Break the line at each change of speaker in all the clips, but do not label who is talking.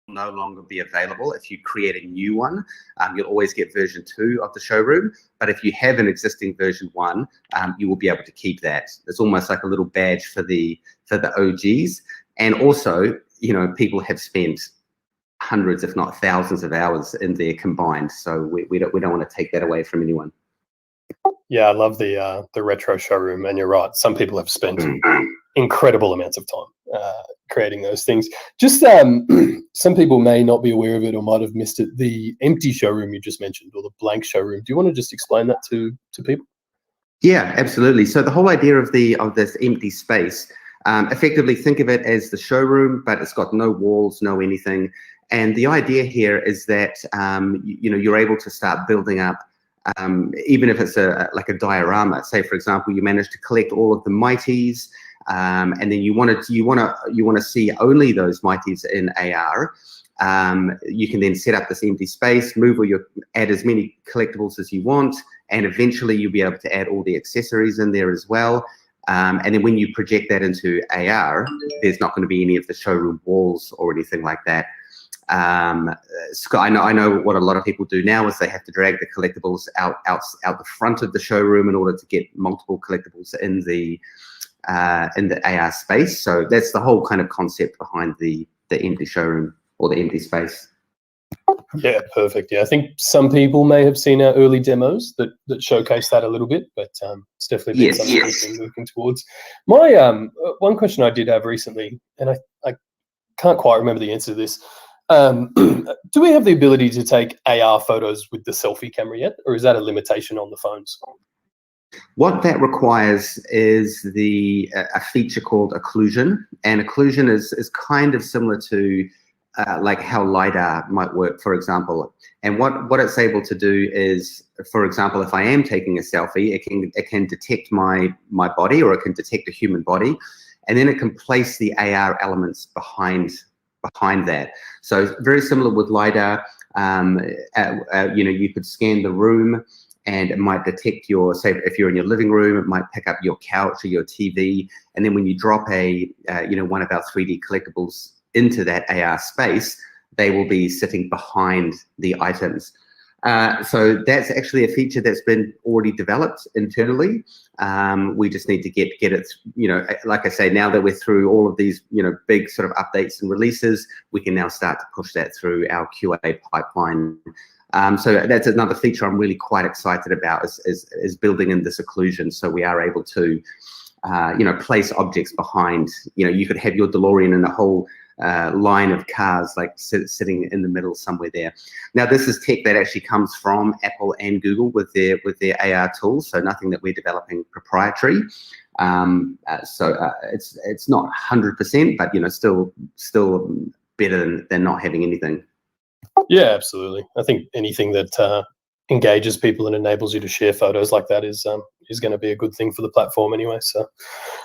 no longer be available. If you create a new one, you'll always get version 2 of the showroom. But if you have an existing version 1, you will be able to keep that. It's almost like a little badge for the OGs. And also, you know, people have spent hundreds, if not thousands, of hours in there combined. So we don't want to take that away from anyone.
Yeah, I love the retro showroom, and you're right. Some people have spent incredible amounts of time creating those things. Just some people may not be aware of it or might have missed it. The empty showroom you just mentioned, or the blank showroom. Do you want to just explain that to people?
Yeah, absolutely. So the whole idea of this empty space, effectively think of it as the showroom, but it's got no walls, no anything. And the idea here is that you know, you're able to start building up. Even if it's like a diorama, say for example, you manage to collect all of the mighties, and then you want to see only those mighties in AR. You can then set up this empty space, add as many collectibles as you want, and eventually you'll be able to add all the accessories in there as well. And then when you project that into AR, there's not going to be any of the showroom walls or anything like that. I know what a lot of people do now is they have to drag the collectibles out the front of the showroom in order to get multiple collectibles in the AR space. So that's the whole kind of concept behind the empty showroom or the empty space.
Yeah, perfect. Yeah, I think some people may have seen our early demos that showcase that a little bit, but it's definitely been something we've been working towards. My one question I did have recently, and I can't quite remember the answer to this. Do we have the ability to take AR photos with the selfie camera yet, or is that a limitation on the phones?
What that requires is a feature called occlusion, and occlusion is kind of similar to like how LiDAR might work, for example. And what it's able to do is, for example, if I am taking a selfie, it can detect my body, or it can detect a human body, and then it can place the AR elements behind that. So very similar with LiDAR. You know, you could scan the room and it might detect say if you're in your living room, it might pick up your couch or your TV. And then when you drop you know, one of our 3D collectibles into that AR space, they will be sitting behind the items. So that's actually a feature that's been already developed internally. We just need to get it, you know, like I say, now that we're through all of these, you know, big sort of updates and releases, we can now start to push that through our QA pipeline. So that's another feature I'm really quite excited about, is building in this occlusion, so we are able to, you know, place objects behind. You know, you could have your DeLorean in a whole line of cars like sitting in the middle somewhere there. Now this is tech that actually comes from Apple and Google with their AR tools, so nothing that we're developing proprietary. So it's not 100%, but you know, still better than not having anything.
Yeah, absolutely. I think anything that engages people and enables you to share photos like that is going to be a good thing for the platform anyway. So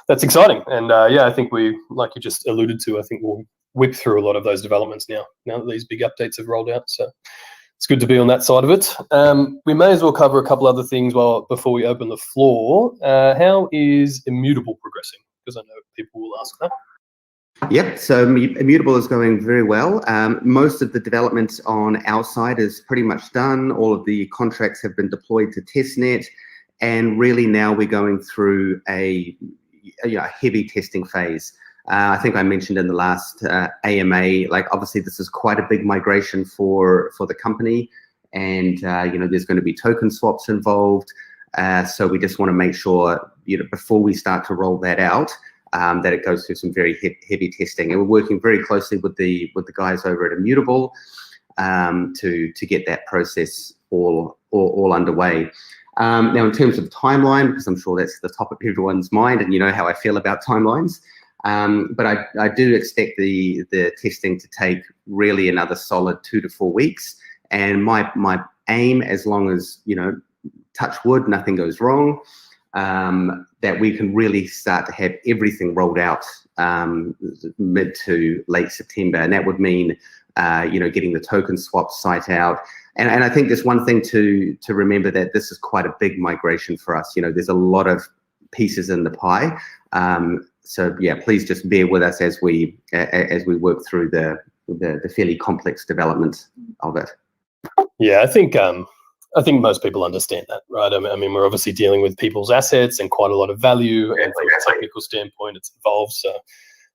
that's exciting. And yeah, I think we, like you just alluded to, I think we'll whip through a lot of those developments now that these big updates have rolled out. So it's good to be on that side of it. We may as well cover a couple other things before we open the floor. How is Immutable progressing? Because I know people will ask that.
Yep, so Immutable is going very well. Most of the development on our side is pretty much done. All of the contracts have been deployed to testnet, and really now we're going through a heavy testing phase. I think I mentioned in the last AMA, like obviously this is quite a big migration for the company, and you know, there's going to be token swaps involved. So we just want to make sure, you know, before we start to roll that out, that it goes through some very heavy testing, and we're working very closely with the guys over at Immutable to get that process all underway. Now, in terms of timeline, because I'm sure that's the top of everyone's mind, and you know how I feel about timelines, but I do expect the testing to take really another solid 2 to 4 weeks. And my aim, as long as, you know, touch wood, nothing goes wrong, that we can really start to have everything rolled out mid to late September. And that would mean, you know, getting the token swap site out. And I think there's one thing to remember, that this is quite a big migration for us. You know, there's a lot of pieces in the pie. So yeah, please just bear with us as we work through the the fairly complex development of it.
Yeah, I think most people understand that, right? I mean, we're obviously dealing with people's assets and quite a lot of value, and from a technical standpoint, it's involved. So,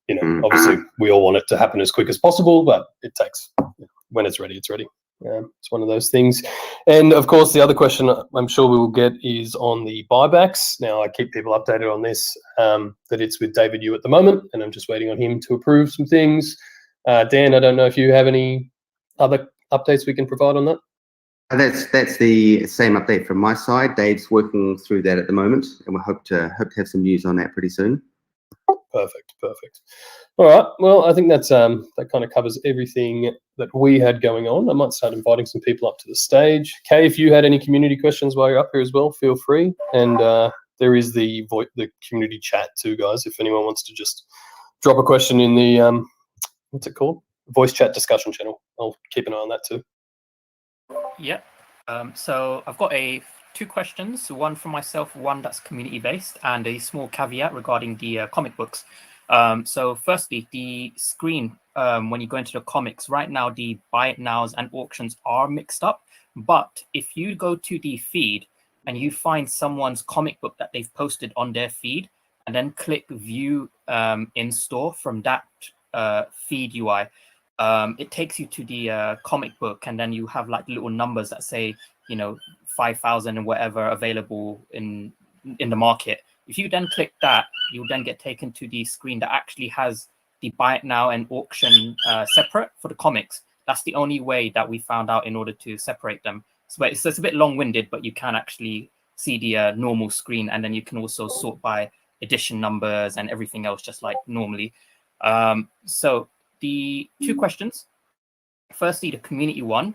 you know, obviously we all want it to happen as quick as possible, but it takes, when it's ready, it's ready. It's one of those things. And of course, the other question I'm sure we will get is on the buybacks. Now, I keep people updated on this, that it's with David Yu at the moment, and I'm just waiting on him to approve some things. Dan, I don't know if you have any other updates we can provide on that.
That's the same update from my side. Dave's working through that at the moment, and we hope to have some news on that pretty soon.
Perfect. All right. Well, I think that's that kind of covers everything that we had going on. I might start inviting some people up to the stage. Kay, if you had any community questions while you're up here as well, feel free. And there is the community chat too, guys. If anyone wants to just drop a question in the what's it called? Voice chat discussion channel. I'll keep an eye on that too.
Yeah. So I've got two questions, one from myself, one that's community based, and a small caveat regarding the comic books. So firstly, the screen, when you go into the comics, right now the buy it nows and auctions are mixed up. But if you go to the feed and you find someone's comic book that they've posted on their feed, and then click view in store from that feed UI, it takes you to the comic book, and then you have like little numbers that say, 5,000 and whatever available in the market. If you then click that, you'll then get taken to the screen that actually has the buy it now and auction separate for the comics. That's the only way that we found out in order to separate them. So it's a bit long-winded, but you can actually see the normal screen, and then you can also sort by edition numbers and everything else just like normally. So the two questions. Firstly, the community one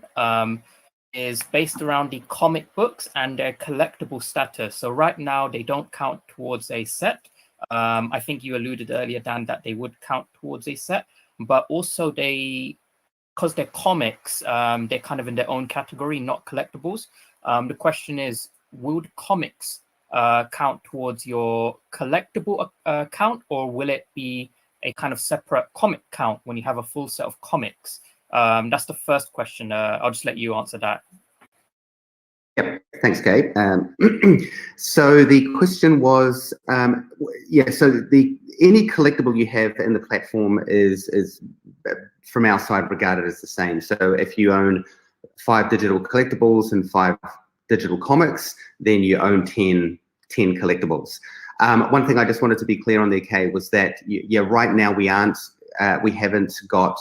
is based around the comic books and their collectible status. So right now they don't count towards a set. I think you alluded earlier, Dan, that they would count towards a set, but also because they're comics, they're kind of in their own category, not collectibles. The question is, would comics count towards your collectible count, or will it be a kind of separate comic count when you have a full set of comics? That's the first question. I'll just let you answer that.
Yep, thanks, Gabe. So the question was, so any collectible you have in the platform is from our side regarded as the same. So if you own 5 digital collectibles and 5 digital comics, then you own 10 collectibles. One thing I just wanted to be clear on there, Kay, was that right now we haven't got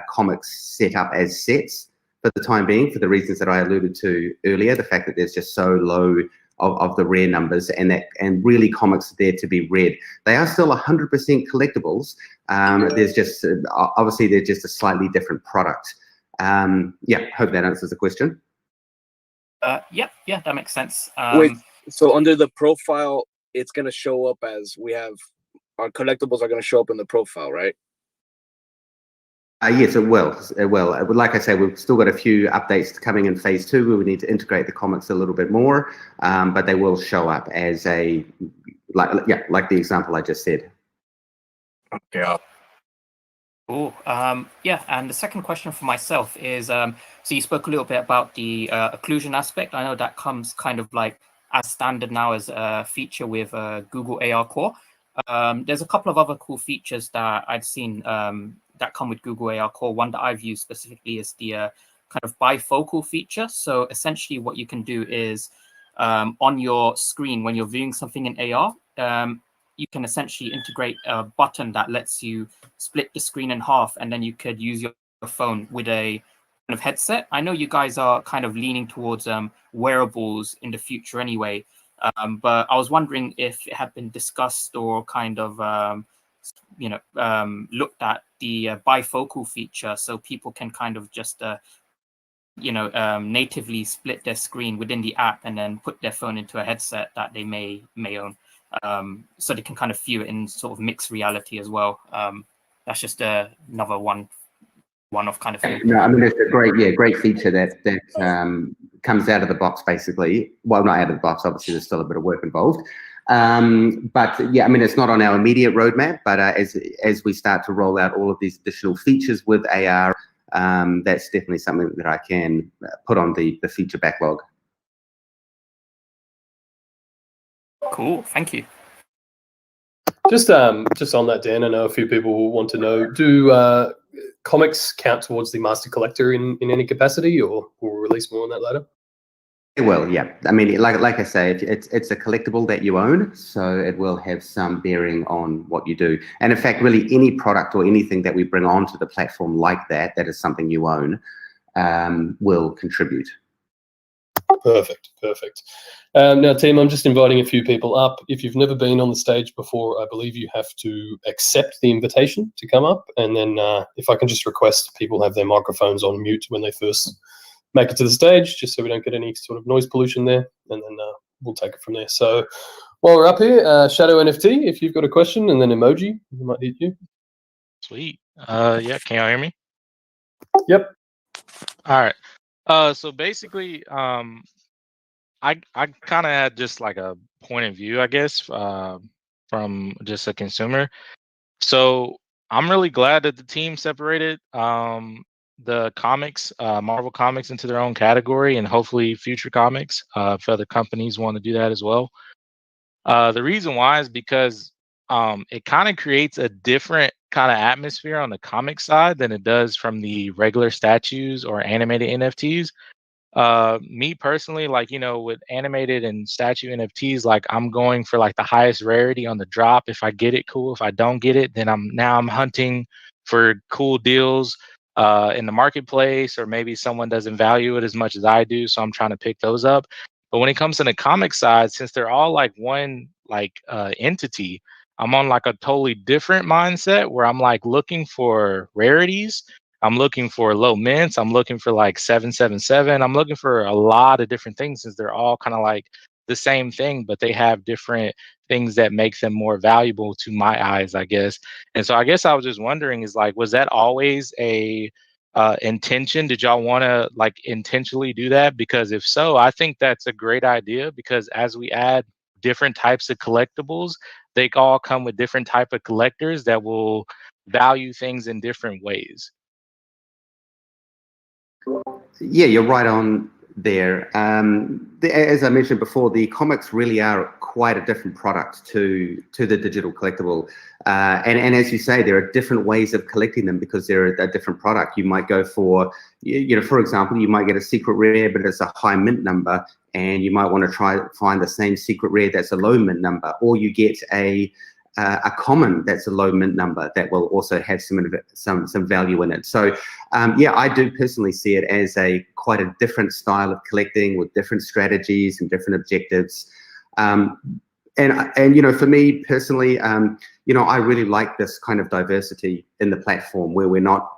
comics set up as sets for the time being, for the reasons that I alluded to earlier. The fact that there's just so low of the rare numbers, and really comics are there to be read. They are still 100% collectibles. There's just obviously they're just a slightly different product. Hope that answers the question.
Yeah, that makes sense.
Wait, so under the profile, it's going to show up as we have our collectibles are going to show up in the profile, right?
Yes, it will. Like I say, we've still got a few updates coming in phase 2 where we need to integrate the comics a little bit more, but they will show up as like the example I just said.
Okay.
Cool. And the second question for myself is, so you spoke a little bit about the occlusion aspect. I know that comes kind of like as standard now as a feature with Google AR Core. There's a couple of other cool features that I've seen that come with Google AR Core. One that I've used specifically is the kind of bifocal feature. So essentially what you can do is on your screen, when you're viewing something in AR, you can essentially integrate a button that lets you split the screen in half, and then you could use your phone with a kind of headset. I know you guys are kind of leaning towards wearables in the future anyway, but I was wondering if it had been discussed or kind of looked at the bifocal feature, so people can kind of just natively split their screen within the app and then put their phone into a headset that they may own, so they can kind of view it in sort of mixed reality as well. That's just another one-off kind of thing.
No, I mean, it's a great feature that comes out of the box, basically. Well, not out of the box, obviously there's still a bit of work involved. But yeah, I mean, it's not on our immediate roadmap, but as we start to roll out all of these additional features with AR, that's definitely something that I can put on the feature backlog.
Cool, thank you.
Just on that, Dan, I know a few people will want to know, do comics count towards the master collector in any capacity, or we'll release more on that later?
Well, yeah. I mean, like I say, it's a collectible that you own, so it will have some bearing on what you do. And in fact, really any product or anything that we bring onto the platform like that is something you own, will contribute.
Perfect. Now, team, I'm just inviting a few people up. If you've never been on the stage before, I believe you have to accept the invitation to come up. And then if I can just request people have their microphones on mute when they first make it to the stage, just so we don't get any sort of noise pollution there. And then we'll take it from there. So while we're up here, Shadow NFT, if you've got a question, and then Emoji, we might hit you.
Sweet. Yeah, can y'all hear me?
Yep.
All right. So basically, I kind of had just like a point of view, I guess, from just a consumer. So I'm really glad that the team separated the comics, Marvel comics, into their own category, and hopefully future comics, if other companies want to do that as well. The reason why is because it kind of creates a different kind of atmosphere on the comic side than it does from the regular statues or animated NFTs. Me personally, like, you know, with animated and statue NFTs, like I'm going for like the highest rarity on the drop. If I get it, cool. If I don't get it, then I'm hunting for cool deals in the marketplace, or maybe someone doesn't value it as much as I do, so I'm trying to pick those up. But when it comes to the comic side, since they're all like one entity, I'm on like a totally different mindset where I'm like looking for rarities. I'm looking for low mints. I'm looking for like 777. I'm looking for a lot of different things, since they're all kind of like the same thing, but they have different things that make them more valuable to my eyes, I guess. And so I guess I was just wondering, is like, was that always a intention? Did y'all want to like intentionally do that? Because if so, I think that's a great idea, because as we add different types of collectibles, they all come with different type of collectors that will value things in different ways.
Yeah, you're right on there. As I mentioned before, the comics really are quite a different product to the digital collectible. And as you say, there are different ways of collecting them because they're a different product. You might go for, you know, for example, you might get a secret rare, but it's a high mint number, and you might want to try find the same secret rare that's a low mint number, or you get a common that's a low mint number that will also have some value in it. So yeah, I do personally see it as quite a different style of collecting with different strategies and different objectives. And you know, for me personally, you know, I really like this kind of diversity in the platform where we're not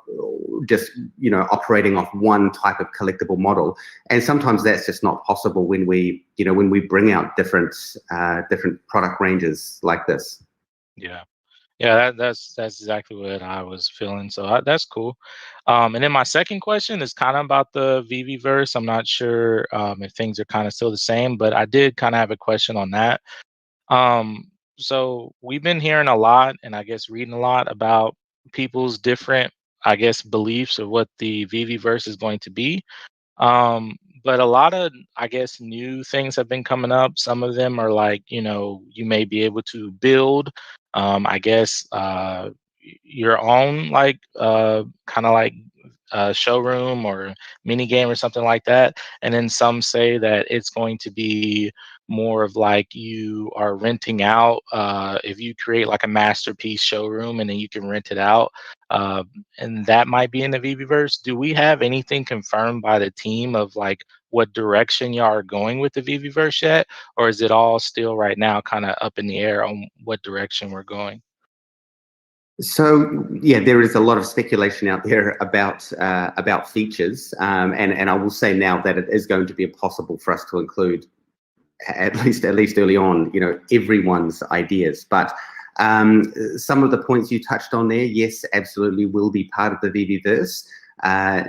just, you know, operating off one type of collectible model. And sometimes that's just not possible when we bring out different product ranges like this.
Yeah, that's exactly what I was feeling. So that's cool. And then my second question is kind of about the VeVeVerse. I'm not sure if things are kind of still the same, but I did kind of have a question on that. So we've been hearing a lot, and I guess reading a lot about people's different, I guess, beliefs of what the VeVeVerse is going to be. But a lot of, I guess, new things have been coming up. Some of them are like, you know, you may be able to build, I guess, your own like kind of like showroom or mini game or something like that. And then some say that it's going to be more of like you are renting out if you create like a masterpiece showroom, and then you can rent it out, and that might be in the VeVeVerse. Do we have anything confirmed by the team of like what direction y'all are going with the VeVeVerse yet, or is it all still right now kind of up in the air on what direction we're going?
So yeah, there is a lot of speculation out there about features, and I will say now that it is going to be impossible for us to include, at least early on, you know, everyone's ideas. But some of the points you touched on there, yes, absolutely will be part of the VeVeVerse.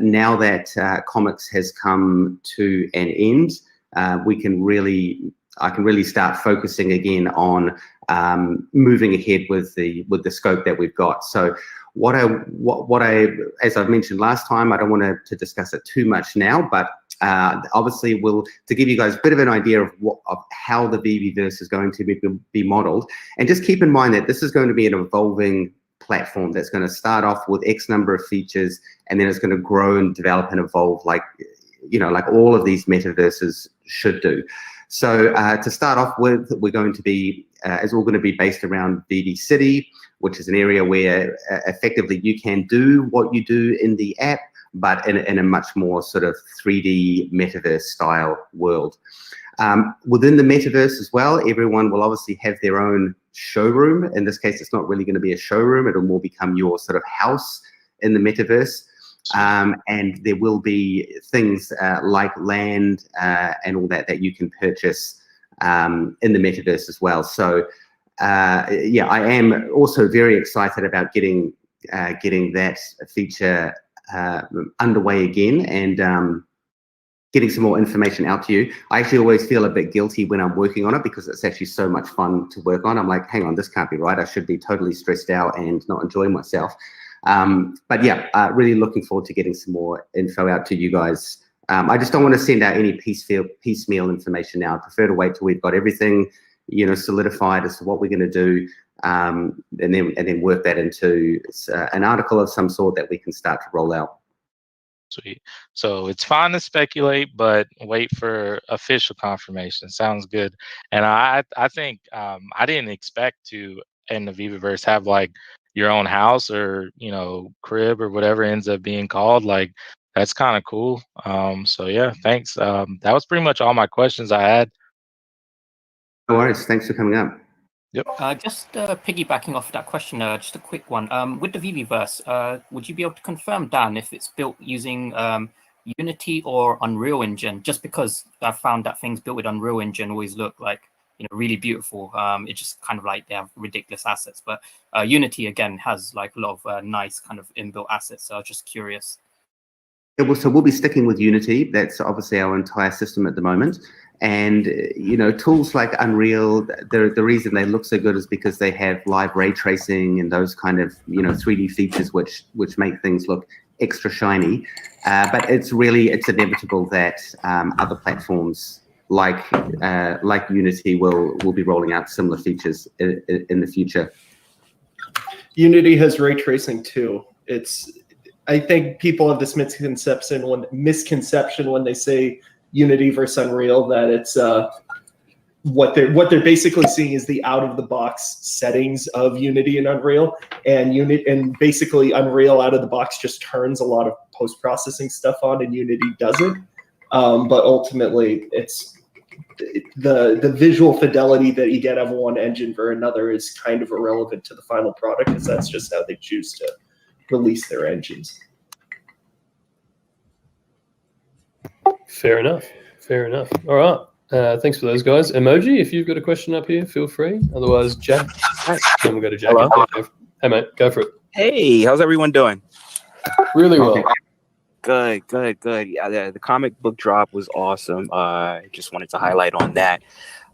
Now that comics has come to an end, we can really I can really start focusing again on moving ahead with the scope that we've got. So what I, as I've mentioned last time, I don't want to discuss it too much now, but obviously to give you guys a bit of an idea of how the VeVeVerse is going to be modeled. And just keep in mind that this is going to be an evolving platform that's going to start off with X number of features, and then it's going to grow and develop and evolve like all of these metaverses should do. So to start off with, we're going to be, it's all going to be based around VV City, which is an area where effectively you can do what you do in the app, but in a much more sort of 3D metaverse style world. Within the metaverse as well, everyone will obviously have their own showroom. In this case, it's not really going to be a showroom. It'll more become your sort of house in the metaverse. And there will be things like land and all that you can purchase in the metaverse as well. So yeah, I am also very excited about getting that feature underway again, and getting some more information out to you. I actually always feel a bit guilty when I'm working on it because it's actually so much fun to work on. I'm like, hang on, this can't be right. I should be totally stressed out and not enjoying myself. But yeah, really looking forward to getting some more info out to you guys. I just don't want to send out any piecemeal information now. I prefer to wait till we've got everything, solidified as to what we're going to do, and then work that into an article of some sort that we can start to roll out.
Sweet. So it's fine to speculate, but wait for official confirmation. Sounds good. And I think I didn't expect to in the VeVeVerse have like your own house or crib or whatever ends up being called. Like that's kind of cool. So yeah, thanks. That was pretty much all my questions I had.
No worries. Thanks for coming up.
Yep.
Just piggybacking off that question, just a quick one. With the VeVeVerse, would you be able to confirm, Dan, if it's built using Unity or Unreal Engine? Just because I found that things built with Unreal Engine always look like really beautiful. It's just kind of like they have ridiculous assets, but Unity again has like a lot of nice kind of inbuilt assets. So I was just curious.
Yeah, so we'll be sticking with Unity. That's obviously our entire system at the moment. And tools like Unreal, the reason they look so good is because they have live ray tracing and those kind of 3D features which make things look extra shiny. But it's inevitable that other platforms like Unity will be rolling out similar features in the future.
Unity has ray tracing too. I think people have this misconception when they say Unity versus Unreal, that it's what they're basically seeing is the out of the box settings of Unity and Unreal, and basically Unreal out of the box just turns a lot of post processing stuff on, and Unity doesn't. But ultimately, it's the visual fidelity that you get of one engine for another is kind of irrelevant to the final product, because that's just how they choose to release their engines.
Fair enough. Fair enough. All right. Thanks for those guys. Emoji, if you've got a question up here, feel free. Otherwise, Jack. Then we'll go to Jack. Hey, mate, go for it.
Hey, how's everyone doing?
Really well.
Good. Yeah, the comic book drop was awesome. I just wanted to highlight on that.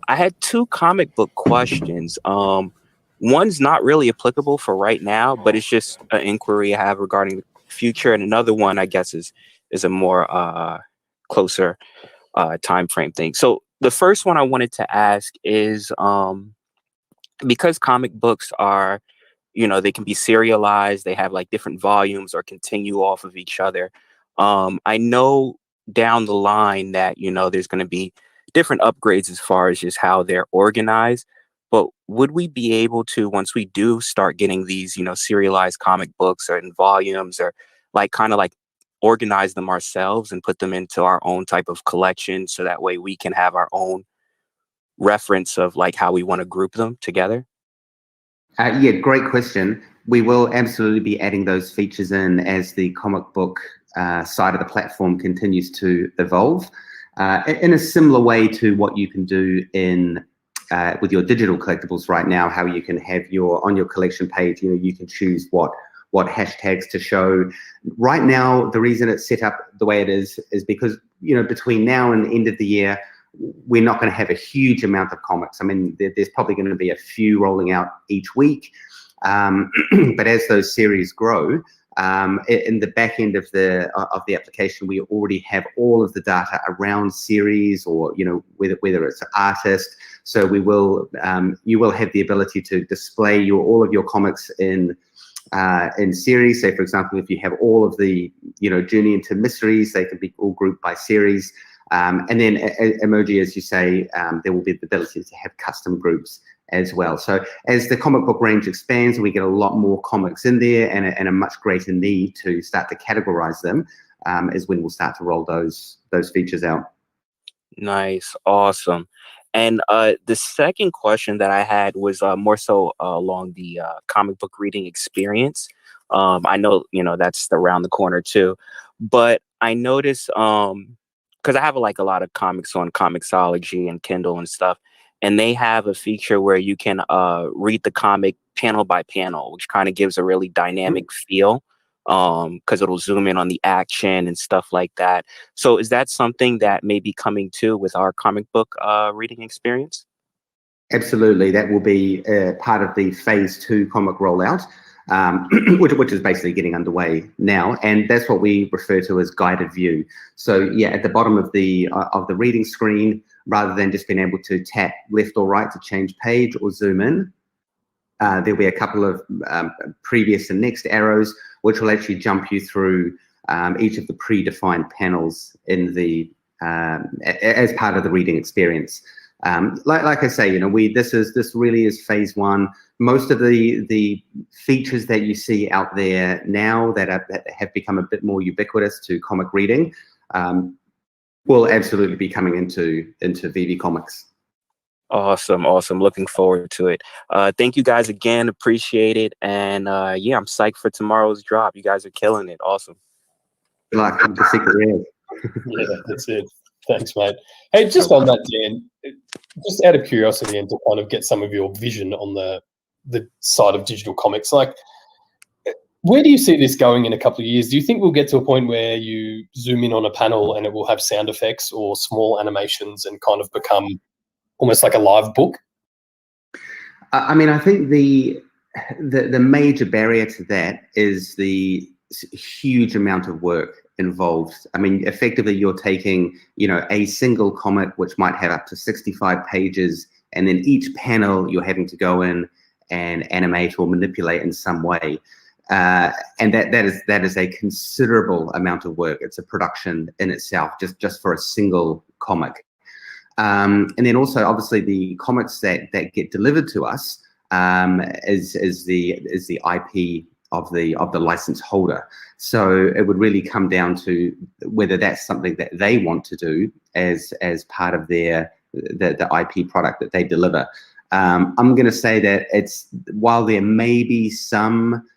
I had two comic book questions. One's not really applicable for right now, but it's just an inquiry I have regarding the future. And another one, I guess, is a more closer time frame thing. So the first one I wanted to ask is because comic books are, they can be serialized, they have like different volumes or continue off of each other. I know down the line that, there's going to be different upgrades as far as just how they're organized. But would we be able to, once we do start getting these, serialized comic books or in volumes, or kind of organize them ourselves and put them into our own type of collection, so that way we can have our own reference of how we want to group them together?
Yeah, great question. We will absolutely be adding those features in as the comic book side of the platform continues to evolve, in a similar way to what you can do with your digital collectibles right now, how you can have on your collection page, you can choose what hashtags to show. Right now, the reason it's set up the way it is because, between now and the end of the year, we're not going to have a huge amount of comics. I mean, there's probably going to be a few rolling out each week. But as those series grow, in the back end of the application, we already have all of the data around series, or whether it's an artist. So we will you will have the ability to display all of your comics in series. Say, for example, if you have all of the Journey into Mysteries, they can be all grouped by series. And then emoji, as you say, there will be the ability to have custom groups as well. So as the comic book range expands, we get a lot more comics in there, and a much greater need to start to categorize them, is when we'll start to roll those features out.
Nice, awesome. And the second question that I had was more so along the comic book reading experience. I know that's around the corner too, but I noticed because I have like a lot of comics on Comixology and Kindle and stuff, and they have a feature where you can read the comic panel by panel, which kind of gives a really dynamic feel, because it'll zoom in on the action and stuff like that. So is that something that may be coming too with our comic book reading experience?
Absolutely, that will be part of the phase 2 comic rollout, which is basically getting underway now, and that's what we refer to as guided view. So yeah, at the bottom of the reading screen, rather than just being able to tap left or right to change page or zoom in, there'll be a couple of previous and next arrows, which will actually jump you through each of the predefined panels in the as part of the reading experience. Like I say, this really is phase 1. Most of the features that you see out there now that have become a bit more ubiquitous to comic reading will absolutely be coming into VV Comics.
Awesome. Looking forward to it. Thank you guys again. Appreciate it. And yeah, I'm psyched for tomorrow's drop. You guys are killing it. Awesome.
Good luck with the secret rare.
Yeah, that's it. Thanks, mate. Hey, just on that, Dan, just out of curiosity and to kind of get some of your vision on the side of digital comics, like, where do you see this going in a couple of years? Do you think we'll get to a point where you zoom in on a panel and it will have sound effects or small animations and kind of become almost like a live book?
I mean, I think the major barrier to that is the huge amount of work involved. I mean, effectively, you're taking, a single comic which might have up to 65 pages, and then each panel you're having to go in and animate or manipulate in some way. And that is a considerable amount of work. It's a production in itself, just for a single comic. And then also, obviously, the comics that get delivered to us is the IP of the license holder. So it would really come down to whether that's something that they want to do as part of the IP product that they deliver. I'm going to say that while there may be some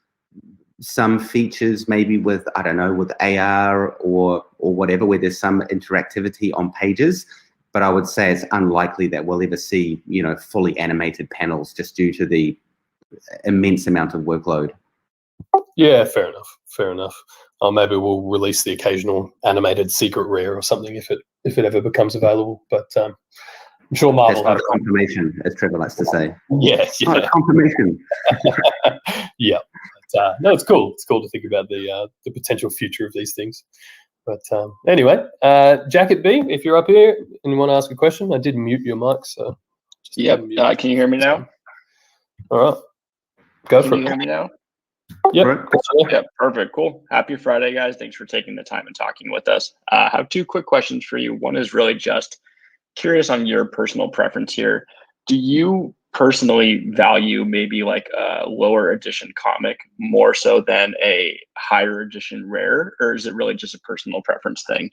features, maybe with AR or whatever, where there's some interactivity on pages, but I would say it's unlikely that we'll ever see fully animated panels, just due to the immense amount of workload.
Yeah, fair enough. Maybe we'll release the occasional animated secret rare or something if it ever becomes available. But I'm sure Marvel.
That's not a confirmation, as Trevor likes to say.
Yeah.
Not a confirmation.
Yeah. But, no, it's cool. It's cool to think about the potential future of these things. But anyway, Jacket B, if you're up here and you want to ask a question, I did mute your mic, so.
Yep. Can you hear me now?
All right. Go for it.
Can you hear me now?
Yep.
Yep. Perfect. Cool. Happy Friday, guys. Thanks for taking the time and talking with us. I have 2 quick questions for you. One is really just curious on your personal preference here. Do you personally value maybe like a lower edition comic more so than a higher edition rare, or is it really just a personal preference thing?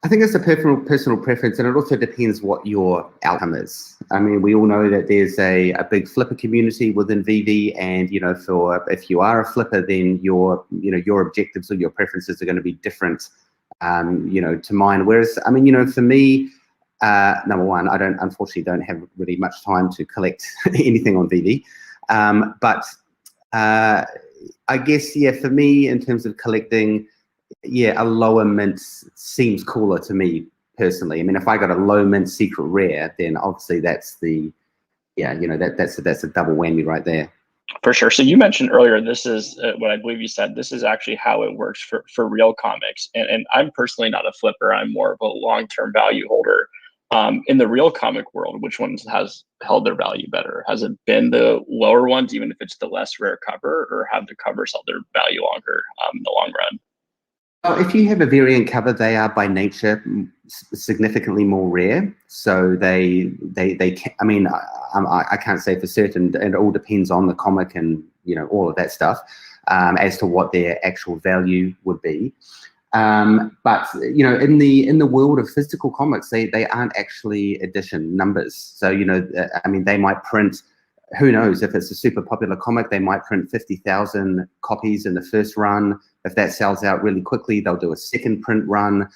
I think it's a personal preference, and it also depends what your outcome is. I mean, we all know that there's a big flipper community within VV, and if you are a flipper, then your objectives or your preferences are going to be different, to mine. Whereas, I mean, for me, number one, I unfortunately don't have really much time to collect anything on VV, but I guess, yeah, for me, in terms of collecting, yeah, a lower mint seems cooler to me personally. I mean, if I got a low mint secret rare, then obviously that's the, yeah, you know, that's a double whammy right there.
For sure. So you mentioned earlier, this is what I believe you said, this is actually how it works for real comics. And I'm personally not a flipper. I'm more of a long-term value holder. In the real comic world, which ones has held their value better? Has it been the lower ones, even if it's the less rare cover, or have the covers held their value longer in the long run?
Well, if you have a variant cover, they are by nature significantly more rare. So they can, I mean, I can't say for certain, and it all depends on the comic and, you know, all of that stuff as to what their actual value would be. But you know, in the world of physical comics, they aren't actually edition numbers. So, you know, I mean, they might print, who knows, if it's a super popular comic, they might print 50,000 copies in the first run. If that sells out really quickly, they'll do a second print run.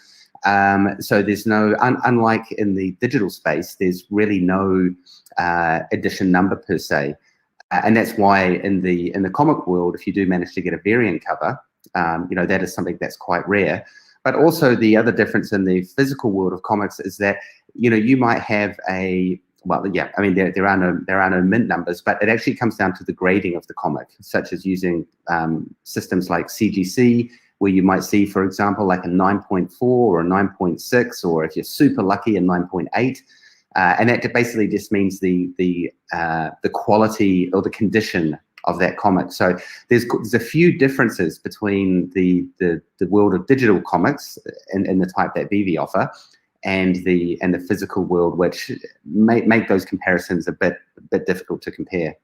So there's no, unlike in the digital space, there's really no edition number per se. And that's why in the comic world, if you do manage to get a variant cover, you know, that is something that's quite rare. But also the other difference in the physical world of comics is that, you know, you might have a, well, yeah, I mean, there are no mint numbers, but it actually comes down to the grading of the comic, such as using systems like CGC, where you might see, for example, like a 9.4 or a 9.6, or if you're super lucky, a 9.8. And that basically just means the quality or the condition of that comic. So there's a few differences between the world of digital comics and the type that VeVe offer, and the physical world, which make those comparisons a bit difficult to compare.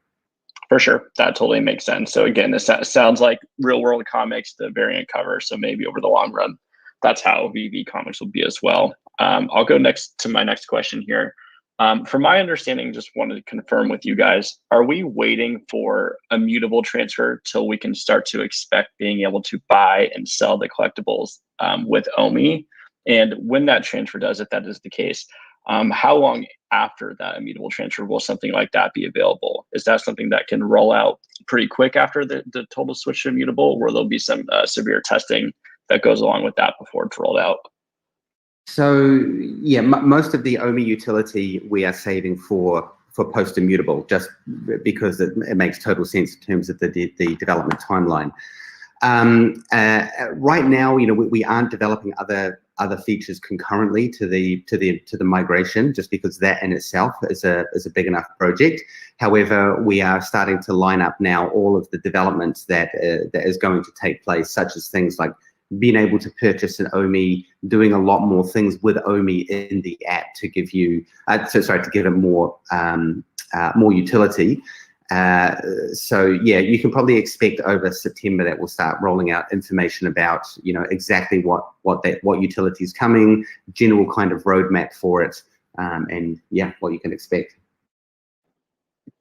For sure, that totally makes sense. So again, this sounds like real world comics, the variant cover. So maybe over the long run, that's how VeVe comics will be as well. I'll go next to my next question here. From my understanding, just wanted to confirm with you guys, are we waiting for Immutable transfer till we can start to expect being able to buy and sell the collectibles with OMI? And when that transfer does, if that is the case, how long after that Immutable transfer will something like that be available? Is that something that can roll out pretty quick after the total switch to Immutable, or there'll be some severe testing that goes along with that before it's rolled out?
So yeah, most of the OMI utility we are saving for post Immutable, just because it makes total sense in terms of the development timeline. Right now, you know, we aren't developing other features concurrently to the migration, just because that in itself is a big enough project. However, we are starting to line up now all of the developments that is going to take place, such as things like being able to purchase an OMI, doing a lot more things with OMI in the app to give you, to give it more utility. So yeah, you can probably expect over September that we'll start rolling out information about, you know, exactly what utility is coming, general kind of roadmap for it, and yeah, what you can expect.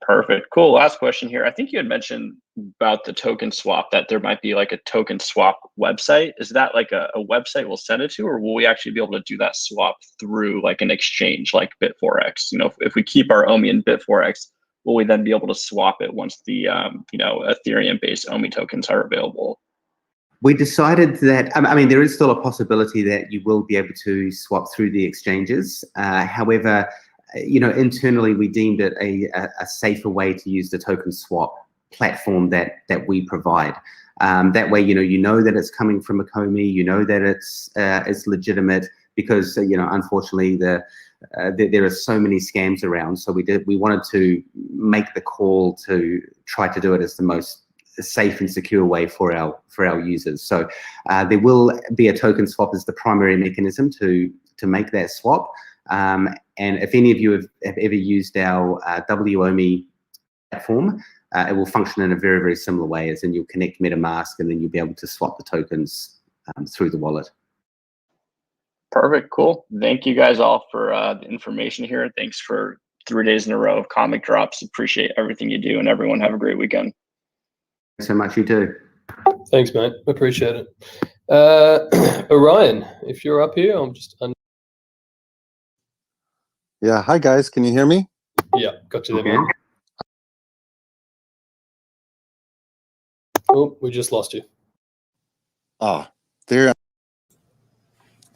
Perfect. Cool. Last question here. I think you had mentioned about the token swap, that there might be like a token swap website. Is that like a website we'll send it to, or will we actually be able to do that swap through like an exchange like Bitforex? You know, if we keep our OMI in Bitforex, will we then be able to swap it once the you know, Ethereum-based OMI tokens are available?
We decided that, I mean, there is still a possibility that you will be able to swap through the exchanges. However, you know, internally we deemed it a safer way to use the token swap platform that we provide. That way, you know that it's coming from a Comey, you know that it's legitimate, because you know, unfortunately there are so many scams around. So we wanted to make the call to try to do it as the most safe and secure way for our users. So there will be a token swap as the primary mechanism to make that swap. And if any of you have ever used our WOMI platform, it will function in a very, very similar way, as in you'll connect MetaMask and then you'll be able to swap the tokens through the wallet.
Perfect. Cool. Thank you guys all for the information here. Thanks for 3 days in a row of comic drops. Appreciate everything you do, and everyone have a great weekend.
Thanks so much. You too.
Thanks, mate. Appreciate it. Orion, if you're up here, I'm just...
Yeah. Hi, guys. Can you hear me?
Yeah, got you there, man. Oh, we just lost you.
Oh, there.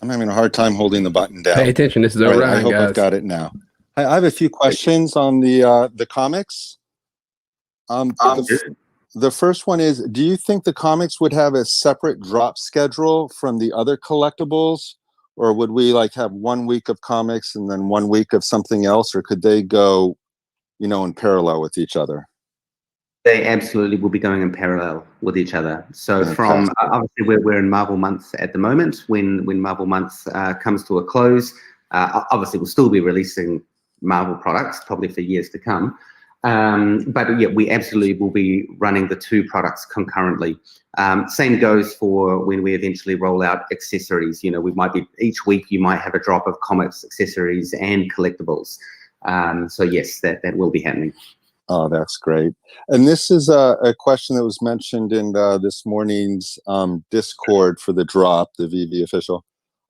I'm having a hard time holding the button down.
Pay attention. This is
All right,
Orion,
I hope
guys.
I've got it now. I have a few questions on the comics. The first one is, do you think the comics would have a separate drop schedule from the other collectibles? Or would we like have 1 week of comics and then 1 week of something else? Or could they go, you know, in parallel with each other?
They absolutely will be going in parallel with each other. So
Fantastic.
from, obviously we're in Marvel month at the moment. When Marvel month comes to a close, obviously we'll still be releasing Marvel products probably for years to come. But yeah, we absolutely will be running the two products concurrently. Same goes for when we eventually roll out accessories. You know, we might be, each week you might have a drop of comics, accessories, and collectibles. So yes, that will be happening.
Oh, that's great. And this is a question that was mentioned in this morning's Discord for the drop, the VV official.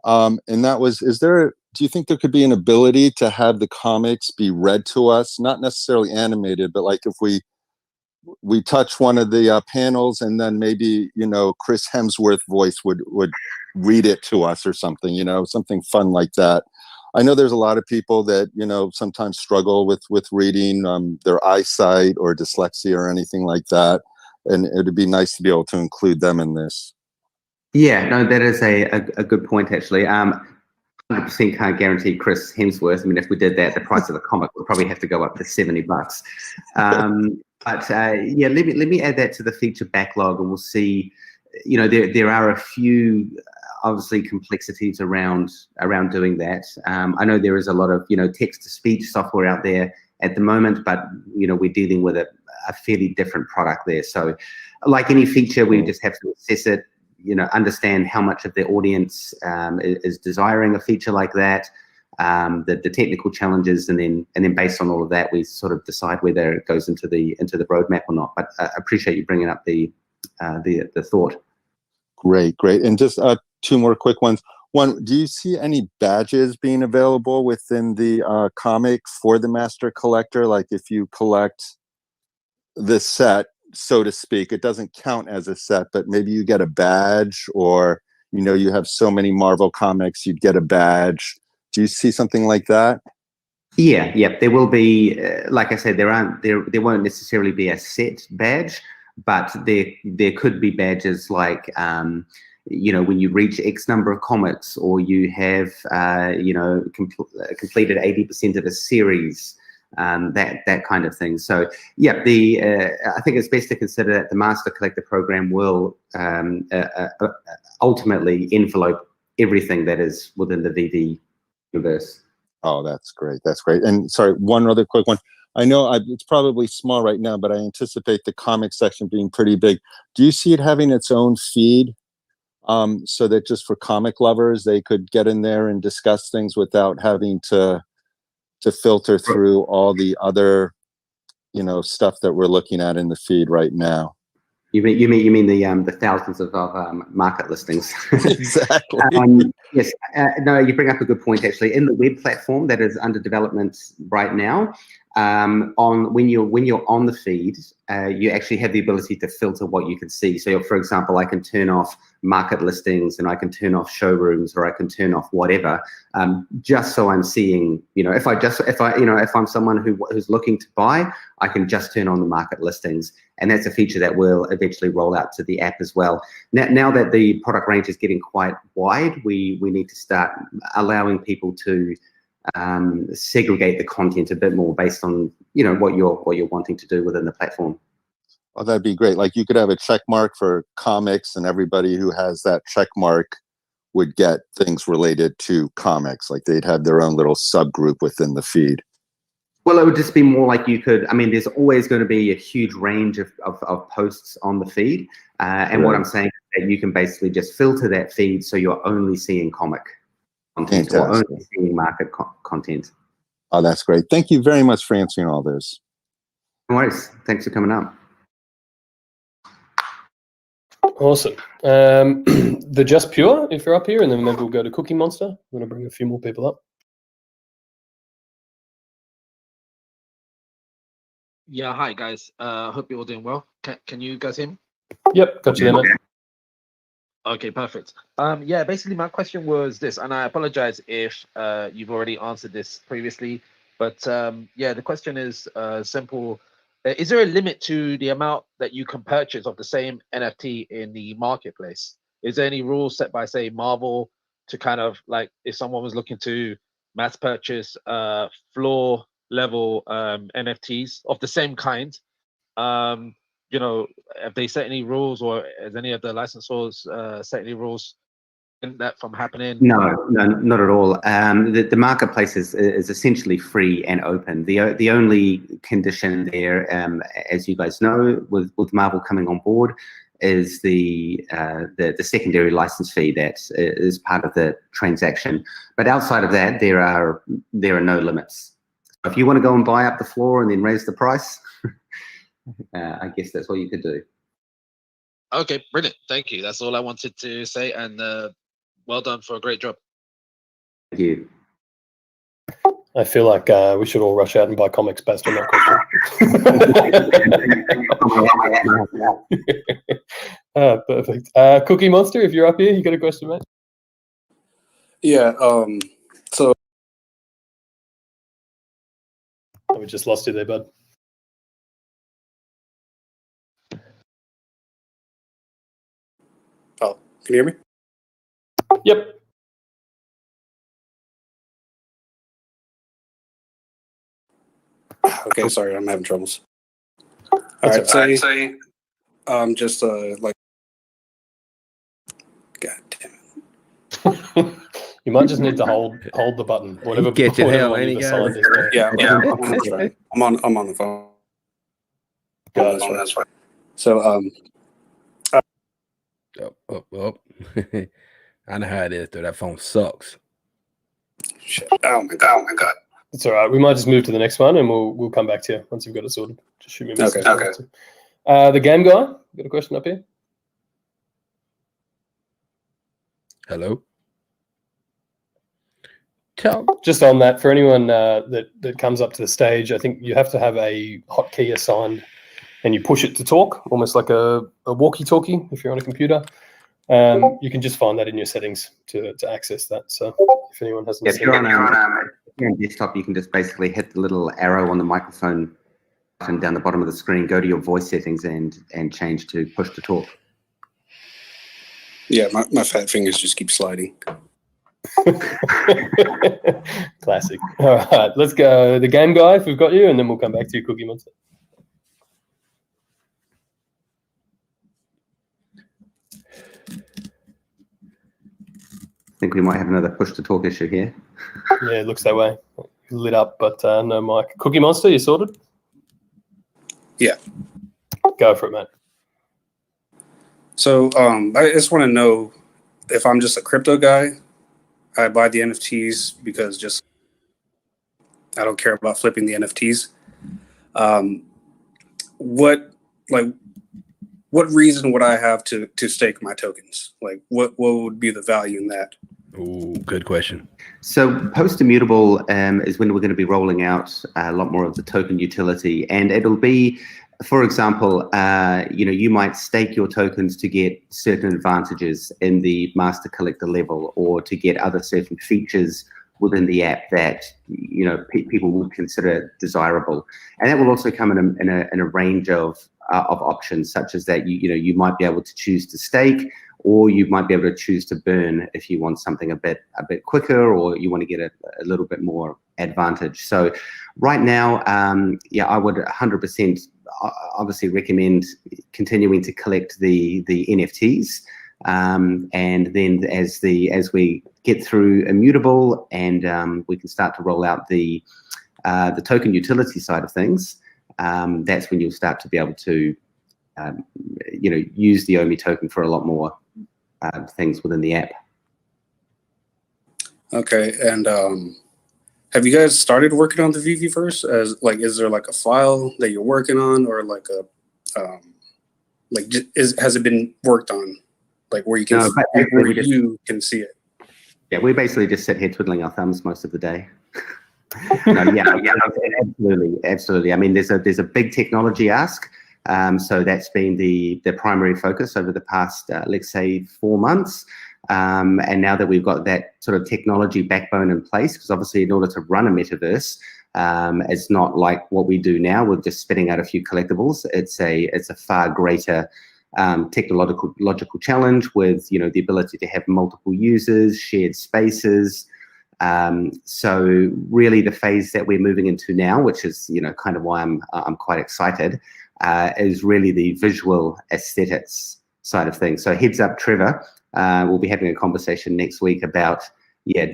And that was, do you think there could be an ability to have the comics be read to us, not necessarily animated, but like if we touch one of the panels and then maybe, you know, Chris Hemsworth voice would read it to us or something, you know, something fun like that. I know there's a lot of people that, you know, sometimes struggle with reading, their eyesight or dyslexia or anything like that. And it'd be nice to be able to include them in this. Yeah, no, that is a good point, actually. 100% can't guarantee Chris Hemsworth. I mean, if we did that, the price of the comic would probably have to go up to $70. But yeah, let me add that to the feature backlog, and we'll see. You know, there are a few obviously complexities around doing that. I know there is a lot of, you know, text-to-speech software out there at the moment, but you know, we're dealing with a fairly different product there. So, like any feature, we just have to assess it. You know, understand how much of the audience is desiring a feature like that, the technical challenges, and then based on all of that, we sort of decide whether it goes into the roadmap or not. But I appreciate you bringing up the thought. Great. And just two more quick ones. One, do you see any badges being available within the comic for the master collector? Like if you collect the set, so to speak, it doesn't count as a set, but maybe you get a badge, or, you know, you have so many Marvel comics, you'd get a badge. Do you see something like that? Yeah, there will be, like I said, there won't necessarily be a set badge, but there could be badges like, you know, when you reach X number of comics, or you have, you know, completed 80% of a series, that kind of thing. So yeah, I think it's best to consider that the Master Collector program will ultimately envelope everything that is within the VeVeVerse. Oh, that's great. And sorry, one other quick one. I know it's probably small right now, but I anticipate the comic section being pretty big. Do you see it having its own feed, so that just for comic lovers, they could get in there and discuss things without having to filter through all the other, you know, stuff that we're looking at in the feed right now? You mean the thousands of market listings? Exactly. Yes. No, you bring up a good point, actually. In the web platform that is under development right now, when you're on the feed, you actually have the ability to filter what you can see. So, for example, I can turn off market listings, and I can turn off showrooms, or I can turn off whatever, just so I'm seeing. You know, if I'm someone who's looking to buy, I can just turn on the market listings, and that's a feature that will eventually roll out to the app as well. Now that the product range is getting quite wide, we need to start allowing people to segregate the content a bit more based on, you know, what you're wanting to do within the platform. Oh, that'd be great. Like you could have a check mark for comics, and everybody who has that check mark would get things related to comics. Like they'd have their own little subgroup within the feed. Well, it would just be more like you could, I mean, there's always going to be a huge range of posts on the feed. And what I'm saying is that you can basically just filter that feed so you're only seeing comic content. Or only seeing market content. Oh, that's great. Thank you very much for answering all this. No worries. Thanks for coming up.
Awesome. The Just Pure, if you're up here, and then maybe we'll go to Cookie Monster. I'm going to bring a few more people up.
Yeah, hi guys. Hope you're all doing well. Can you guys hear me?
Yep, got you there, mate.
Okay, perfect. Yeah, basically my question was this, and I apologize if you've already answered this previously, but yeah, the question is simple. Is there a limit to the amount that you can purchase of the same NFT in the marketplace? Is there any rules set by, say, Marvel to kind of like if someone was looking to mass purchase floor level NFTs of the same kind? You know, have they set any rules, or has any of the licensors set any rules in that from happening?
No, not at all. The marketplace is essentially free and open. The only condition there, as you guys know, with Marvel coming on board, is the secondary license fee that is part of the transaction. But outside of that, there are no limits. If you want to go and buy up the floor and then raise the price, I guess that's what you could do.
Okay, brilliant. Thank you. That's all I wanted to say, and well done for a great job.
Thank you.
I feel like we should all rush out and buy comics based on that question. Perfect. Cookie Monster, if you're up here, you got a question, mate?
Yeah. So
we just lost you there, bud.
Oh, can you hear me?
Yep.
Okay, sorry, I'm having troubles. All right, say just like, God damn it.
You might just need to hold the button. Whatever.
Get your hell,
you've
any
assigned
guys?
is there.
Yeah, I'm on the phone. That's right. So
I know how it is, though. That phone sucks.
Shit. Oh my god.
It's all right. We might just move to the next one, and we'll come back to you once you've got it sorted. Just shoot me a message.
Okay.
The game guy, got a question up here?
Hello.
Just on that, for anyone that comes up to the stage, I think you have to have a hotkey assigned, and you push it to talk, almost like a walkie-talkie if you're on a computer. You can just find that in your settings to access that. So if anyone hasn't
If
seen
you're
it,
on desktop, you can just basically hit the little arrow on the microphone button down the bottom of the screen, go to your voice settings, and change to push to talk.
yeah, my fat fingers just keep sliding.
Classic. All right, let's go. The game guy, if we've got you, and then we'll come back to you, Cookie Monster.
I think we might have another push to talk issue here.
Yeah, it looks that way. Lit up, but no mic. Cookie Monster, you sorted?
Yeah.
Go for it, mate.
So I just want to know if I'm just a crypto guy. I buy the NFTs because just I don't care about flipping the NFTs. What reason would I have to stake my tokens? Like what would be the value in that?
Ooh, good question.
So post-immutable is when we're going to be rolling out a lot more of the token utility, and it'll be, for example, you might stake your tokens to get certain advantages in the master collector level, or to get other certain features within the app that people would consider desirable, and that will also come in a range of options, such as that you might be able to choose to stake, or you might be able to choose to burn if you want something a bit quicker, or you want to get a little bit more advantage. So right now, I would 100% obviously recommend continuing to collect the NFTs, and then as we get through Immutable and we can start to roll out the token utility side of things, that's when you'll start to be able to use the OMI token for a lot more things within the app.
Okay, and have you guys started working on the VeVeVerse? Is there like a file that you're working on, or like has it been worked on, like where you can you can see it?
Yeah, we basically just sit here twiddling our thumbs most of the day. No, absolutely. I mean, there's a big technology ask So that's been the primary focus over the past, let's say, 4 months. And now that we've got that sort of technology backbone in place, because obviously in order to run a metaverse, it's not like what we do now with just spitting out a few collectibles. It's a far greater technological challenge with, the ability to have multiple users, shared spaces. So really the phase that we're moving into now, which is, kind of why I'm quite excited, is really the visual aesthetics side of things. So heads up, Trevor, we'll be having a conversation next week about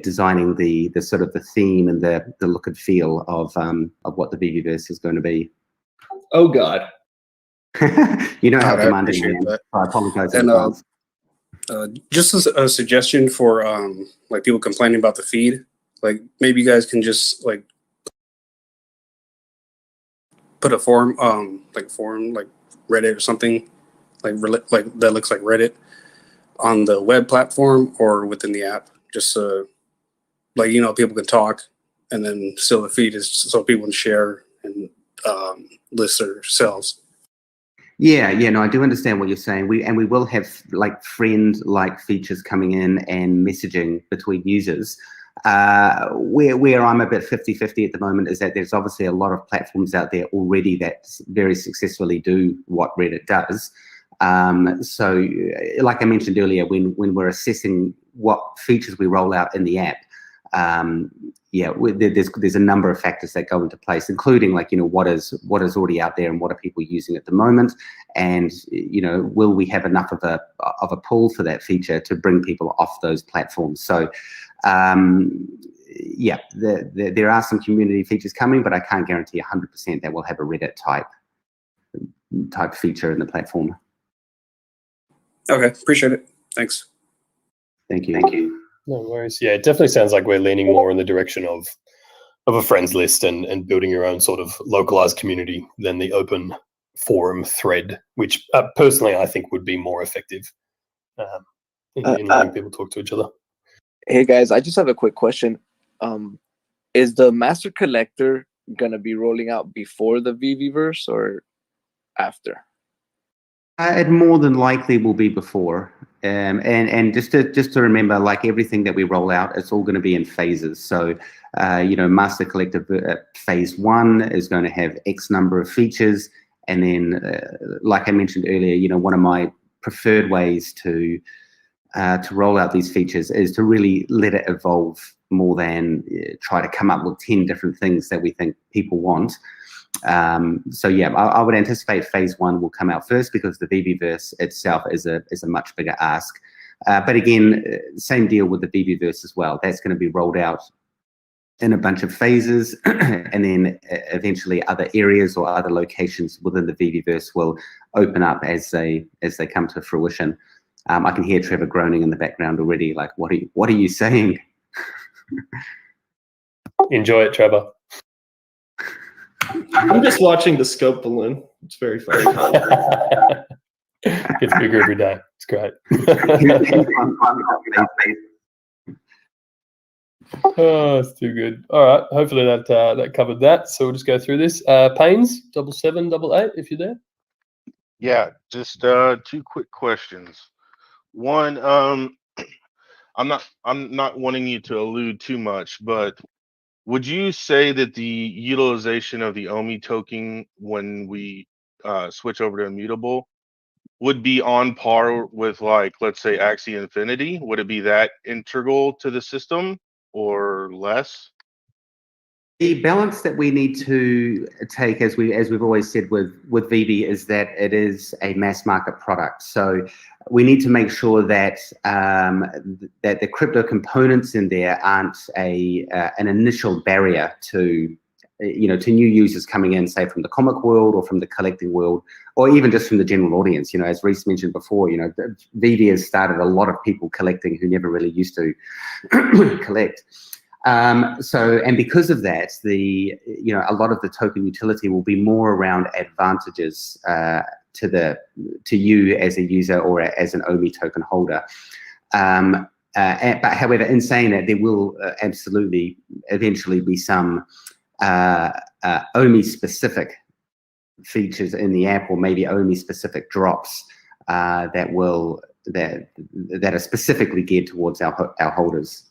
designing the sort of the theme and the look and feel of what the VeVeVerse is going to be.
Oh God.
How
I
demanding
appreciate
I am.
that.
I apologize in
And
advance.
just as a suggestion for like people complaining about the feed, like maybe you guys can just like put a forum, like Reddit or something, like that looks like Reddit on the web platform or within the app, just like people can talk, and then still the feed is so people can share and list themselves.
Yeah, no, I do understand what you're saying. We will have like friend-like features coming in and messaging between users. Where I'm a bit 50-50 at the moment is that there's obviously a lot of platforms out there already that very successfully do what Reddit does. So like I mentioned earlier, when we're assessing what features we roll out in the app, there's a number of factors that go into place, including like, what is already out there and what are people using at the moment, and will we have enough of a pull for that feature to bring people off those platforms. So there are some community features coming, but I can't guarantee 100% that we'll have a Reddit type feature in the platform.
Okay, appreciate it. Thanks.
Thank you.
No worries. Yeah, it definitely sounds like we're leaning more in the direction of a friends list and building your own sort of localized community than the open forum thread, which personally I think would be more effective in letting people talk to each other.
Hey guys, I just have a quick question. Is the Master Collector gonna be rolling out before the VeVeVerse or after?
It more than likely will be before. And just to remember, like everything that we roll out, it's all going to be in phases. So, Master Collector phase 1 is going to have X number of features. And then, like I mentioned earlier, one of my preferred ways to roll out these features is to really let it evolve more than try to come up with 10 different things that we think people want. So yeah, I would anticipate phase 1 will come out first because the VeVeVerse itself is a much bigger ask. But again, same deal with the VeVeVerse as well. That's going to be rolled out in a bunch of phases, and then eventually other areas or other locations within the VeVeVerse will open up as they come to fruition. I can hear Trevor groaning in the background already. Like, what are you saying?
Enjoy it, Trevor.
I'm just watching the scope balloon. It's very funny.
Gets bigger every day. It's great. Oh, it's too good. All right. Hopefully that covered that. So we'll just go through this. Pains 7788, if you're there.
Yeah, just 2 quick questions. One, I'm not wanting you to allude too much, but would you say that the utilization of the OMI token when we switch over to Immutable would be on par with, like, let's say Axie Infinity? Would it be that integral to the system or less?
The balance that we need to take, as we've always said with VeVe, is that it is a mass market product. So we need to make sure that that the crypto components in there aren't an initial barrier to to new users coming in, say from the comic world or from the collecting world, or even just from the general audience. As Reese mentioned before, VeVe has started a lot of people collecting who never really used to collect. And because of that, a lot of the token utility will be more around advantages to you as a user or as an OMI token holder. But however, in saying that, there will absolutely eventually be some OMI specific features in the app, or maybe only specific drops that are specifically geared towards our holders.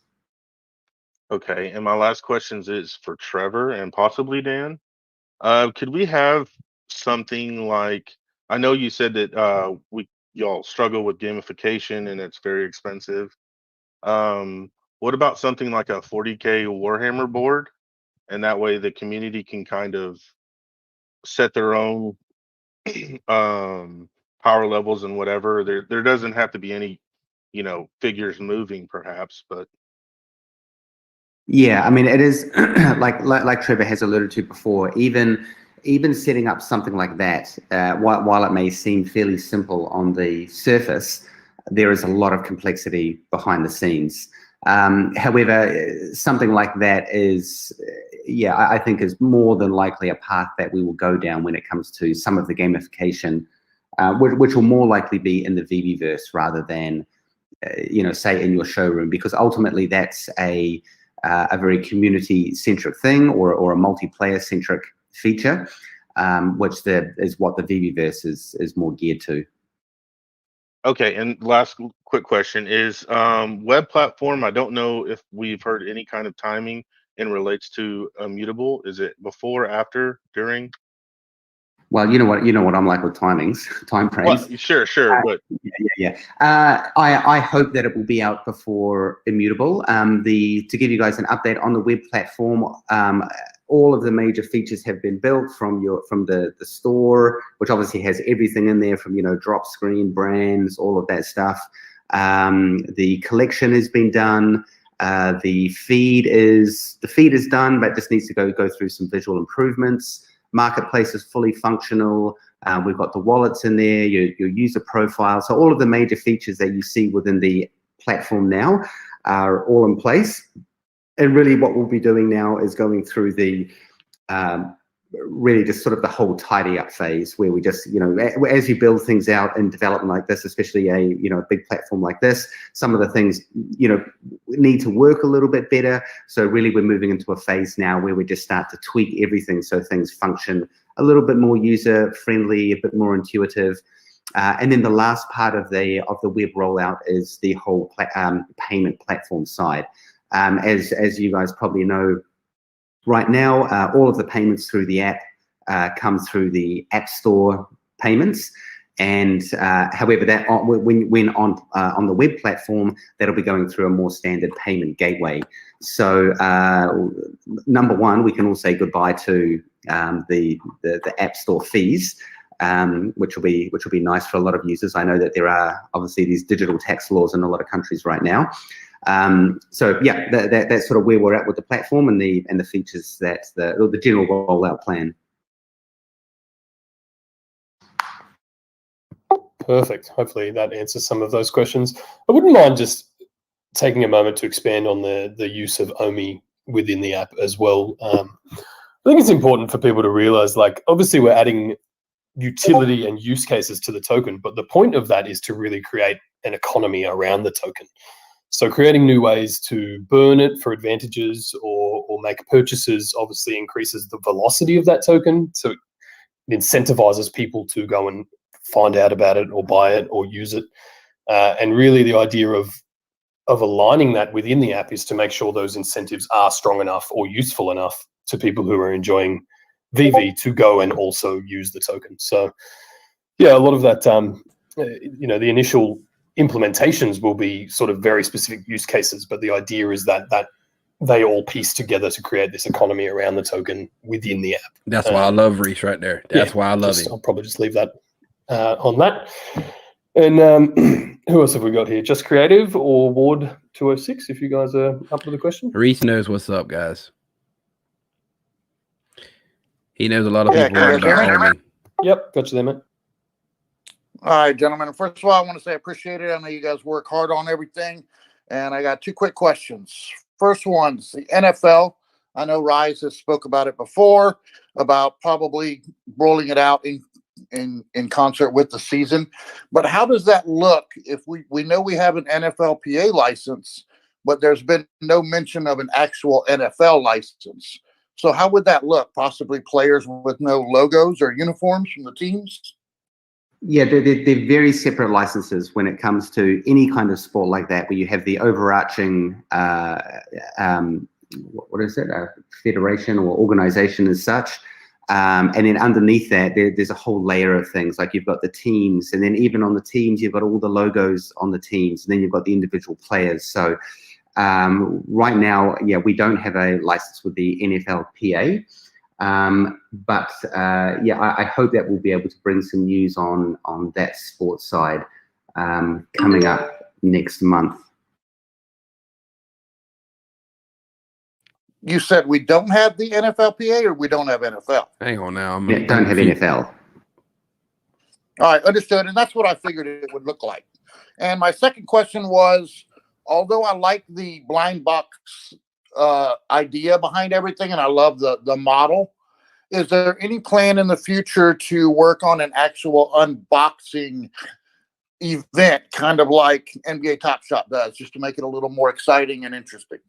Okay, and my last question is for Trevor and possibly Dan. Could we have something like, I know you said that y'all struggle with gamification and it's very expensive. What about something like a 40K Warhammer board? And that way the community can kind of set their own power levels and whatever. There doesn't have to be any, figures moving perhaps, but
Yeah, I mean, it is like Trevor has alluded to before. Even setting up something like that, while it may seem fairly simple on the surface, there is a lot of complexity behind the scenes. However, something like that is, I think is more than likely a path that we will go down when it comes to some of the gamification, which will more likely be in the VeVeVerse rather than, say in your showroom, because ultimately that's a very community-centric thing, or a multiplayer-centric feature, which is what the VeVeVerse is more geared to.
Okay, and last quick question is web platform. I don't know if we've heard any kind of timing in relates to Immutable. Is it before, after, during?
Well, you know what I'm like with timings, time frames.
Well, sure, but
I hope that it will be out before Immutable. To give you guys an update on the web platform, all of the major features have been built from the store, which obviously has everything in there from drop screen, brands, all of that stuff. The collection has been done. The feed is done, but just needs to go through some visual improvements. Marketplace is fully functional. We've got the wallets in there, your user profile. So all of the major features that you see within the platform now are all in place. And really what we'll be doing now is going through the really just sort of the whole tidy up phase, where we just, as you build things out in development like this, especially a big platform like this, some of the things, need to work a little bit better. So really we're moving into a phase now where we just start to tweak everything so things function a little bit more user friendly, a bit more intuitive. And then the last part of the web rollout is the whole payment platform side. As you guys probably know, right now, all of the payments through the app come through the App Store payments. And however, that when on the web platform, that'll be going through a more standard payment gateway. So number one, we can all say goodbye to the App Store fees, which will be nice for a lot of users. I know that there are obviously these digital tax laws in a lot of countries right now. So yeah, that's sort of where we're at with the platform and the features that the general rollout plan.
Perfect. Hopefully that answers some of those questions. I wouldn't mind just taking a moment to expand on the use of OMI within the app as well. I think it's important for people to realize, like, obviously we're adding utility and use cases to the token, but the point of that is to really create an economy around the token. So creating new ways to burn it for advantages or make purchases obviously increases the velocity of that token. So it incentivizes people to go and find out about it or buy it or use it. And really the idea of aligning that within the app is to make sure those incentives are strong enough or useful enough to people who are enjoying VV to go and also use the token. So yeah, a lot of that, the initial implementations will be sort of very specific use cases, but the idea is that they all piece together to create this economy around the token within the app.
That's why I love Reese right there. That's why I love it.
I'll probably just leave that on that. And who else have we got here? Just Creative or Ward 206, if you guys are up for the question.
Reese knows what's up, guys. He knows a lot of people about OMI.
Yep, got you there, mate.
All right, gentlemen. First of all, I want to say I appreciate it. I know you guys work hard on everything. And I got two quick questions. First one's the NFL. I know Rise has spoke about it before, about probably rolling it out in concert with the season. But how does that look if we know we have an NFLPA license, but there's been no mention of an actual NFL license? So how would that look? Possibly players with no logos or uniforms from the teams?
Yeah, they're very separate licenses when it comes to any kind of sport like that, where you have the overarching, what is it, a federation or organization as such. And then underneath that, there's a whole layer of things. Like you've got the teams, and then even on the teams, you've got all the logos on the teams, and then you've got the individual players. So right now, yeah, we don't have a license with the NFLPA. But yeah, I hope that we'll be able to bring some news on that sports side coming up next month.
You said we don't have the NFLPA, or we don't have NFL?
Hang on now.
Yeah, don't have NFL.
All right, understood. And that's what I figured it would look like. And my second question was, although I like the blind box idea behind everything, and I love the model, is there any plan in the future to work on an actual unboxing event, kind of like NBA Top Shot does, just to make it a little more exciting and interesting?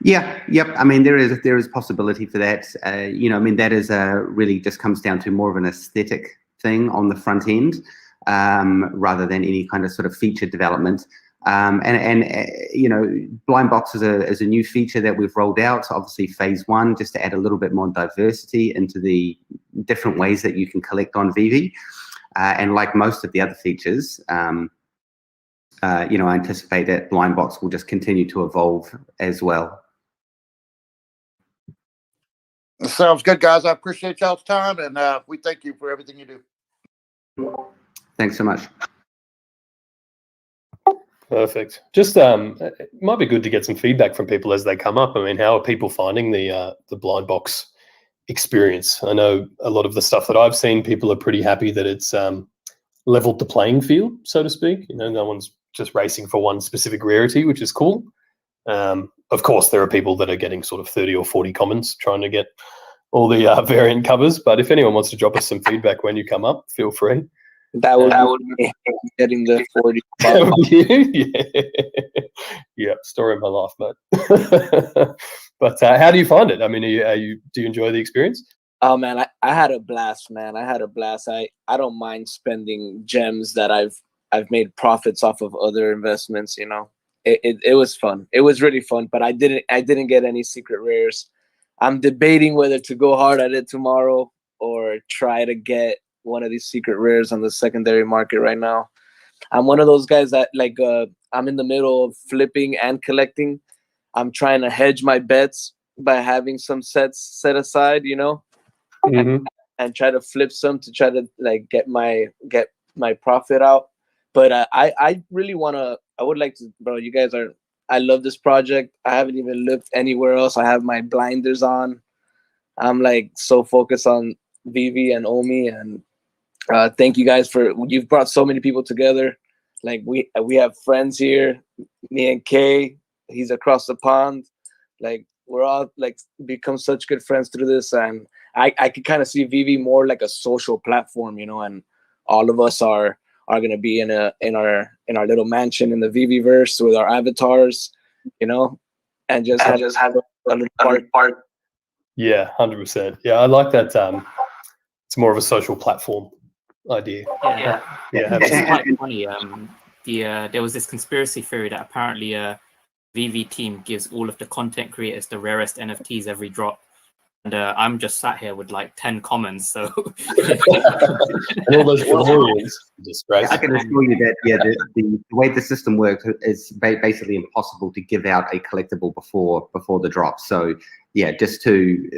Yeah, yep. I mean, there is possibility for that. You know, I mean, that is really just comes down to more of an aesthetic thing on the front end, rather than any kind of sort of feature development. You know, blind box is a new feature that we've rolled out. Obviously, phase 1, just to add a little bit more diversity into the different ways that you can collect on VeVe. And like most of the other features, you know, I anticipate that blind box will just continue to evolve as well.
Sounds good, guys. I appreciate y'all's time, and we thank you for everything you do.
Thanks so much.
Perfect. Just it might be good to get some feedback from people as they come up. I mean, how are people finding the blind box experience? I know a lot of the stuff that I've seen, people are pretty happy that it's leveled the playing field, so to speak. You know, no one's just racing for one specific rarity, which is cool. Of course, there are people that are getting sort of 30 or 40 commons trying to get all the variant covers. But if anyone wants to drop us some feedback when you come up, feel free.
That would be getting the 40.
Yeah, story of my life, mate. But how do you find it? I mean, do you enjoy the experience?
Oh man, I had a blast, man. I had a blast. I don't mind spending gems that I've made profits off of other investments. You know, it was fun. It was really fun. But I didn't get any secret rares. I'm debating whether to go hard at it tomorrow or try to get one of these secret rares on the secondary market right now. I'm one of those guys that I'm in the middle of flipping and collecting. I'm trying to hedge my bets by having some sets set aside, you know, and try to flip some to try to get my profit out. But I really I would like to, bro. You guys are. I love this project. I haven't even looked anywhere else. I have my blinders on. I'm so focused on VeVe and Omi, and thank you guys you've brought so many people together. We have friends here, me and Kay, he's across the pond. We're all become such good friends through this, and I could kind of see VeVe more like a social platform, you know, and all of us are gonna be in our little mansion in the VeVeVerse with our avatars, you know, and just have a little part.
Yeah, 100%. Yeah, I like that. It's more of a social platform idea.
Yeah.
Yeah.
It's quite funny. There was this conspiracy theory that apparently VeVe team gives all of the content creators the rarest NFTs every drop, and I'm just sat here with 10 commons. So
and all those
I can assure you that the way the system works is basically impossible to give out a collectible before the drop. So yeah, just to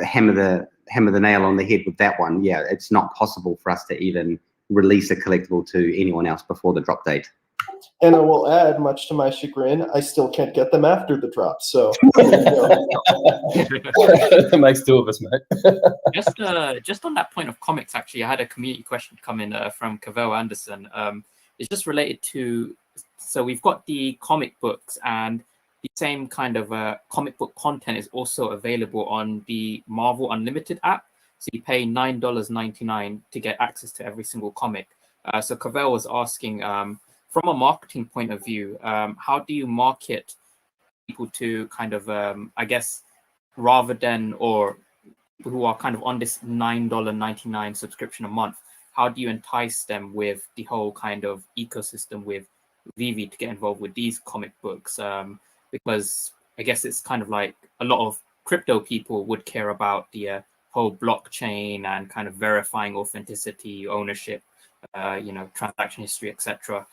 hammer the nail on the head with that one. Yeah, it's not possible for us to even release a collectible to anyone else before the drop date.
And I will add, much to my chagrin, I still can't get them after the drop. So
that makes two of us, mate.
Just on that point of comics, actually, I had a community question come in from Cavell Anderson. It's just related to, so we've got the comic books, and the same kind of comic book content is also available on the Marvel Unlimited app. So you pay $9.99 to get access to every single comic. So Cavell was asking, from a marketing point of view, how do you market people to kind of, I guess, rather than, or who are kind of on this $9.99 subscription a month, how do you entice them with the whole kind of ecosystem with VeVe to get involved with these comic books? Because I guess it's kind of like a lot of crypto people would care about the whole blockchain and kind of verifying authenticity, ownership, transaction history, etc.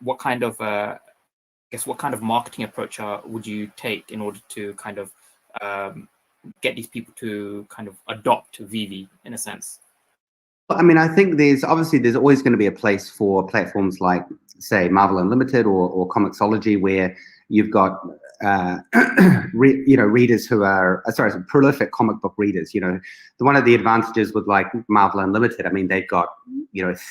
What kind of what kind of marketing approach would you take in order to kind of get these people to kind of adopt VeVe in a sense?
I mean, I think there's always going to be a place for platforms like, say, Marvel Unlimited or Comixology, where you've got readers who are prolific comic book readers. One of the advantages with like Marvel Unlimited, I mean, they've got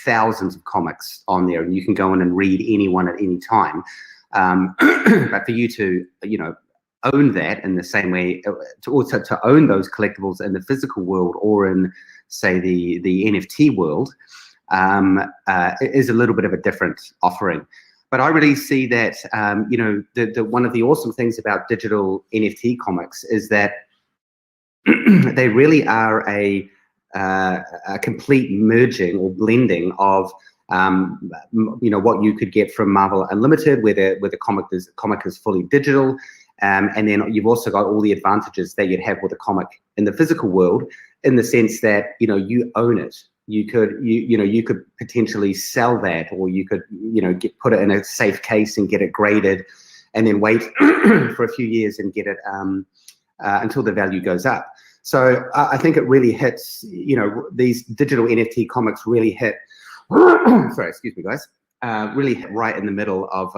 thousands of comics on there, and you can go in and read any one at any time. But for you to own that in the same way, to own those collectibles in the physical world or in, say, the NFT world, is a little bit of a different offering. But I really see that one of the awesome things about digital NFT comics is that they really are a complete merging or blending of what you could get from Marvel Unlimited, where the comic is fully digital. And then you've also got all the advantages that you'd have with a comic in the physical world, in the sense that you own it. You could potentially sell that, or you could put it in a safe case and get it graded, and then wait for a few years and get it until the value goes up. So I think it really hits. These digital NFT comics really hit. Sorry, excuse me, guys. Really hit right in the middle of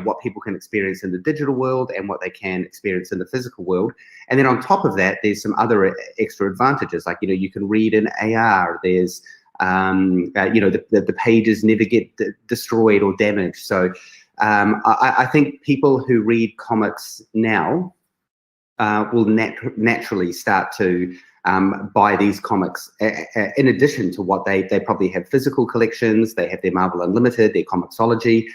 what people can experience in the digital world and what they can experience in the physical world. And then on top of that, there's some other extra advantages, like you can read in AR. There's the pages never get destroyed or damaged. So I think people who read comics now will naturally start to buy these comics in addition to what they probably have physical collections. They have their Marvel Unlimited, their Comixology,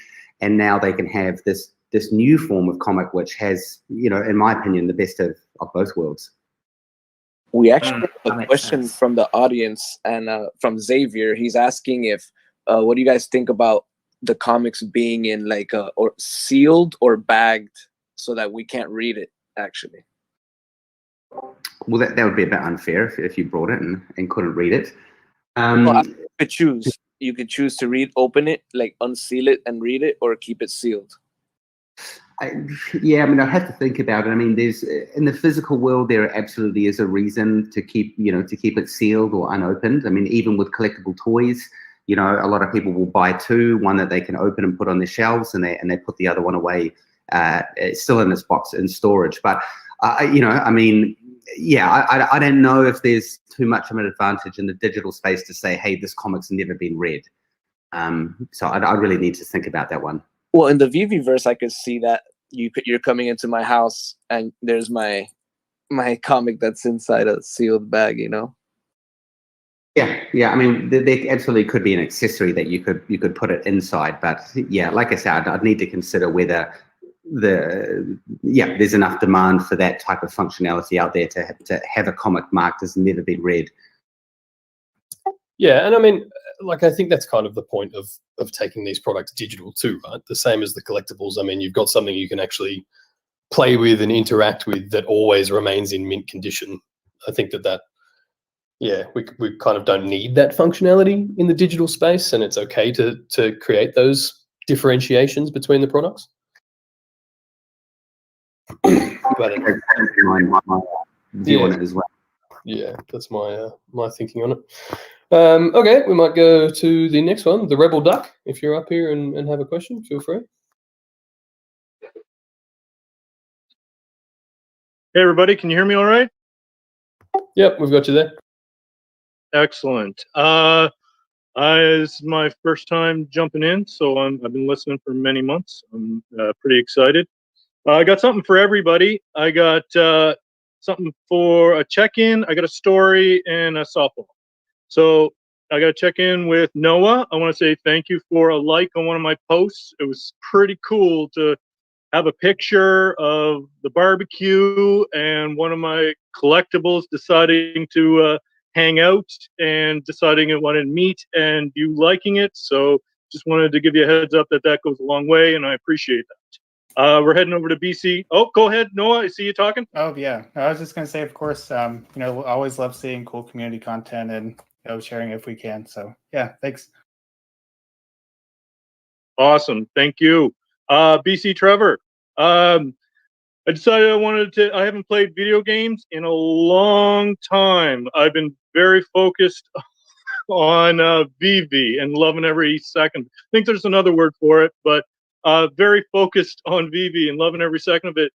and now they can have this new form of comic, which has, in my opinion, the best of both worlds.
We actually have a question from the audience, and from Xavier. He's asking if what do you guys think about the comics being in like or sealed or bagged so that we can't read it actually?
Well, that would be a bit unfair if you brought it and couldn't read it.
Well, you could choose. You could choose to open it, like unseal it and read it, or keep it sealed.
Yeah, I mean, I have to think about it. I mean, there's in the physical world, there absolutely is a reason to keep it sealed or unopened. I mean, even with collectible toys, a lot of people will buy two, one that they can open and put on their shelves, and they put the other one away, still in this box in storage. But I mean, yeah, I don't know if there's too much of an advantage in the digital space to say, hey, this comic's never been read. So I really need to think about that one.
Well, in the VeVeVerse, I could see that you're coming into my house and there's my comic that's inside a sealed bag,
Yeah. I mean, there absolutely could be an accessory that you could put it inside, but yeah, like I said, I'd need to consider whether there's enough demand for that type of functionality out there to have a comic marked as never been read.
Yeah, and I mean, like, I think that's kind of the point of taking these products digital too, right? The same as the collectibles. I mean, you've got something you can actually play with and interact with that always remains in mint condition. I think that we kind of don't need that functionality in the digital space, and it's okay to create those differentiations between the products. But
my view on it as well.
Yeah, that's my thinking on it. Okay, we might go to the next one, the Rebel Duck. If you're up here and have a question, feel free.
Hey, everybody, can you hear me all right?
Yep, we've got you there.
Excellent. It's my first time jumping in, so I've been listening for many months. I'm pretty excited. I got something for everybody. I got something for a check-in. I got a story and a softball. So I got to check in with Noah. I want to say thank you for a like on one of my posts. It was pretty cool to have a picture of the barbecue and one of my collectibles deciding to hang out and deciding it wanted meat and you liking it. So just wanted to give you a heads up that that goes a long way, and I appreciate that. We're heading over to BC. Oh, go ahead, Noah. I see you talking.
Oh yeah, I was just gonna say, of course, you know, we always love seeing cool community content and, you know, sharing if we can. So yeah, thanks.
Awesome, thank you, BC Trevor. I decided I haven't played video games in a long time. I've been very focused on VV and loving every second. I think there's another word for it, but very focused on VV and loving every second of it.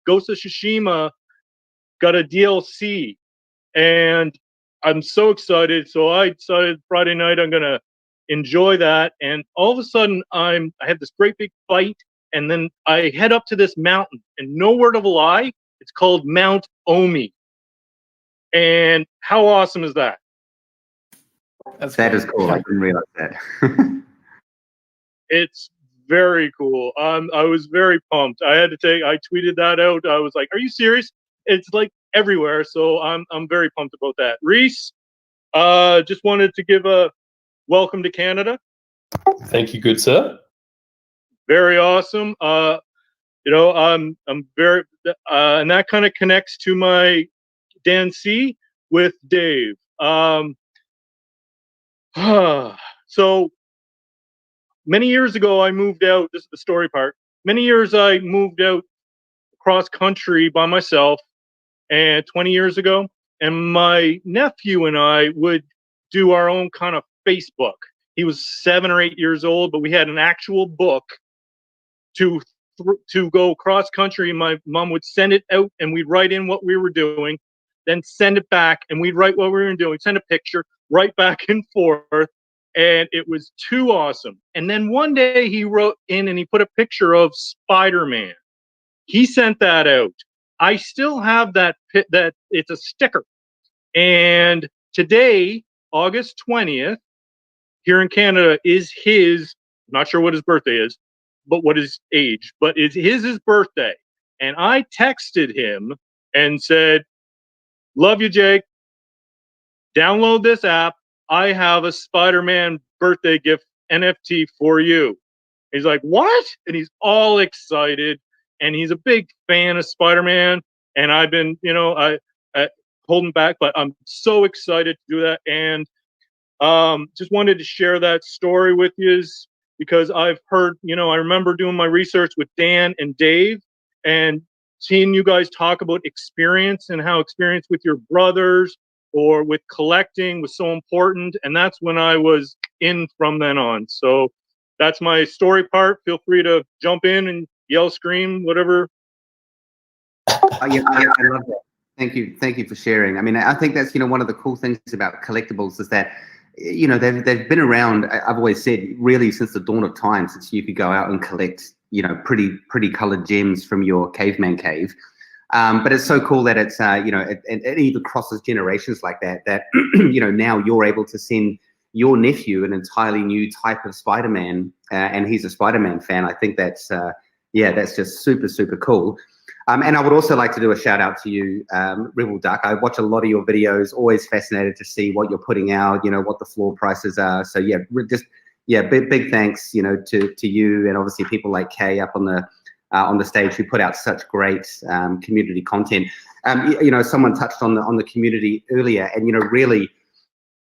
Ghost of Tsushima got a DLC, and I'm so excited. So I decided Friday night I'm gonna enjoy that, and all of a sudden I have this great big fight, and then I head up to this mountain, and no word of a lie, it's called Mount Omi. And how awesome is that?
That is cool. I didn't realize that.
It's very cool. I was very pumped. I tweeted that out. I was like, "Are you serious?" It's like everywhere, so I'm very pumped about that. Reese, just wanted to give a welcome to Canada.
Thank you, good sir.
Very awesome. You know, I'm very, and that kind of connects to my Dan C with Dave. So many years ago, I moved out. This is the story part. Many years I moved out cross country by myself, and 20 years ago, and my nephew and I would do our own kind of Facebook. He was 7 or 8 years old, but we had an actual book to go cross country. My mom would send it out, and we'd write in what we were doing, then send it back, and we'd write what we were doing, send a picture, right back and forth, and it was too awesome. And then one day he wrote in and he put a picture of Spider-Man. He sent that out. I still have that it's a sticker. And today, August 20th, here in Canada is his, not sure what his birthday is, but what his age, but it's his birthday. And I texted him and said, "Love you, Jake. Download this app. I have a Spider-Man birthday gift NFT for you." He's like, "What?" And he's all excited. And he's a big fan of Spider-Man. And I've been, you know, I holding back, but I'm so excited to do that. And just wanted to share that story with you because I've heard, you know, I remember doing my research with Dan and Dave and seeing you guys talk about experience and how experience with your brothers or with collecting was so important. And that's when I was in from then on. So that's my story part. Feel free to jump in and yell, scream, whatever.
Yeah, I love that. Thank you for sharing. I mean, I think that's, you know, one of the cool things about collectibles is that, you know, they've been around. I've always said, really, since the dawn of time, since you could go out and collect, you know, pretty colored gems from your caveman cave. But it's so cool that it's, you know, it even crosses generations like that. That you know, now you're able to send your nephew an entirely new type of Spider-Man, and he's a Spider-Man fan. I think that's, yeah, that's just super cool. And I would also like to do a shout out to you, Rebel Duck. I watch a lot of your videos, always fascinated to see what you're putting out, you know, what the floor prices are. So yeah, just, yeah, big thanks, you know, to you and obviously people like Kay up on the stage who put out such great community content. You know, someone touched on the community earlier, and, you know, really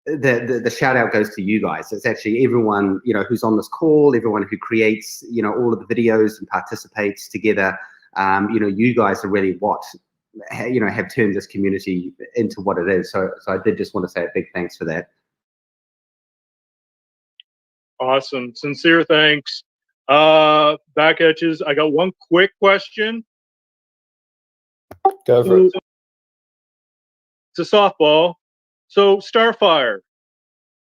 the shout out goes to you guys. It's actually everyone, you know, who's on this call, everyone who creates, you know, all of the videos and participates together. You know, you guys are really what, you know, have turned this community into what it is. So I did just want to say a big thanks for that.
Awesome. Sincere thanks. Back edges. I got one quick question.
Go for it.
It's a softball. So Starfire,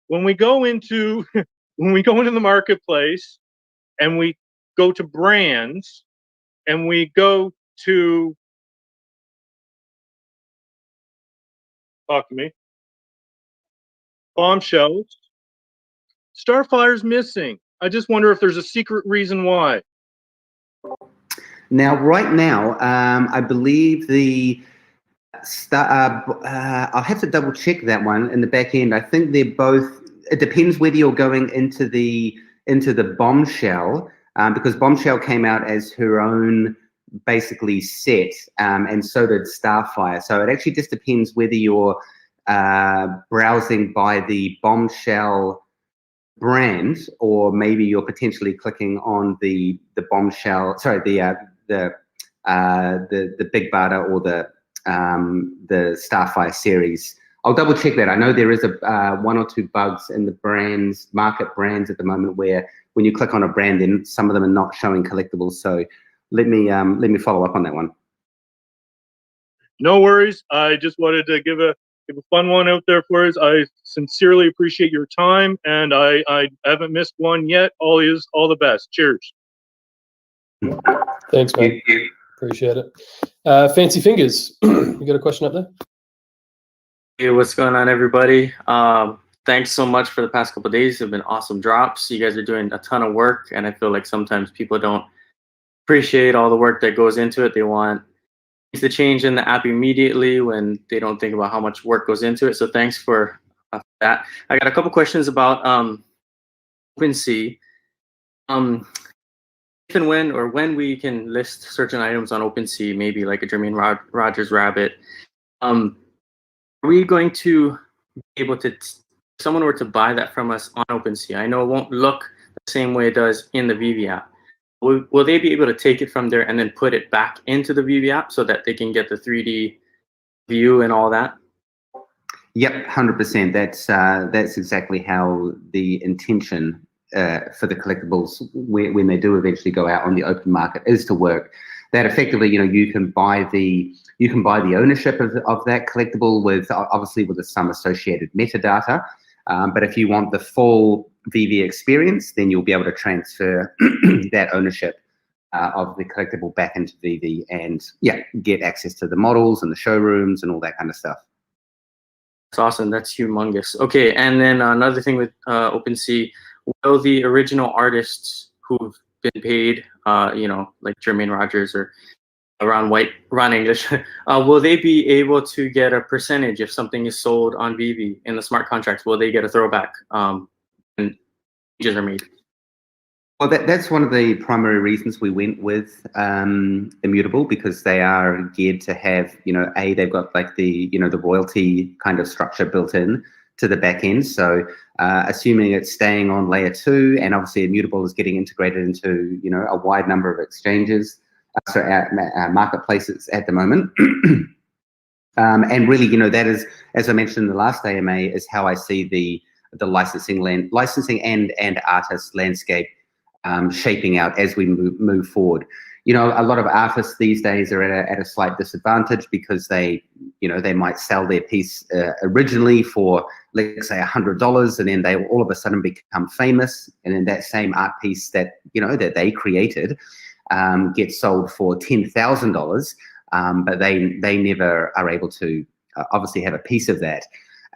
when we go into the marketplace and we go to brands and we go to, talk to me, bombshells, Starfire's missing. I just wonder if there's a secret reason why.
Now, right now, I believe I'll have to double check that one in the back end. I think they're both. It depends whether you're going into the Bombshell, because Bombshell came out as her own basically set, and so did Starfire. So it actually just depends whether you're browsing by the Bombshell brand, or maybe you're potentially clicking on the Bombshell. Sorry, the Big Barda or the Starfire series. I'll double check that. I know there is one or two bugs in the market brands at the moment, where when you click on a brand, then some of them are not showing collectibles. So let me follow up on that one.
No worries. I just wanted to give a fun one out there for us. I sincerely appreciate your time, and I haven't missed one yet. All the best. Cheers.
Thanks, man. Appreciate it. Fancy Fingers, you got a question up there?
Hey, what's going on, everybody? Thanks so much for the past couple of days. They've been awesome drops. You guys are doing a ton of work, and I feel like sometimes people don't appreciate all the work that goes into it. They want things to change in the app immediately when they don't think about how much work goes into it. So thanks for that. I got a couple questions about OpenSea. If and when we can list certain items on OpenSea, maybe like a Jermaine Rogers rabbit, are we going to be able to, if someone were to buy that from us on OpenSea, I know it won't look the same way it does in the VeVe app. Will they be able to take it from there and then put it back into the VeVe app so that they can get the 3D view and all that?
Yep, 100%. That's exactly how the intention for the collectibles, when they do eventually go out on the open market, is to work. That effectively, you can buy the ownership of that collectible with obviously with some associated metadata. But if you want the full VeVe experience, then you'll be able to transfer that ownership of the collectible back into VeVe, and get access to the models and the showrooms and all that kind of stuff.
That's awesome. That's humongous. Okay, and then another thing with OpenSea, will the original artists who've been paid, like Jermaine Rogers or Ron English, will they be able to get a percentage if something is sold on VeVe in the smart contracts? Will they get a throwback when changes are made?
Well, that's one of the primary reasons we went with Immutable, because they are geared to have, they've got like the royalty kind of structure built in to the back end. So assuming it's staying on layer 2, and obviously Immutable is getting integrated into, a wide number of exchanges, marketplaces at the moment. And really, that is, as I mentioned in the last AMA, is how I see the licensing and artist landscape shaping out as we move forward. A lot of artists these days are at a slight disadvantage, because they might sell their piece originally for, let's say, $100, and then they all of a sudden become famous, and then that same art piece that that they created gets sold for $10,000, but they never are able to obviously have a piece of that.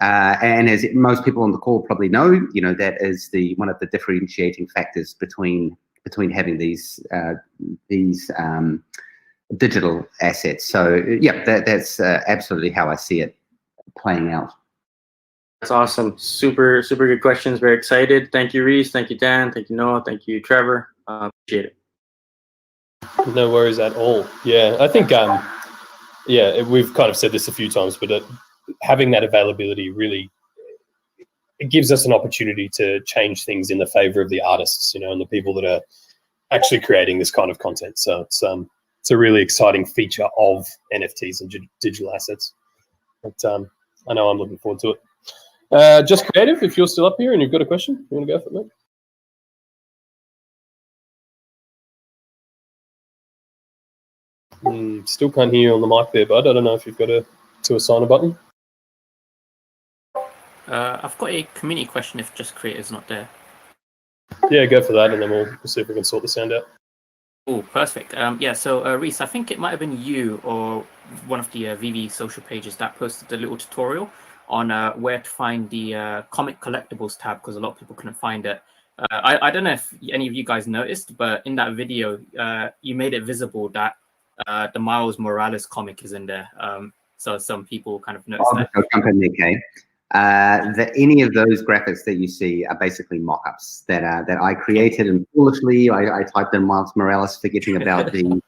And as most people on the call probably know, that is one of the differentiating factors between having these digital assets. So that's absolutely how I see it playing out.
That's awesome. Super, super good questions. Very excited. Thank you, Reese. Thank you, Dan. Thank you, Noah. Thank you, Trevor. Appreciate it.
No worries at all. Yeah, I think, we've kind of said this a few times, but having that availability really, it gives us an opportunity to change things in the favor of the artists, and the people that are actually creating this kind of content. So it's a really exciting feature of NFTs and digital assets. But I know I'm looking forward to it. Just Creative, if you're still up here and you've got a question, you want to go for it, mate? Still can't hear you on the mic there, bud. I don't know if you've got to assign a button.
I've got a community question if Just Creative's not there.
Yeah, go for that, and then we'll see if we can sort the sound out.
Oh, perfect. So Reese, I think it might have been you or one of the VeVe social pages that posted the little tutorial on where to find the comic collectibles tab, because a lot of people couldn't find it. I don't know if any of you guys noticed, but in that video, you made it visible that the Miles Morales comic is in there. So some people kind of noticed that.
I'll jump in there, Kay. Any of those graphics that you see are basically mock-ups that I created, and foolishly I typed in Miles Morales, forgetting about the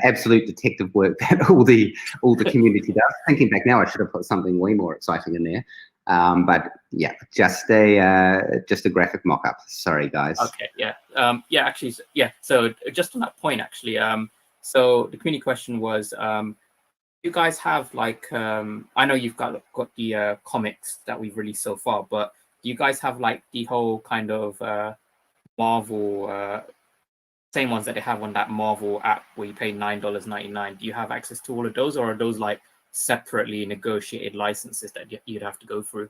absolute detective work that all the community does. Thinking back now, I should have put something way more exciting in there. But yeah, just a graphic mock-up. Sorry, guys.
Okay, yeah, yeah. Actually, yeah. So just on that point, actually, so the community question was, you guys have like, I know you've got the comics that we've released so far, but do you guys have like the whole kind of Marvel, same ones that they have on that Marvel app where you pay $9.99? Do you have access to all of those, or are those like separately negotiated licenses that you'd have to go through?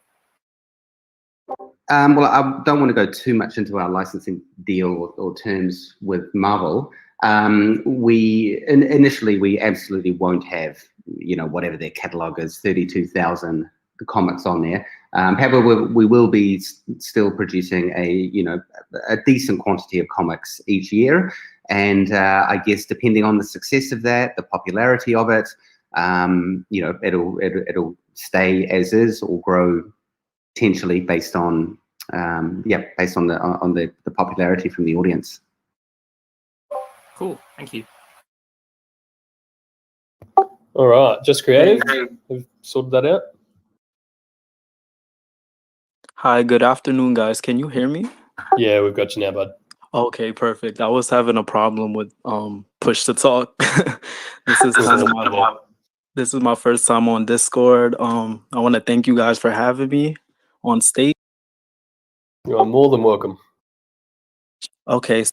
Well, I don't want to go too much into our licensing deal or terms with Marvel. Initially we absolutely won't have, whatever their catalog is, 32,000 comics on there. However, we will be still producing a decent quantity of comics each year, and I guess depending on the success of that, the popularity of it, it'll stay as is or grow potentially based on the popularity from the audience.
Cool, thank you.
All right, Just Creative, we've sorted that out.
Hi, good afternoon, guys. Can you hear me?
Yeah, we've got you now, bud.
Okay, perfect. I was having a problem with push to talk. This is kind of this is my first time on Discord. I want to thank you guys for having me on stage.
You are more than welcome.
Okay.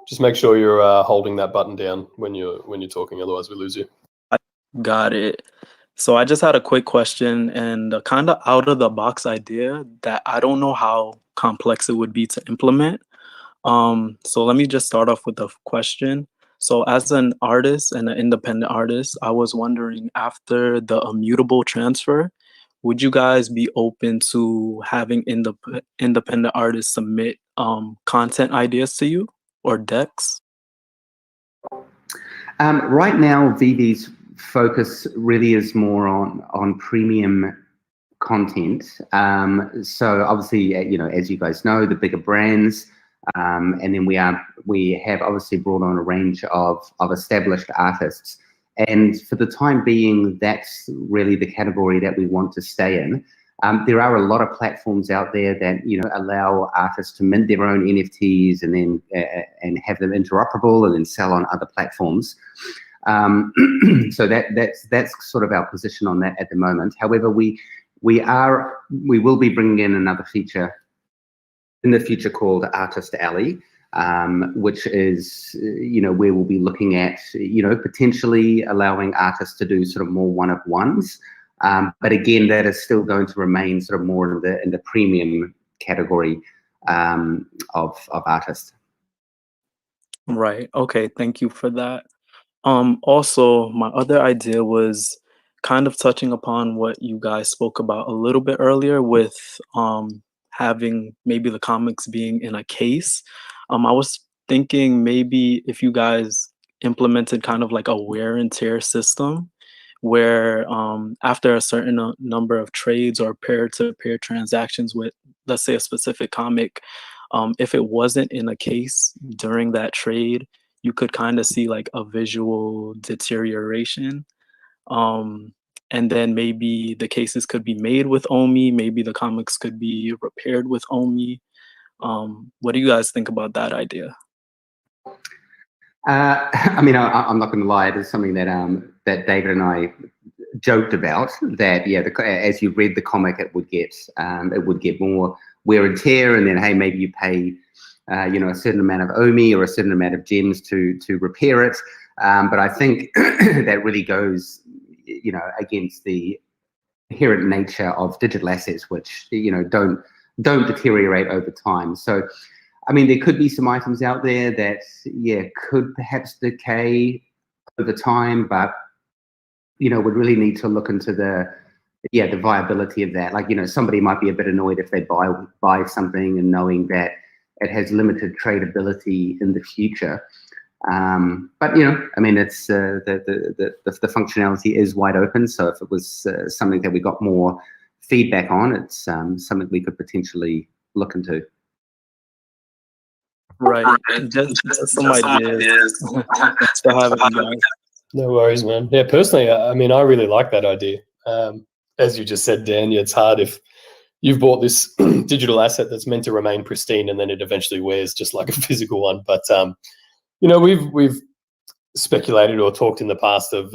Just make sure you're holding that button down when you're talking, otherwise we lose you.
I got it. So I just had a quick question and a kind of out of the box idea that I don't know how complex it would be to implement. So let me just start off with the question. So as an artist and an independent artist, I was wondering, after the Immutable transfer, would you guys be open to having independent artists submit content ideas to you or decks?
Right now, VV's focus really is more on premium content. So obviously, as you guys know, the bigger brands, and then we have obviously brought on a range of established artists. And for the time being, that's really the category that we want to stay in. There are a lot of platforms out there that allow artists to mint their own NFTs and then and have them interoperable and then sell on other platforms. So that's sort of our position on that at the moment. However, we will be bringing in another feature in the future called Artist Alley, which is where we'll be looking at potentially allowing artists to do sort of more one-of-ones. But again, that is still going to remain sort of more in the premium category of artists.
Right. Okay. Thank you for that. Also, my other idea was kind of touching upon what you guys spoke about a little bit earlier with having maybe the comics being in a case. I was thinking maybe if you guys implemented kind of like a wear and tear system where after a certain number of trades or peer-to-peer transactions with, let's say, a specific comic, if it wasn't in a case during that trade, you could kind of see like a visual deterioration. And then maybe the cases could be made with OMI, maybe the comics could be repaired with OMI. What do you guys think about that idea?
I mean, I'm not going to lie. It is something that that David and I joked about. That as you read the comic, it would get more wear and tear, and then hey, maybe you pay a certain amount of OMI or a certain amount of gems to repair it. But I think that really goes against the inherent nature of digital assets, which don't deteriorate over time. So I mean, there could be some items out there that could perhaps decay over time, but would really need to look into the yeah, the viability of that. Like, you know, somebody might be a bit annoyed if they buy something and knowing that it has limited tradability in the future. But you know, I mean, it's the functionality is wide open. So if it was something that we got more feedback on, it's something we could potentially look into.
Right. Just some ideas. Thanks for having me, guys.
No worries, man. Yeah, personally, I mean, I really like that idea. As you just said, Dan, it's hard if you've bought this digital asset that's meant to remain pristine and then it eventually wears just like a physical one. But you know, we've speculated or talked in the past of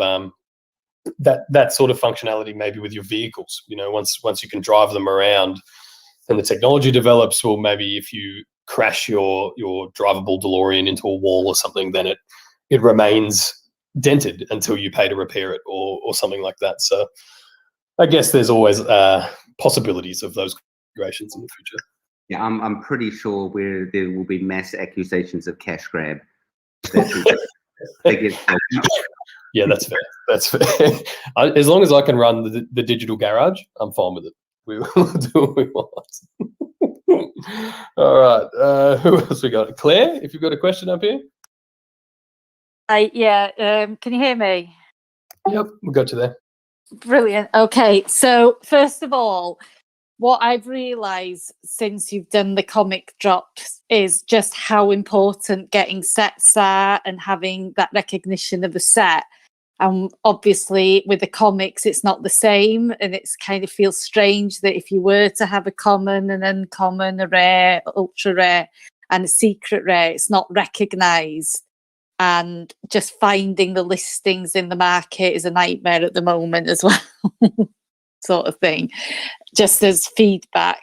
that sort of functionality maybe with your vehicles. You know, once you can drive them around and the technology develops, well, maybe if you crash your drivable DeLorean into a wall or something, then it remains dented until you pay to repair it or something like that. So I guess there's always possibilities of those configurations in the future.
Yeah, I'm pretty sure where there will be mass accusations of cash grab.
Yeah, that's fair. That's fair. As long as I can run the digital garage, I'm fine with it. We will do what we want. All right. Who else we got? Claire, if you've got a question up here.
Yeah. Can you hear me?
Yep, we got you there.
Brilliant. Okay. So first of all, what I've realised since you've done the comic drops is just how important getting sets are and having that recognition of a set. And obviously with the comics, it's not the same, and it's kind of feels strange that if you were to have a common, an uncommon, a rare, ultra rare, and a secret rare, it's not recognised. And just finding the listings in the market is a nightmare at the moment as well, sort of thing. Just as feedback,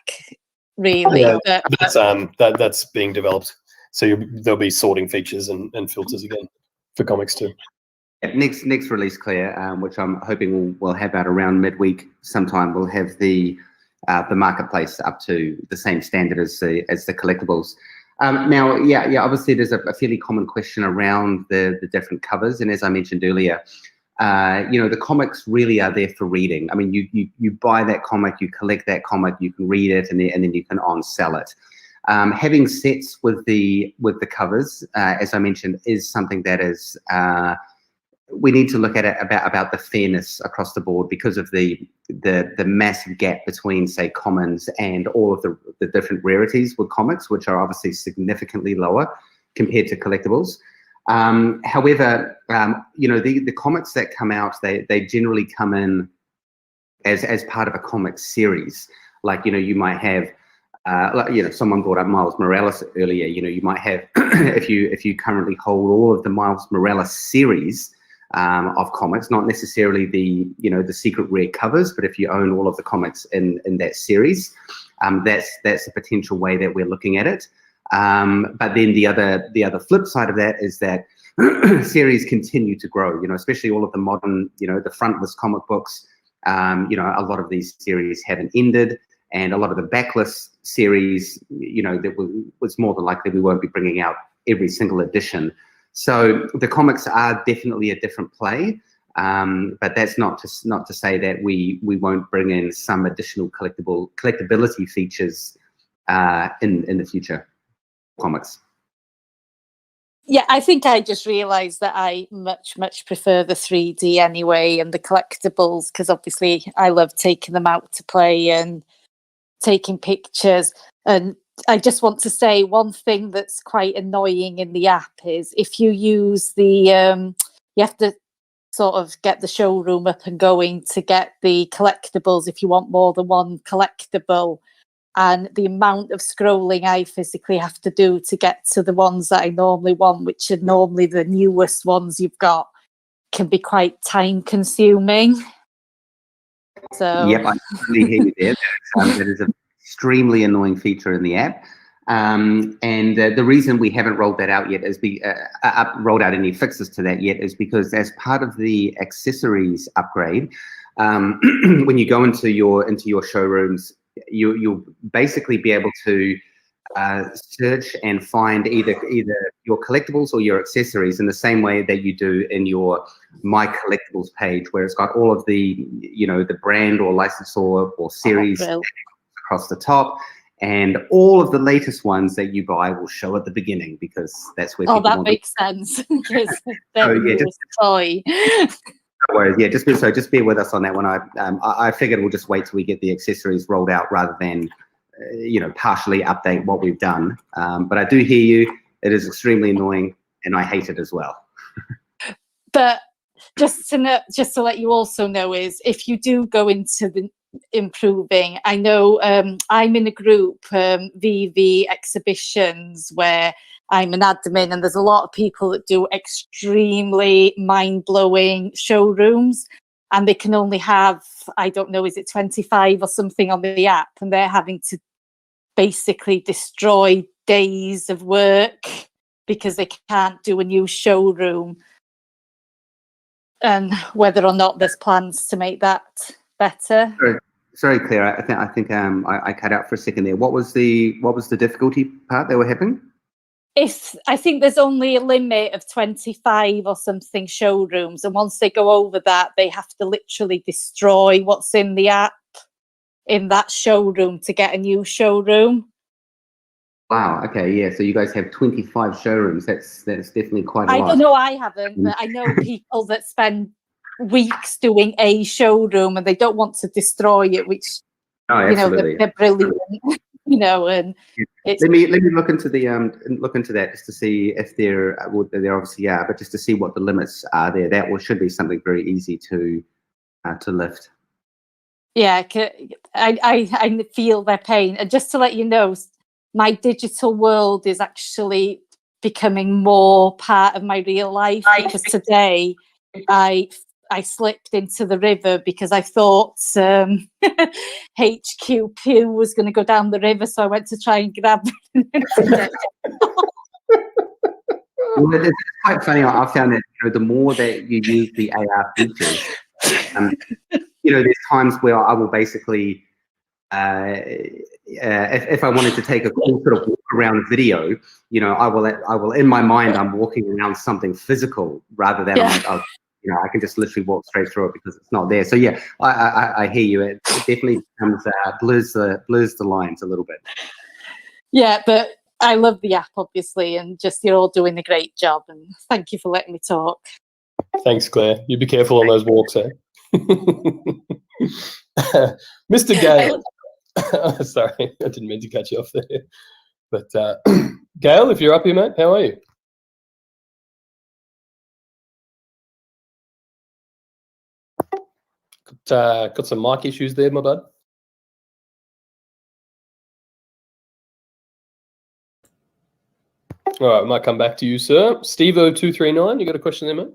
really.
Yeah, that's being developed. So there'll be sorting features and filters again for comics too.
Next release, Claire, which I'm hoping we'll have out around midweek sometime. We'll have the marketplace up to the same standard as the collectibles. Now, yeah, obviously there's a fairly common question around the different covers, and as I mentioned earlier, you know, the comics really are there for reading. I mean, you buy that comic, you collect that comic, you can read it, and then you can on-sell it. Having sets with the covers, as I mentioned, is something that is we need to look at it about the fairness across the board because of the massive gap between, say, commons and all of the different rarities with comics, which are obviously significantly lower compared to collectibles. However, you know, the comics that come out, they generally come in as part of a comic series. Like, you know, you might have you know, someone brought up Miles Morales earlier. You know, you might have if you currently hold all of the Miles Morales series of comics, not necessarily the secret rare covers, but if you own all of the comics in that series, that's a potential way that we're looking at it. But then the other flip side of that is that series continue to grow. You know, especially all of the modern, you know, the frontless comic books. You know, a lot of these series haven't ended, and a lot of the backlist series, you know, that was more than likely we won't be bringing out every single edition. So the comics are definitely a different play, but that's not to say that we won't bring in some additional collectability features in the future comics.
Yeah, I think I just realised that I much prefer the 3D anyway and the collectibles, because obviously I love taking them out to play and taking pictures. And I just want to say one thing that's quite annoying in the app is if you use the, you have to sort of get the showroom up and going to get the collectibles if you want more than one collectible. And the amount of scrolling I physically have to do to get to the ones that I normally want, which are normally the newest ones you've got, can be quite time consuming. So
Yep, I totally hear you there. That is an extremely annoying feature in the app. And the reason we haven't rolled that out yet is rolled out any fixes to that yet is because as part of the accessories upgrade, when you go into your showrooms, you'll basically be able to search and find either your collectibles or your accessories in the same way that you do in your My Collectibles page, where it's got all of the, the brand or licensor or series across the top, and all of the latest ones that you buy will show at the beginning, because that's where people
that
want
makes sense, because they're the newest toy.
No worries. Yeah, just bear with us on that one. I figured we'll just wait till we get the accessories rolled out rather than partially update what we've done. But I do hear you. It is extremely annoying, and I hate it as well.
But just to let you also know is, if you do go into the improving, I know I'm in a group, VV Exhibitions, where I'm an admin, and there's a lot of people that do extremely mind-blowing showrooms, and they can only have, I don't know, is it 25 or something on the app, and they're having to basically destroy days of work because they can't do a new showroom, and whether or not there's plans to make that better.
Sorry, Claire. I think I cut out for a second there. What was the difficulty part they were having?
I think there's only a limit of 25 or something showrooms, and once they go over that, they have to literally destroy what's in the app in that showroom to get a new showroom.
Wow. Okay. Yeah. So you guys have 25 showrooms. That's definitely quite a lot.
I don't know. I haven't, but I know people that spend weeks doing a showroom and they don't want to destroy it, which they're brilliant. And it's,
let me look into that just to see if there obviously are, but just to see what the limits are there. That should be something very easy to lift.
Yeah, I feel their pain. And just to let you know, my digital world is actually becoming more part of my real life, because today I slipped into the river because I thought HQP was going to go down the river, so I went to try and grab it.
Well, it's quite funny. I found that the more that you use the AR features, there's times where I will basically, if I wanted to take a cool sort of walk around video, I will in my mind, I'm walking around something physical rather than I'm like, oh, I can just literally walk straight through it because it's not there. So yeah, I hear you. It definitely becomes blurs the lines a little bit.
Yeah, but I love the app, obviously, and just you're all doing a great job. And thank you for letting me talk.
Thanks, Claire. You be careful on those walks, eh? Mr. Gale. Sorry, I didn't mean to cut you off there. But Gale, if you're up here, mate, how are you? Got some mic issues there, my bud. All right, I might come back to you, sir. Stevo239, you got a question there, mate?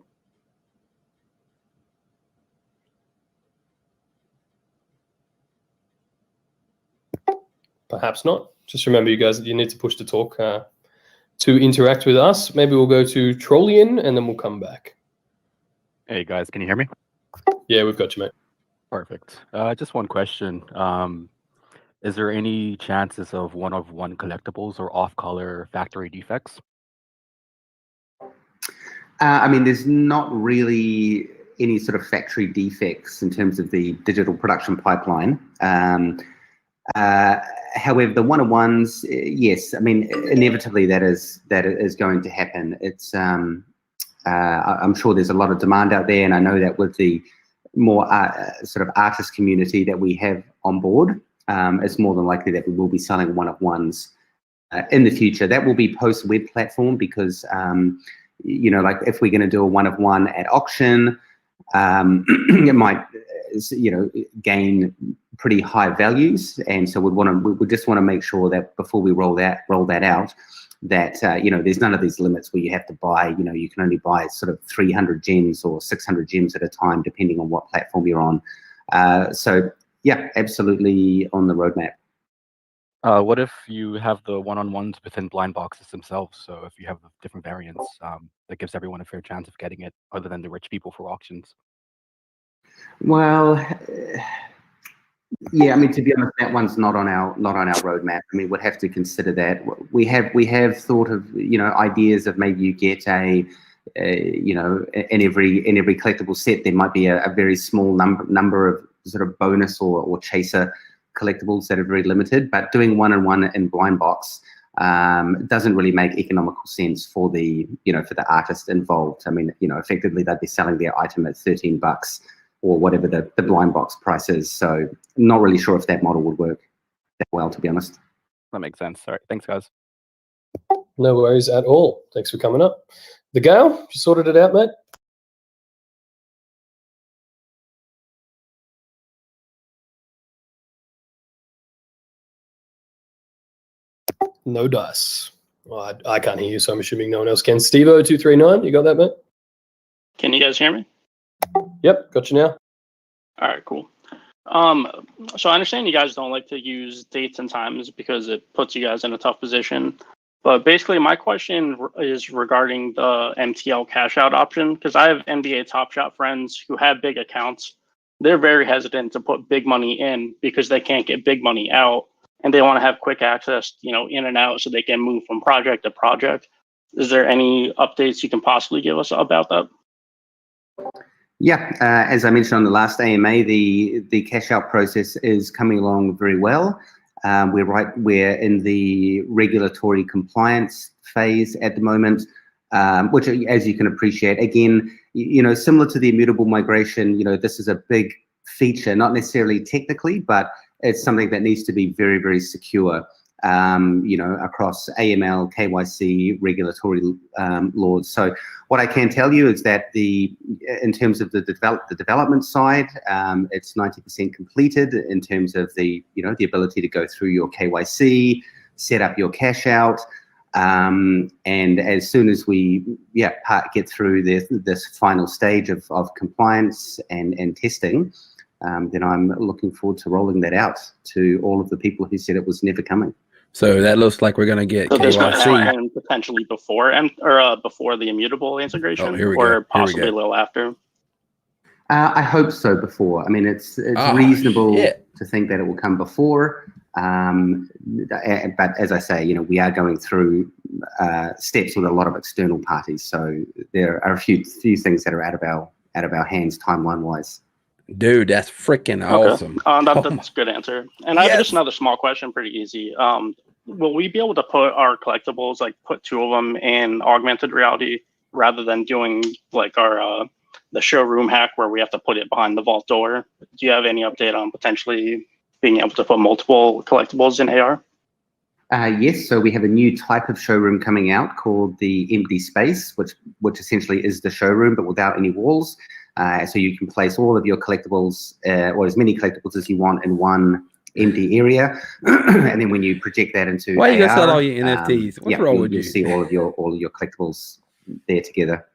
Perhaps not. Just remember, you guys, you need to push to talk to interact with us. Maybe we'll go to Trollian and then we'll come back.
Hey, guys, can you hear me?
Yeah, we've got you, mate.
Perfect. Just one question. Is there any chances of one-of-one collectibles or off-color factory defects?
I mean, there's not really any sort of factory defects in terms of the digital production pipeline. However, the one-of-ones, yes, I mean, inevitably that is going to happen. It's I'm sure there's a lot of demand out there, and I know that with the more sort of artist community that we have on board, it's more than likely that we will be selling one-of-ones in the future. That will be post-web platform because, like if we're going to do a one-of-one at auction, it might, gain pretty high values, and so we just want to make sure that before we roll that out, that there's none of these limits where you have to buy. You can only buy sort of 300 gems or 600 gems at a time, depending on what platform you're on. So yeah, absolutely on the roadmap.
What if you have the one-on-ones within blind boxes themselves? So if you have different variants, that gives everyone a fair chance of getting it, other than the rich people for auctions.
Well, Yeah, I mean, to be honest, that one's not on our roadmap. I mean, we'd have to consider that. We have thought of ideas of maybe you get in every collectible set there might be a very small number of sort of bonus or chaser collectibles that are very limited. But doing one-on-one in blind box doesn't really make economical sense for the artist involved. I mean, effectively they'd be selling their item at $13 or whatever the blind box price is. So not really sure if that model would work that well, to be honest.
That makes sense. All right, thanks, guys.
No worries at all. Thanks for coming up. The Gale, you sorted it out, mate? No dice. Well, I can't hear you, so I'm assuming no one else can. Stevo239, you got that, mate?
Can you guys hear me?
Yep, got you now.
All right, cool. So I understand you guys don't like to use dates and times because it puts you guys in a tough position. But basically, my question is regarding the MTL cash out option, because I have NBA Top Shot friends who have big accounts. They're very hesitant to put big money in because they can't get big money out, and they want to have quick access, in and out, so they can move from project to project. Is there any updates you can possibly give us about that?
Yeah, as I mentioned on the last AMA, the cash out process is coming along very well. We're in the regulatory compliance phase at the moment, which, as you can appreciate, again, similar to the immutable migration, this is a big feature, not necessarily technically, but it's something that needs to be very, very secure. Across AML, KYC, regulatory laws. So what I can tell you is that in terms of the development side, it's 90% completed in terms of the ability to go through your KYC, set up your cash out, and as soon as we get through this final stage of compliance and testing, then I'm looking forward to rolling that out to all of the people who said it was never coming.
So that looks like we're going to get
So this would
KYC.
happen potentially before before the immutable integration,
here we go.
or possibly a little after.
I hope so before. I mean, it's reasonable to think that it will come before. But as I say, we are going through steps with a lot of external parties. So there are a few things that are out of our hands timeline wise.
Dude, that's freaking awesome.
That's a good answer. And I have just another small question, pretty easy. Will we be able to put our collectibles, like put 2 of them in augmented reality rather than doing like our the showroom hack where we have to put it behind the vault door? Do you have any update on potentially being able to put multiple collectibles in AR?
Yes, so we have a new type of showroom coming out called the empty space, which essentially is the showroom but without any walls. So you can place all of your collectibles, or as many collectibles as you want, in one empty area, and then when you project that into
why you
AR,
gonna sell all your NFTs? What's wrong with you?
You'll see all of your collectibles there together.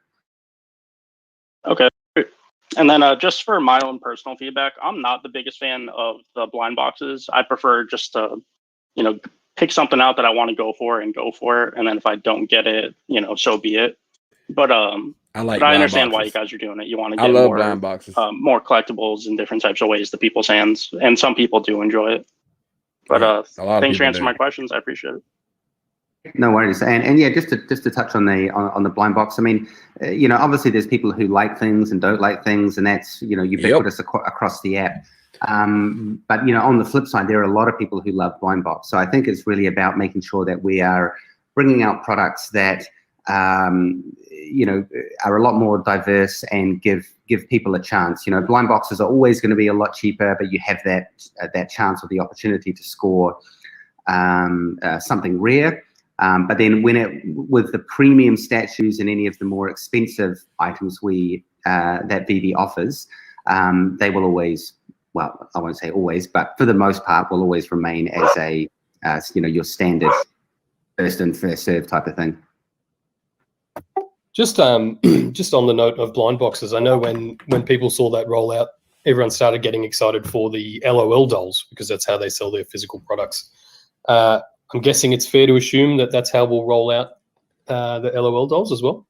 Okay. And then just for my own personal feedback, I'm not the biggest fan of the blind boxes. I prefer just to, pick something out that I want to go for and go for it. And then if I don't get it, so be it. But I understand why you guys are doing it. You want to get more
blind boxes.
More collectibles in different types of ways to people's hands, and some people do enjoy it. But thanks for answering my questions. I appreciate it.
No worries. And yeah, just to touch on the blind box. I mean, obviously there's people who like things and don't like things, and that's ubiquitous across the app. But on the flip side, there are a lot of people who love blind box. So I think it's really about making sure that we are bringing out products that are a lot more diverse and give people a chance. Blind boxes are always going to be a lot cheaper, but you have that chance or the opportunity to score something rare. But then with the premium statues and any of the more expensive items that VeVe offers, they will always, well, I won't say always, but for the most part will always remain as your standard first in, first served type of thing.
Just on the note of blind boxes, I know when people saw that rollout, everyone started getting excited for the LOL dolls because that's how they sell their physical products. I'm guessing it's fair to assume that that's how we'll roll out the LOL dolls as well.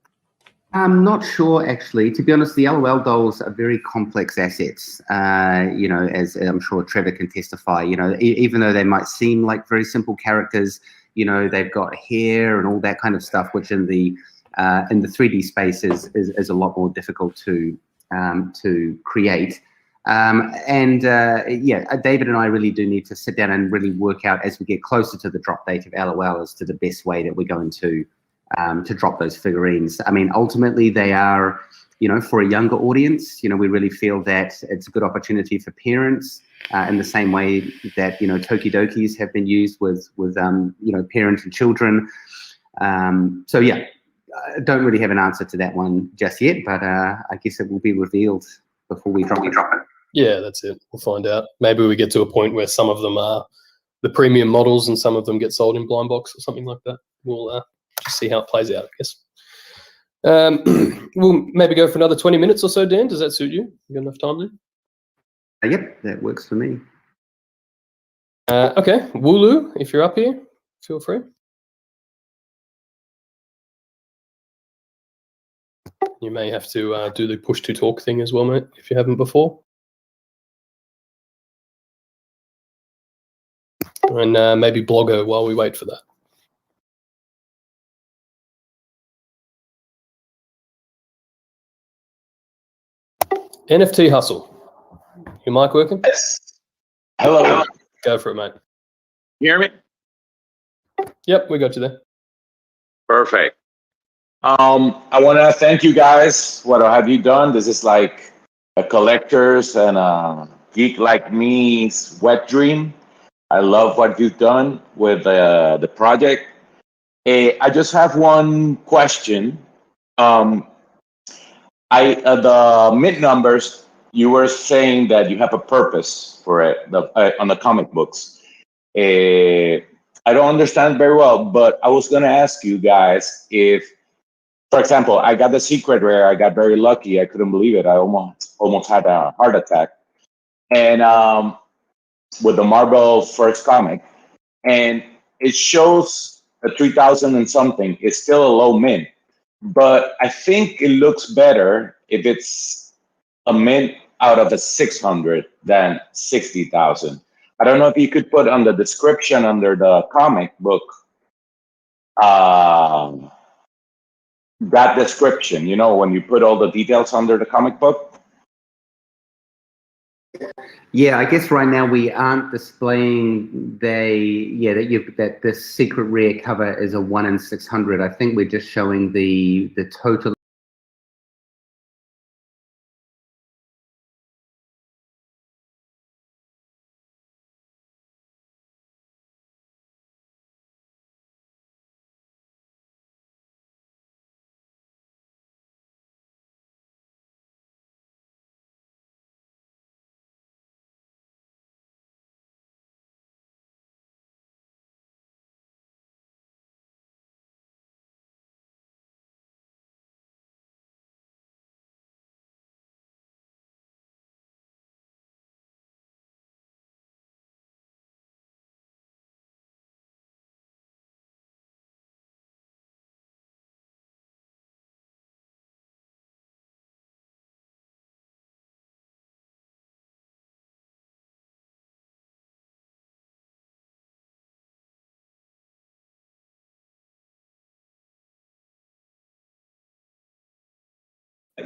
I'm not sure, actually. To be honest, the LOL dolls are very complex assets. You know, as I'm sure Trevor can testify. You know, even though they might seem like very simple characters, you know, they've got hair and all that kind of stuff, which in the 3D space is a lot more difficult to create. Yeah, David and I really do need to sit down and really work out as we get closer to the drop date of LOL as to the best way that we're going to drop those figurines. I mean, ultimately they are, you know, for a younger audience, you know, we really feel that it's a good opportunity for parents in the same way that, you know, Tokidokis have been used with you know, parents and children. So yeah, I don't really have an answer to that one just yet, but I guess it will be revealed before we drop it.
Yeah, that's it. We'll find out. Maybe we get to a point where some of them are the premium models and some of them get sold in blind box or something like that. We'll just see how it plays out, I guess. We'll maybe go for another 20 minutes or so, Dan. Does that suit you? You got enough time there?
Yep, that works for me.
Okay, Wooloo, if you're up here, feel free. You may have to do the push to talk thing as well, mate, if you haven't before. And maybe Blogger while we wait for that. NFT Hustle. Your mic working?
Yes. Hello.
Go for it, mate.
You hear me?
Yep, we got you there.
Perfect. I want to thank you guys. What have you done? This is like a collector's and a geek like me's wet dream. I love what you've done with the project. I just have one question. The mid numbers, you were saying that you have a purpose for it on the comic books. I don't understand very well, but I was gonna ask you guys if, for example, I got the secret rare. I got very lucky. I couldn't believe it. I almost had a heart attack. And with the Marvel first comic, and it shows a 3,000 and something. It's still a low mint, but I think it looks better if it's a mint out of a 600 than 60,000. I don't know if you could put on the description under the comic book that description, you know, when you put all the details under the comic book.
Yeah, I guess right now we aren't displaying that this secret rare cover is a 1 in 600. I think we're just showing the total.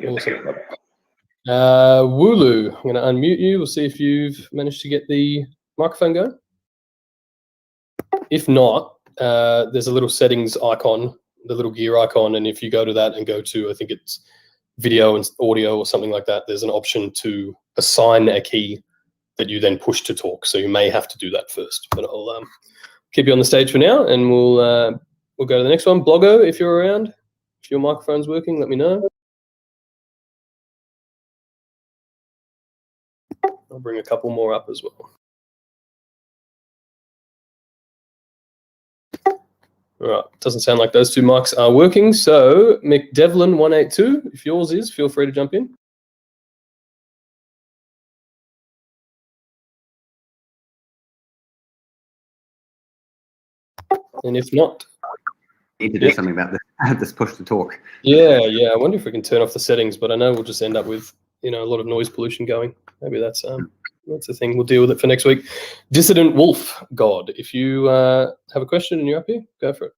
Awesome. Wooloo, I'm going to unmute you. We'll see if you've managed to get the microphone going. If not, there's a little settings icon, the little gear icon, and if you go to that and go to, I think it's video and audio or something like that, there's an option to assign a key that you then push to talk. So you may have to do that first, but I'll keep you on the stage for now, and we'll go to the next one. Bloggo, if you're around, if your microphone's working, let me know. I'll bring a couple more up as well. All right, doesn't sound like those two mics are working. So McDevlin182, if yours is, feel free to jump in. And if not,
Need to do something about this. This push to talk.
Yeah. I wonder if we can turn off the settings, but I know we'll just end up with a lot of noise pollution going. Maybe that's the thing. We'll deal with it for next week. Dissident Wolf God, if you have a question and you're up here, go for it.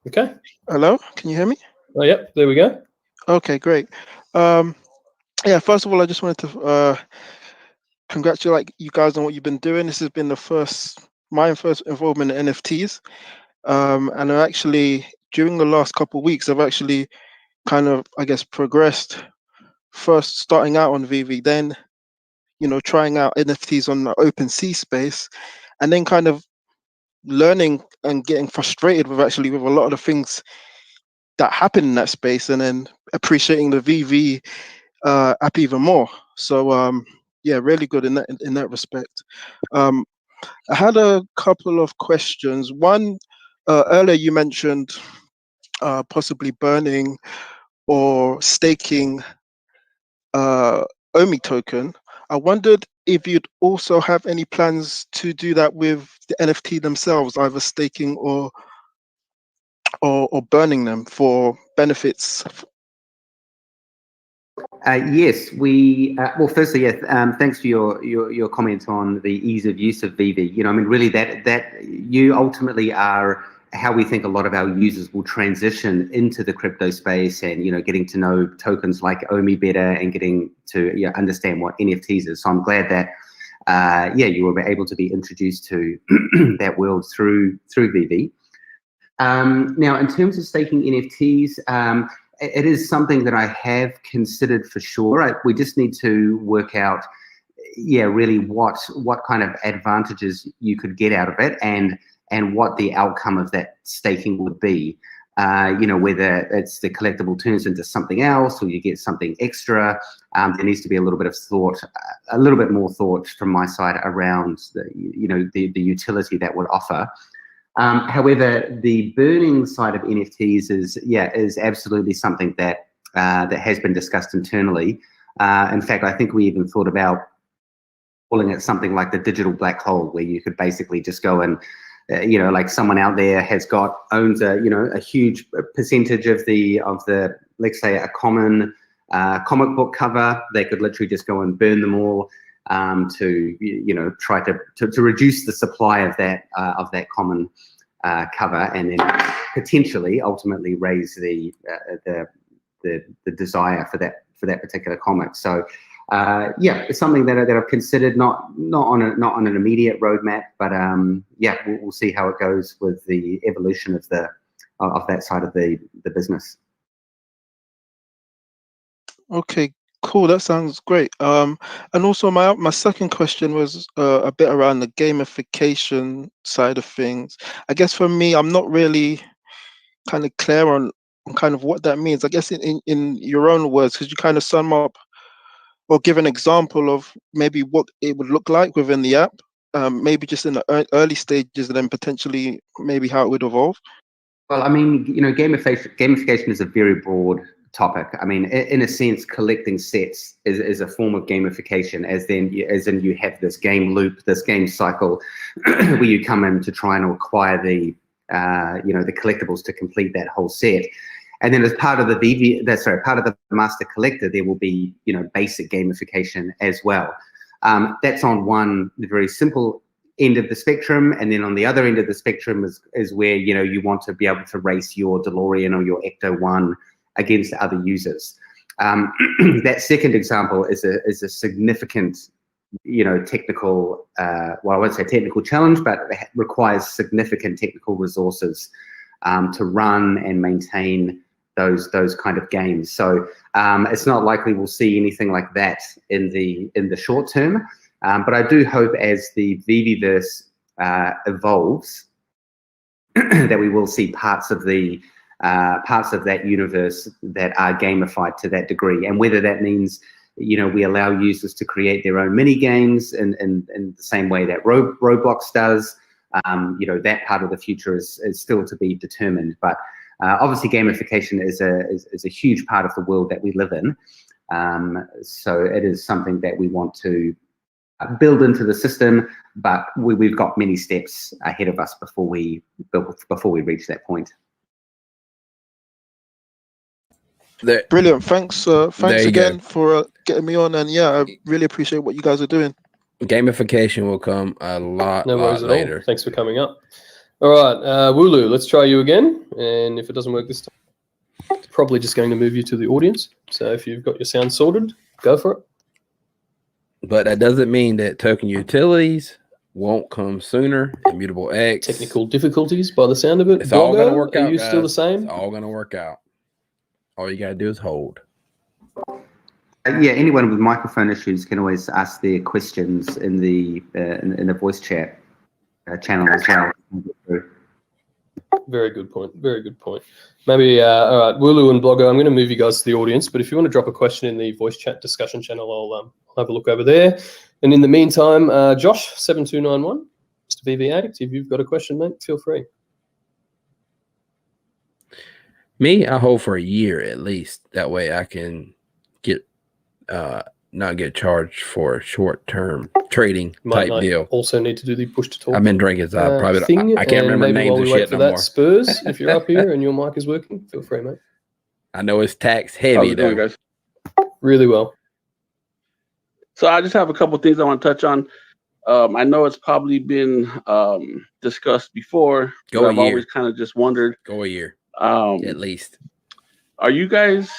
Okay.
Hello, can you hear me?
Oh, yep. There we go.
Okay, great. Yeah, first of all, I just wanted to congratulate you guys on what you've been doing. This has been my first involvement in NFTs. And I'm actually, during the last couple of weeks, I've actually kind of, I guess, progressed. First starting out on VV, then, trying out NFTs on the OpenSea space, and then kind of learning and getting frustrated with a lot of the things that happen in that space, and then appreciating the VV app even more. So yeah, really good in that respect. I had a couple of questions. One, earlier you mentioned possibly burning or staking OMI token. I wondered if you'd also have any plans to do that with the NFT themselves, either staking or burning them for benefits.
Yes, we. Well, firstly, yes. Thanks for your comment on the ease of use of VV. I mean, really, that you ultimately are how we think a lot of our users will transition into the crypto space, and getting to know tokens like OMI better, and getting to understand what NFTs is. So I'm glad that you were able to be introduced to that world through VV. Now, in terms of staking NFTs, it is something that I have considered for sure. We just need to work out, really what kind of advantages you could get out of it, and what the outcome of that staking would be. Whether it's the collectible turns into something else, or you get something extra. There needs to be a little bit of thought, a little bit more thought from my side around the utility that would offer. However, the burning side of NFTs is absolutely something that has been discussed internally. In fact, I think we even thought about calling it something like the digital black hole, where you could basically just go and, like someone out there owns a huge percentage of the let's say a common comic book cover. They could literally just go and burn them all to try to reduce the supply of that common cover, and then potentially ultimately raise the desire for that particular comic. So it's something that I've considered, not on an immediate roadmap, but we'll see how it goes with the evolution of that side of the business.
Okay, cool. That sounds great. And also my second question was a bit around the gamification side of things. I guess for me, I'm not really kind of clear on kind of what that means. I guess in your own words, could you kind of sum up or give an example of maybe what it would look like within the app, maybe just in the early stages, and then potentially maybe how it would evolve?
Well, I mean, gamification is a very broad topic. I mean, in a sense, collecting sets is a form of gamification, as in you have this game loop, this game cycle, where you come in to try and acquire the collectibles to complete that whole set. And then as part of the master collector, there will be, basic gamification as well. That's on one very simple end of the spectrum, and then on the other end of the spectrum is where you want to be able to race your DeLorean or your Ecto 1 against other users. That second example is a significant, technical, I won't say technical challenge, but it requires significant technical resources to run and maintain those kind of games. So it's not likely we'll see anything like that in the short term. But I do hope as the VeVeVerse evolves, that we will see parts of that universe that are gamified to that degree. And whether that means, we allow users to create their own mini games in the same way that Roblox does, that part of the future is still to be determined. But obviously gamification is a huge part of the world that we live in. So it is something that we want to build into the system, but we've got many steps ahead of us before we reach that point.
Brilliant. Thanks
There you
again
go.
for getting me on. And yeah, I really appreciate what you guys are doing.
Gamification will come a lot
worries
later.
at all. Thanks for coming up. All right, Wulu, let's try you again. And if it doesn't work this time, it's probably just going to move you to the audience. So if you've got your sound sorted, go for it.
But that doesn't mean that token utilities won't come sooner. Immutable X.
Technical difficulties by the sound of it.
It's all going to
Blogger,
work out,
are you
guys.
still the same?
It's all going to work out. All you got to do is hold.
Yeah, anyone with microphone issues can always ask their questions in the voice chat channel as well.
Very good point. Very good point. Maybe, all right, Wulu and Blogger, I'm going to move you guys to the audience, but if you want to drop a question in the voice chat discussion channel, I'll have a look over there. And in the meantime, Josh7291, Mr. VV Addict, if you've got a question, mate, feel free.
Me, I hold for a year at least. That way I can get not get charged for short-term trading type deal.
Also need to do the push to talk.
I've been drinking, so I can't remember
maybe
names
while
and
we wait
shit
for
no
that,
more.
Spurs, if you're up here and your mic is working, feel free, mate.
I know it's tax heavy
How's it going,
though.
guys?
Really well.
So I just have a couple of things I want to touch on. I know it's probably been discussed before,
Go
but
a
I've
year.
always kind of just wondered.
Go a year.
At
least.
Are you guys,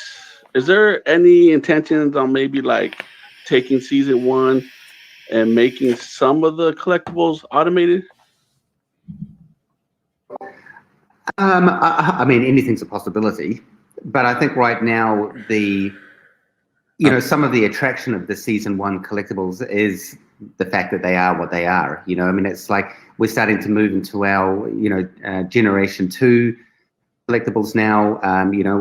is there any intentions on maybe like taking season 1 and making some of the collectibles automated?
I mean, anything's a possibility, but I think right now some of the attraction of the season 1 collectibles is the fact that they are what they are. I mean, it's like we're starting to move into our generation 2 collectibles now.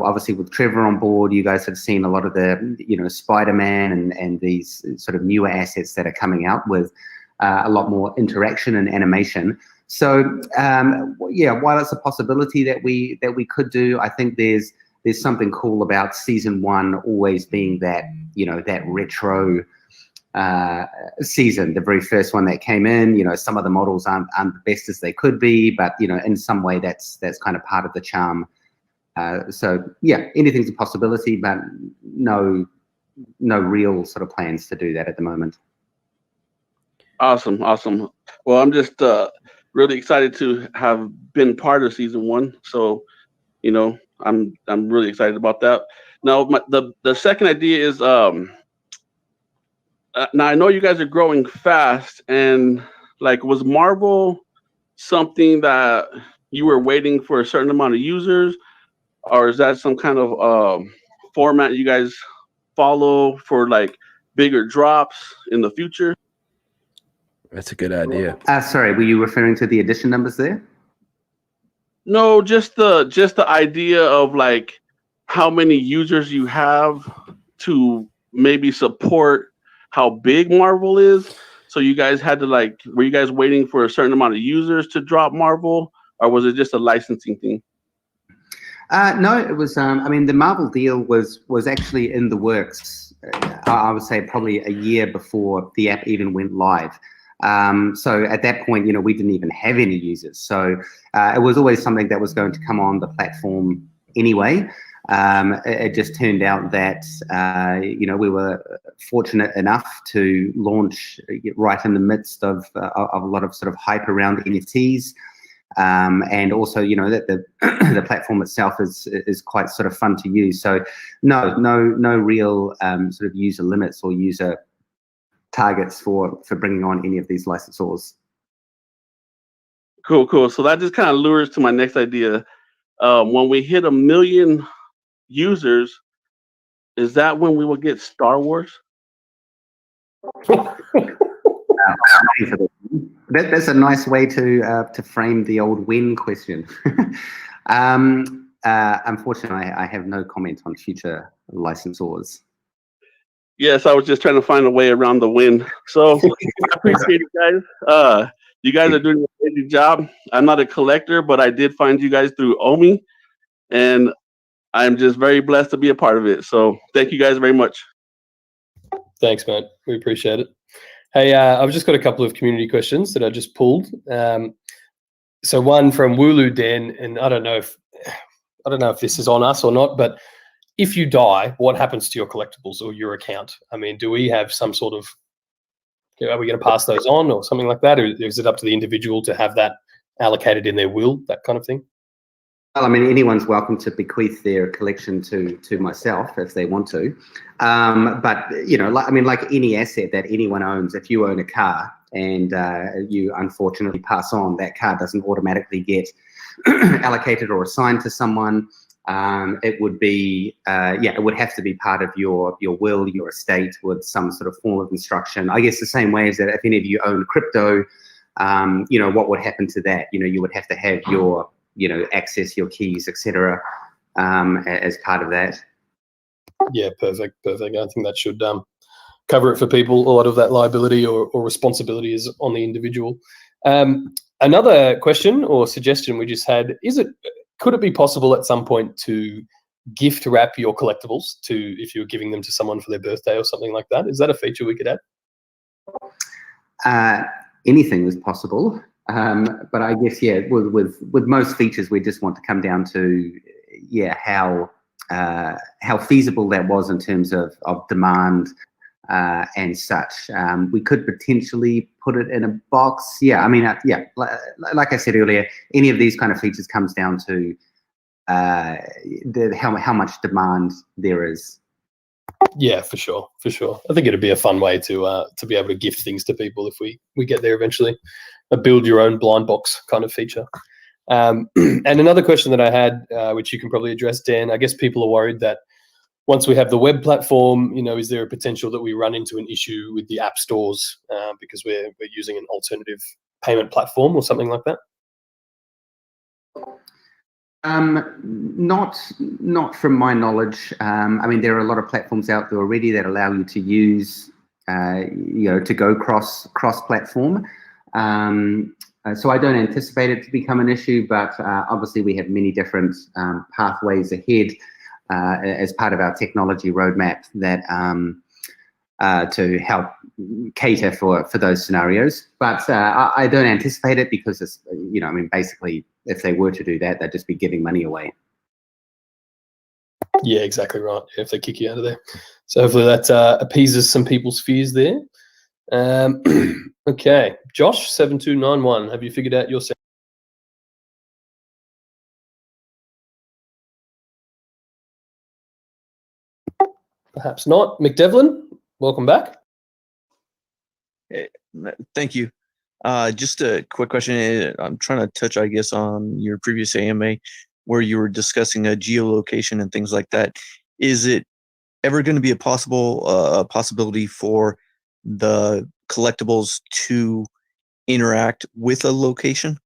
Obviously with Trevor on board, you guys have seen a lot of the Spider-Man and these sort of newer assets that are coming out with a lot more interaction and animation. So yeah, while it's a possibility that we could do, I think there's something cool about season 1 always being that that retro season, the very first one that came in. Some of the models aren't the best as they could be, but in some way that's kind of part of the charm. So yeah, anything's a possibility, but no real sort of plans to do that at the moment.
Awesome. Well, I'm just really excited to have been part of season 1. So, I'm really excited about that. Now, the second idea is now I know you guys are growing fast, and like, was Marvel something that you were waiting for a certain amount of users, or is that some kind of format you guys follow for like bigger drops in the future?
That's a good idea.
Sorry, were you referring to the edition numbers there?
No, just the idea of like how many users you have to maybe support how big Marvel is. So you guys had to were you guys waiting for a certain amount of users to drop Marvel, or was it just a licensing thing?
No, it was. I mean, the Marvel deal was actually in the works. I would say probably a year before the app even went live. So at that point, we didn't even have any users. So it was always something that was going to come on the platform anyway. It just turned out that, we were fortunate enough to launch right in the midst of a lot of sort of hype around NFTs. And also, that the platform itself is quite sort of fun to use. So no real sort of user limits or user targets for bringing on any of these licensors.
Cool. So that just kind of lures to my next idea. When we hit 1 million users, is that when we will get Star Wars?
That's a nice way to frame the old when question. Unfortunately, I have no comment on future licensors.
Yes, I was just trying to find a way around the win. So I appreciate it, guys. You guys are doing a amazing job. I'm not a collector, but I did find you guys through Omi, and I'm just very blessed to be a part of it. So thank you guys very much.
Thanks, mate. We appreciate it. Hey, I've just got a couple of community questions that I just pulled. So one from Wooloo Den, and I don't know if this is on us or not, but if you die, what happens to your collectibles or your account? I mean, do we have some sort of, are we going to pass those on or something like that? Or is it up to the individual to have that allocated in their will, that kind of thing?
Well, I mean, anyone's welcome to bequeath their collection to myself if they want to. But, you know, like any asset that anyone owns, if you own a car and you unfortunately pass on, that car doesn't automatically get allocated or assigned to someone. It would be, it would have to be part of your will, your estate, with some sort of form of instruction. I guess the same way as that if any of you own crypto, you know, what would happen to that? You know, you would have to have your, you know, access your keys, etc., as part of that.
Yeah, perfect. I think that should cover it for people. A lot of that liability or responsibility is on the individual. Another question or suggestion we just had, could it be possible at some point to gift wrap your collectibles if you're giving them to someone for their birthday or something like that? Is that a feature we could add?
Anything is possible. But I guess, yeah, with most features, we just want to come down to, how feasible that was in terms of demand and such. We could potentially put it in a box. Yeah, I mean, like I said earlier, any of these kind of features comes down to how much demand there is.
Yeah, for sure. I think it'd be a fun way to be able to gift things to people if we get there eventually. A build your own blind box kind of feature. And another question that I had, which you can probably address, Dan, I guess people are worried that once we have the web platform, you know, is there a potential that we run into an issue with the app stores because we're using an alternative payment platform or something like that?
Not from my knowledge. I mean, there are a lot of platforms out there already that allow you to use, to go cross-platform. So I don't anticipate it to become an issue, but obviously we have many different pathways ahead as part of our technology roadmap that to help cater for those scenarios. But I don't anticipate it because it's, I mean, basically, if they were to do that, they'd just be giving money away.
Yeah, exactly right. If they kick you out of there. So hopefully that appeases some people's fears there. Okay, Josh 7291, have you figured out your sound? Perhaps not. McDevlin, welcome back.
Hey, thank you. Just a quick question. I'm trying to touch, I guess, on your previous AMA where you were discussing a geolocation and things like that. Is it ever going to be a possibility for the collectibles to interact with a location?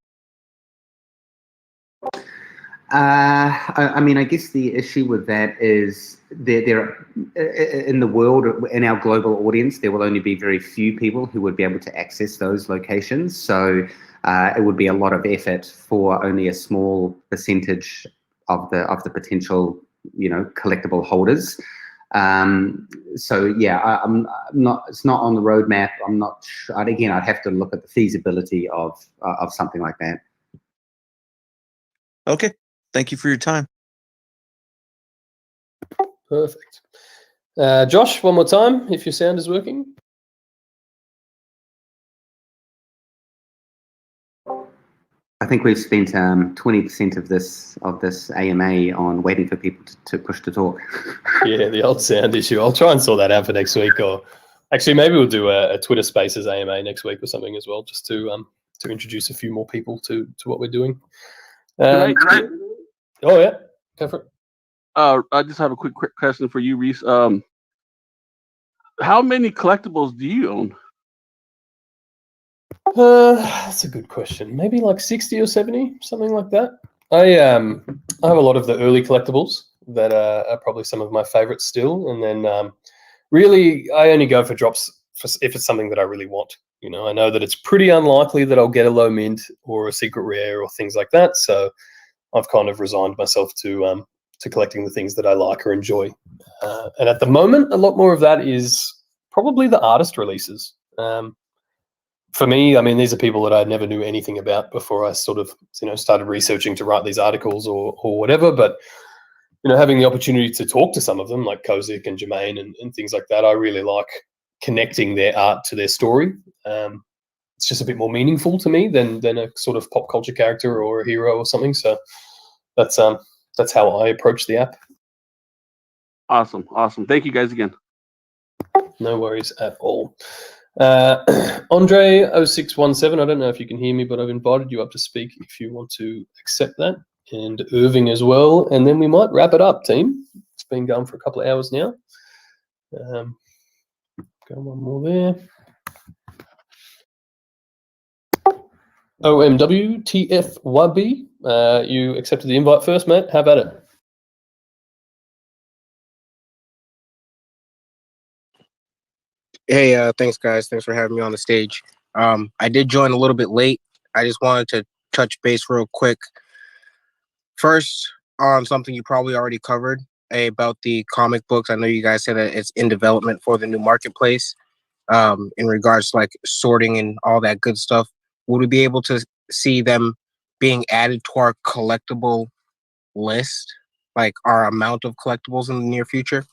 I mean, I guess the issue with that is there in the world, in our global audience, there will only be very few people who would be able to access those locations. So it would be a lot of effort for only a small percentage of the potential, collectible holders. So yeah, I'm not. It's not on the roadmap. I'm not. Again, I'd have to look at the feasibility of something like that.
Okay. Thank you for your time.
Perfect. Josh, one more time, if your sound is working.
I think we've spent 20% of this AMA on waiting for people to push to talk.
Yeah, the old sound issue. I'll try and sort that out for next week, or actually maybe we'll do a Twitter Spaces AMA next week or something as well, just to introduce a few more people to what we're doing.
Can I?
Oh yeah, go for it.
I just have a quick question for you, Reese. How many collectibles do you own?
That's a good question. Maybe like 60 or 70, something like that. I have a lot of the early collectibles that are probably some of my favorites still, and then really I only go for drops if it's something that I really want. I know that it's pretty unlikely that I'll get a low mint or a secret rare or things like that, so I've kind of resigned myself to collecting the things that I like or enjoy. And at the moment, a lot more of that is probably the artist releases. For me, I mean, these are people that I never knew anything about before I sort of, started researching to write these articles or whatever. But, having the opportunity to talk to some of them, like Kozik and Jermaine and things like that, I really like connecting their art to their story. It's just a bit more meaningful to me than a sort of pop culture character or a hero or something. So that's how I approach the app.
Awesome. Thank you guys again.
No worries at all. Andre0617, I don't know if you can hear me, but I've invited you up to speak if you want to accept that, and Irving as well, and then we might wrap it up, team. It's been going for a couple of hours now. Go one more there. OMWTFYB, you accepted the invite first, mate. How about it?
Hey, thanks guys. Thanks for having me on the stage. I did join a little bit late. I just wanted to touch base real quick. First, on something you probably already covered about the comic books. I know you guys said that it's in development for the new marketplace. In regards to like sorting and all that good stuff, would we be able to see them being added to our collectible list, like our amount of collectibles in the near future?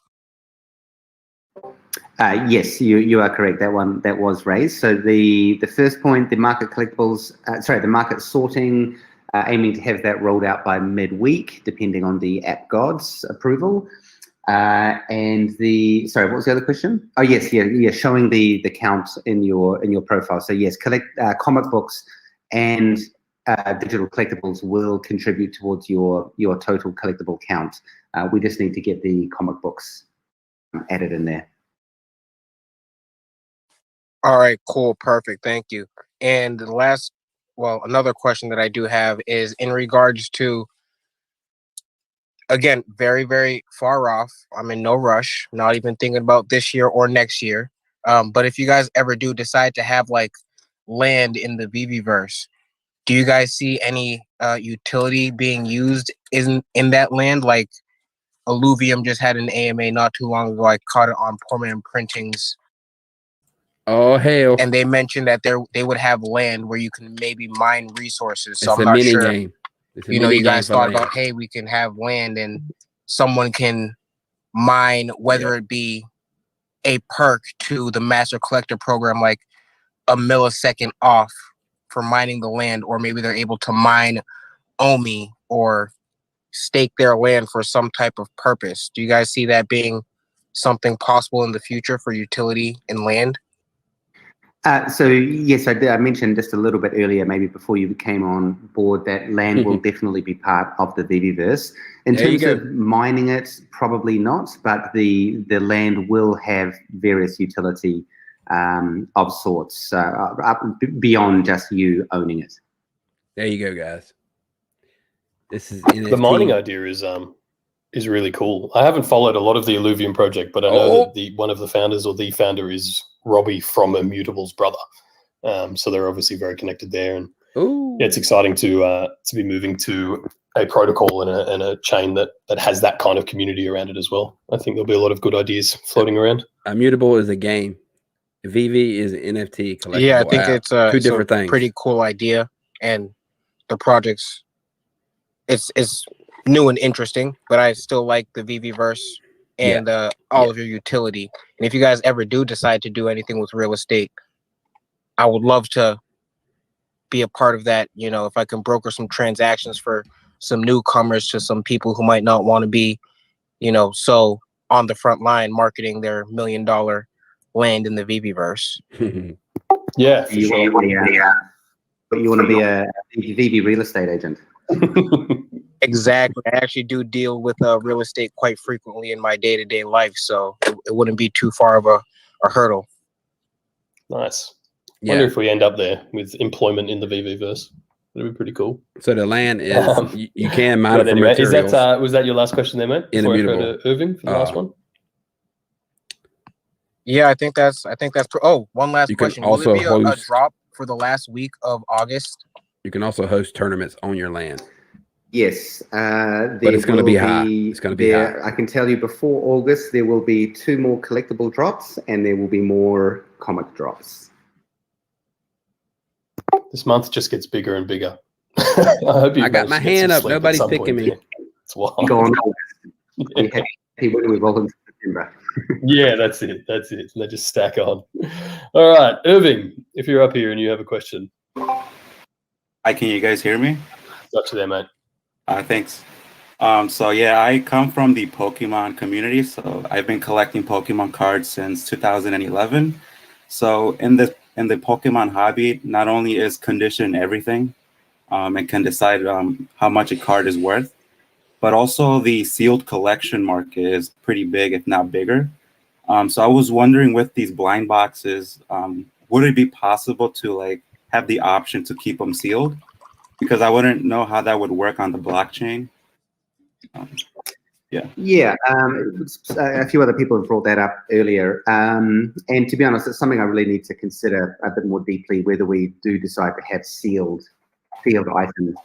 Yes, you are correct. That was raised. So the first point, the market collectibles, the market sorting, aiming to have that rolled out by midweek, depending on the app gods approval. And what was the other question? Oh yes, showing the count in your profile. So yes, comic books and digital collectibles will contribute towards your total collectible count. We just need to get the comic books added in there.
All right, cool, perfect, thank you. And the last, another question that I do have is in regards to, again, very, very far off. I'm in no rush, not even thinking about this year or next year. But if you guys ever do decide to have like land in the VeVeVerse, do you guys see any utility being used in that land? Like Alluvium just had an AMA not too long ago. I caught it on Permanent Printing's.
Oh hell!
And they mentioned that they would have land where you can maybe mine resources. So
It's
I'm
a
not
mini
sure.
game. It's a
You
mini
guys
game for
thought
land.
about, hey, we can have land and someone can mine, whether it be a perk to the Master Collector program, like a millisecond off for mining the land, or maybe they're able to mine OMI or stake their land for some type of purpose. Do you guys see that being something possible in the future for utility in land?
So yes, I did. I mentioned just a little bit earlier, maybe before you came on board, that land will definitely be part of the VeVeVerse. In terms of mining it, probably not, but the land will have various utility of sorts beyond just you owning it.
There you go, guys. This is NFT.
The mining idea is really cool. I haven't followed a lot of the Alluvium project, but I know that one of the founders or the founder is Robbie from Immutable's brother. So they're obviously very connected there, and it's exciting to be moving to a protocol and a chain that has that kind of community around it as well. I think there'll be a lot of good ideas floating around.
Immutable is a game. VV is an NFT collectible.
Yeah, I think
app.
it's
two different things.
Pretty cool idea, and the project's it's new and interesting, but I still like the VeVeVerse and all of your utility. And if you guys ever do decide to do anything with real estate, I would love to be a part of that. If I can broker some transactions for some newcomers to some people who might not want to be, so on the front line marketing their $1 million land in the VeVeVerse.
Yeah,
But you want to be a VV real estate agent.
Exactly. I actually do deal with real estate quite frequently in my day-to-day life, so it wouldn't be too far of a hurdle.
Nice. Wonder if we end up there with employment in the VeVeVerse. That'd be pretty cool.
So the land is you can mine it for
anyway,
materials.
Was that your last question there, mate?
In
Before I
Immutable.
go to Irving for the last one.
Yeah, I think that's. One last question. Will
also
there be a
host-
drop for the last week of August?
You can also host tournaments on your land.
Yes,
But it's going to be high. It's going to be high.
I can tell you before August, there will be 2 more collectible drops and there will be more comic drops.
This month just gets bigger and bigger. I hope you
I got my hand up. Nobody's picking me.
It's wild.
Go on, August. Happy when we roll into September.
Yeah, that's it. That's it. And they just stack on. All right, Irving, if you're up here and you have a question.
Hi, can you guys hear me?
Got you there, mate.
Thanks. So yeah, I come from the Pokemon community. So I've been collecting Pokemon cards since 2011. So in the Pokemon hobby, not only is condition everything, and can decide how much a card is worth, but also the sealed collection market is pretty big, if not bigger. So I was wondering, with these blind boxes, would it be possible to like have the option to keep them sealed? Because I wouldn't know how that would work on the blockchain.
Yeah, a few other people have brought that up earlier. And to be honest, it's something I really need to consider a bit more deeply, whether we do decide to have sealed items.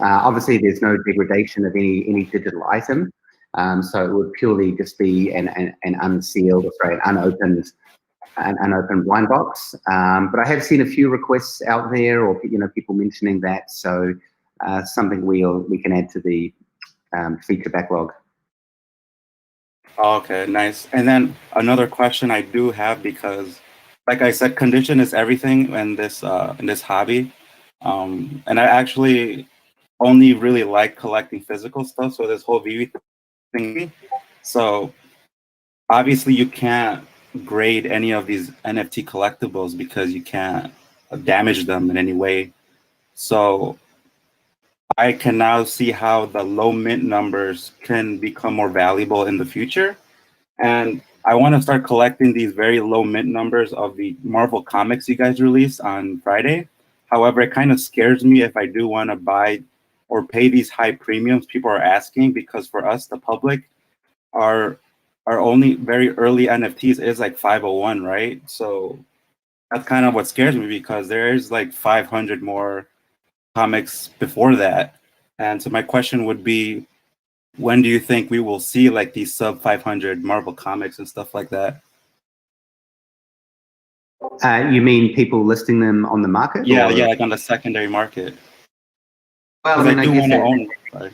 Obviously, there's no degradation of any digital item. So it would purely just be an unsealed, or sorry, an unopened blind box. But I have seen a few requests out there, or people mentioning that. So something we can add to the feature backlog.
Okay, nice. And then another question I do have, because like I said, condition is everything in this hobby. And I actually only really like collecting physical stuff. So this whole VV thing. So obviously you can't grade any of these NFT collectibles because you can't damage them in any way. So I can now see how the low mint numbers can become more valuable in the future. And I want to start collecting these very low mint numbers of the Marvel comics you guys released on Friday. However, it kind of scares me if I do want to buy or pay these high premiums people are asking, because for us, the public, our only very early NFTs is like 501, right? So that's kind of what scares me, because there is like 500 more comics before that. And so my question would be, when do you think we will see like these sub 500 Marvel comics and stuff like that?
You mean people listing them on the market?
Yeah,
or?
yeah, like on the secondary market.
Well,
I
I
do
guess
want to own. Sorry.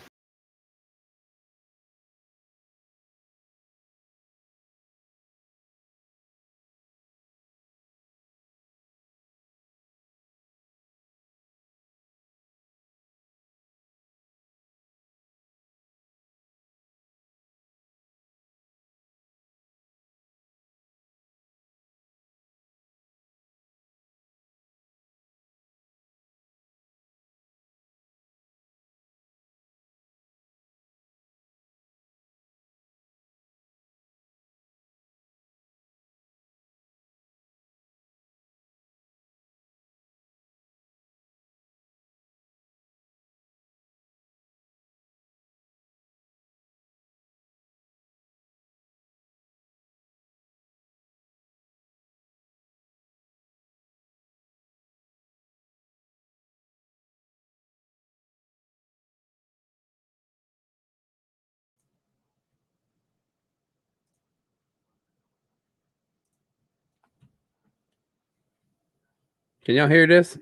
Can y'all hear this?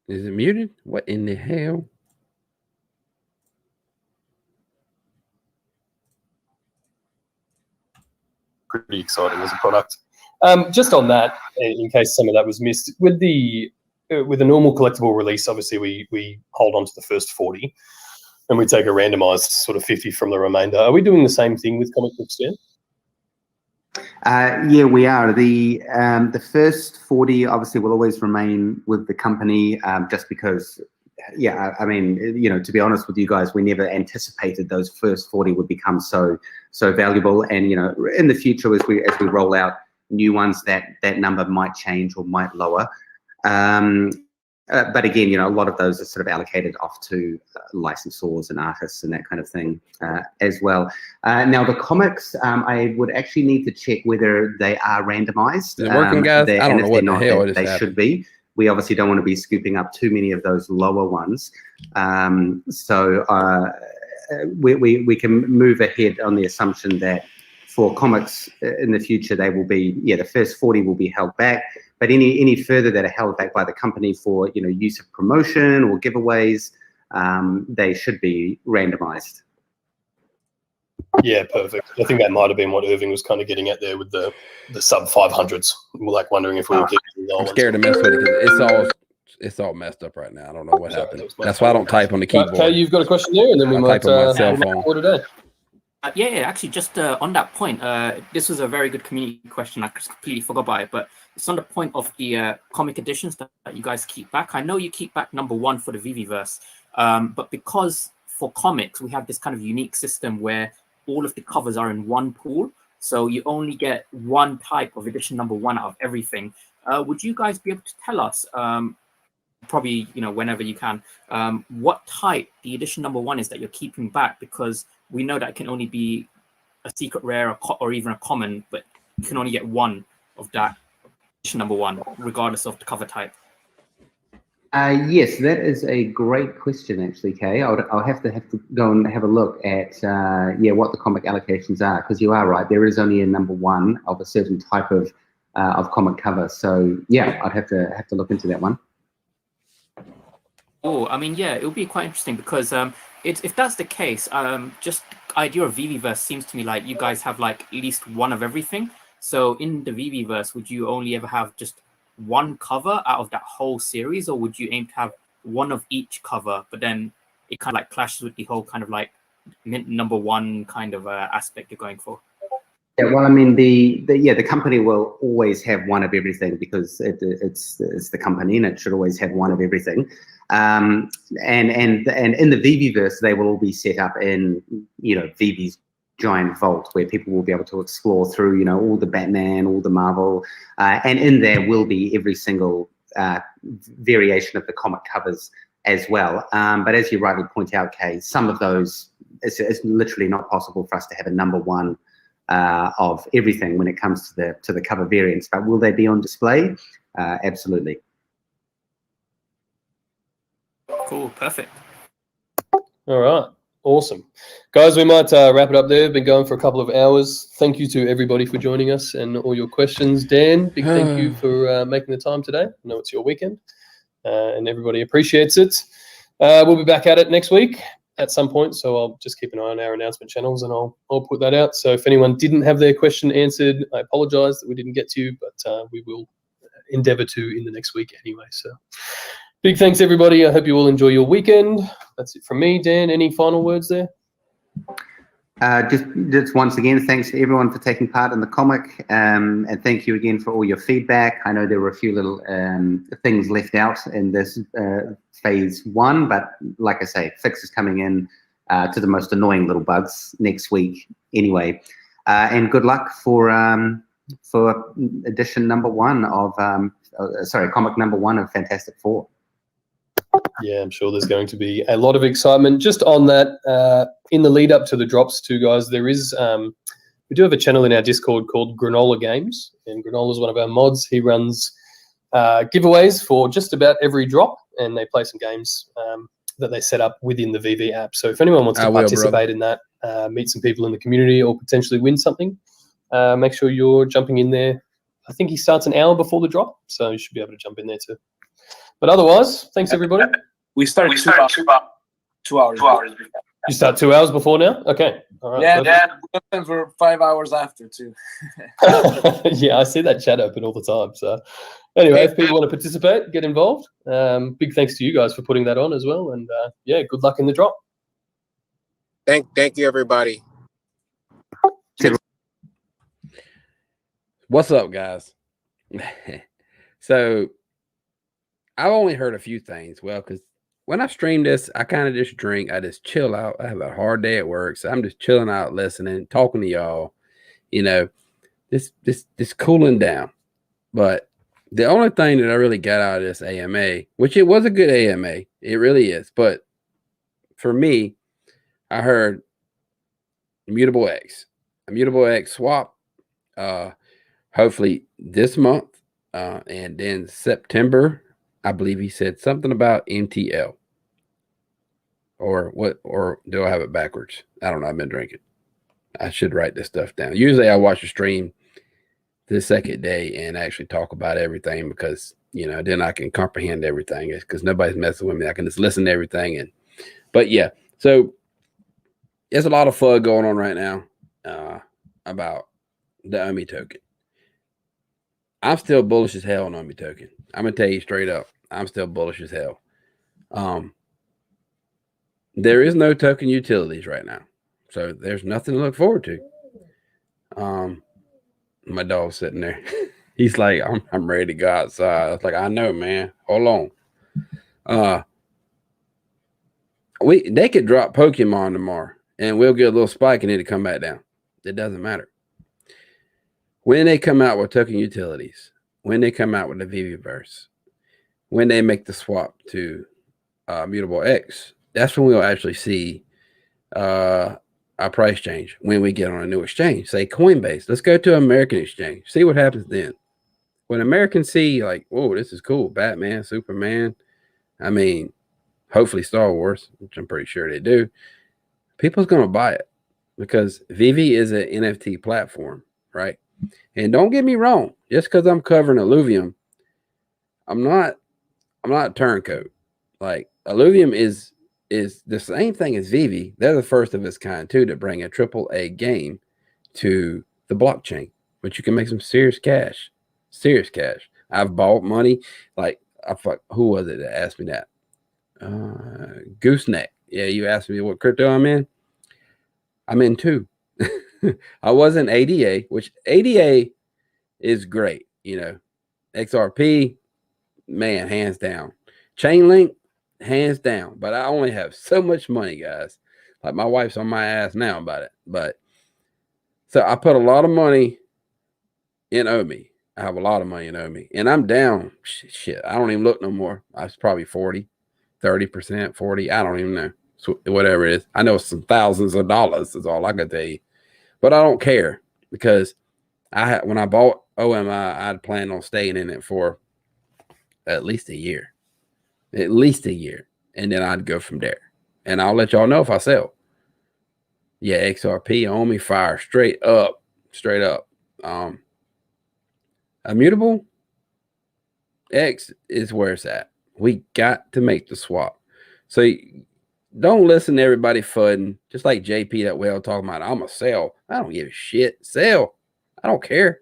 Is it muted? What in the hell?
Pretty exciting as a product. Just on that, in case some of that was missed, with the normal collectible release, obviously we hold on to the first 40, and we take a randomized sort of 50 from the remainder. Are we doing the same thing with comic books yet?
Yeah, we are. The first 40 obviously will always remain with the company, just because, yeah, I mean, to be honest with you guys, we never anticipated those first 40 would become so valuable. And in the future, as we roll out new ones, that number might change or might lower. But again, a lot of those are sort of allocated off to licensors and artists and that kind of thing as well. Now, the comics, I would actually need to check whether they are randomized.
Is it working, guys? I don't know what the hell it is
they should be. we obviously don't want to be scooping up too many of those lower ones. So we can move ahead on the assumption that for comics in the future, they will be, the first 40 will be held back, but any further that are held back by the company for, use of promotion or giveaways, they should be randomized.
Yeah, perfect. I think that might have been what Irving was kind of getting at there with the sub 500s. We're like wondering if we were keeping the low
I'm
ones.
scared to mess with it because it's all messed up right now. I don't know what happened. That's why I don't type on the keyboard.
Okay, you've got a question there, and then we might
type on my cell phone.
call it a day.
Yeah, actually, just on that point, this was a very good community question. I just completely forgot about it, but it's on the point of the comic editions that you guys keep back. I know you keep back #1 for the VeVeVerse, but because for comics, we have this kind of unique system where all of the covers are in one pool, so you only get one type of edition #1 out of everything. Would you guys be able to tell us, probably whenever you can, what type the edition #1 is that you're keeping back? Because we know that it can only be a secret rare or even a common, but you can only get one of that edition #1, regardless of the cover type.
Yes, that is a great question, actually, Kay. I'll have to go and have a look at what the comic allocations are, because you are right. There is only a #1 of a certain type of comic cover. So yeah, I'd have to look into that one.
Oh, I mean, yeah, it would be quite interesting because if that's the case, just the idea of VeVeVerse seems to me like you guys have like at least one of everything. So in the VeVeVerse, would you only ever have just one cover out of that whole series, or would you aim to have one of each cover, but then it kind of like clashes with the whole kind of like #1 kind of aspect you're going for?
Yeah, well, I mean, the company will always have one of everything because it's the company, and it should always have one of everything. And in the VeVeVerse, they will all be set up in VeVe's giant vault where people will be able to explore through all the Batman, all the Marvel, and in there will be every single variation of the comic covers as well. But as you rightly point out, Kay, some of those it's literally not possible for us to have a #1 of everything when it comes to the cover variants. But will they be on display? Absolutely.
Cool, perfect.
All right, awesome. Guys, we might wrap it up there. We've been going for a couple of hours. Thank you to everybody for joining us and all your questions. Dan, big thank you for making the time today. I know it's your weekend, and everybody appreciates it. We'll be back at it next week at some point, so I'll just keep an eye on our announcement channels and I'll put that out. So if anyone didn't have their question answered, I apologize that we didn't get to you, but we will endeavor to in the next week anyway. So big thanks, everybody. I hope you all enjoy your weekend. That's it from me. Dan, any final words there?
Just once again, thanks to everyone for taking part in the comic, and thank you again for all your feedback. I know there were a few little things left out in this phase 1, but like I say, fixes coming in to the most annoying little bugs next week anyway. And good luck for edition #1 of comic #1 of Fantastic Four.
Yeah, I'm sure there's going to be a lot of excitement. Just on that, in the lead up to the drops too, guys, there is we do have a channel in our Discord called Granola Games, and Granola is one of our mods. He runs giveaways for just about every drop, and they play some games that they set up within the VV app. So if anyone wants to participate in that, meet some people in the community, or potentially win something, make sure you're jumping in there. I think he starts an hour before the drop, so you should be able to jump in there too. But otherwise, thanks everybody.
We start 2 hours.
You start 2 hours before now? Okay. All right.
Yeah. Sometimes we're 5 hours after too.
Yeah, I see that chat open all the time. So anyway, if people want to participate, get involved. Big thanks to you guys for putting that on as well. And yeah, good luck in the drop.
Thank you, everybody.
What's up, guys? So I've only heard a few things. Well, because when I stream this, I kind of just drink. I just chill out. I have a hard day at work, so I'm just chilling out, listening, talking to y'all. Just cooling down. But the only thing that I really got out of this AMA, which it was a good AMA, it really is. But for me, I heard Immutable X swap. Hopefully this month, and then September. I believe he said something about MTL. Or what? Or do I have it backwards? I don't know. I've been drinking. I should write this stuff down. Usually I watch a stream the second day and actually talk about everything because, you know, then I can comprehend everything because nobody's messing with me. I can just listen to everything. But yeah, so there's a lot of FUD going on right now about the OMI token. I'm still bullish as hell on OMI token. I'm going to tell you straight up. I'm still bullish as hell. There is no token utilities right now. So there's nothing to look forward to. My dog's sitting there. He's like, I'm ready to go outside. I was like, I know, man. Hold on. They could drop Pokemon tomorrow and we'll get a little spike and it'll come back down. It doesn't matter. When they come out with token utilities, when they come out with the VeVeVerse, when they make the swap to Immutable X, that's when we'll actually see a price change when we get on a new exchange, say Coinbase. Let's go to an American exchange. See what happens then. When Americans see like, whoa, this is cool. Batman, Superman. I mean, hopefully Star Wars, which I'm pretty sure they do. People's going to buy it because Vivi is an NFT platform, right? And don't get me wrong. Just because I'm covering Illuvium, I'm not a turncoat. Like Illuvium is the same thing as Vivi. They're the first of its kind too to bring a AAA game to the blockchain, but you can make some serious cash. Serious cash. I've bought money. Like who was it that asked me that? Gooseneck. Yeah, you asked me what crypto I'm in. I'm in two. I was in ADA, which ADA is great. You know, XRP, man, hands down. Chainlink, hands down. But I only have so much money, guys. Like my wife's on my ass now about it. But so I put a lot of money in OMI. I have a lot of money in OMI. And I'm down. Shit, I don't even look no more. I was probably 40, 30%, 40. I don't even know. So whatever it is. I know it's some thousands of dollars is all I can tell you. But I don't care because when I bought OMI, I'd planned on staying in it for at least a year. At least a year. And then I'd go from there. And I'll let y'all know if I sell. Yeah, XRP on me fire straight up. Straight up. Immutable X is where it's at. We got to make the swap. So don't listen to everybody fudding. Just like JP that whale talking about, I'm a sell. I don't give a shit. Sell. I don't care.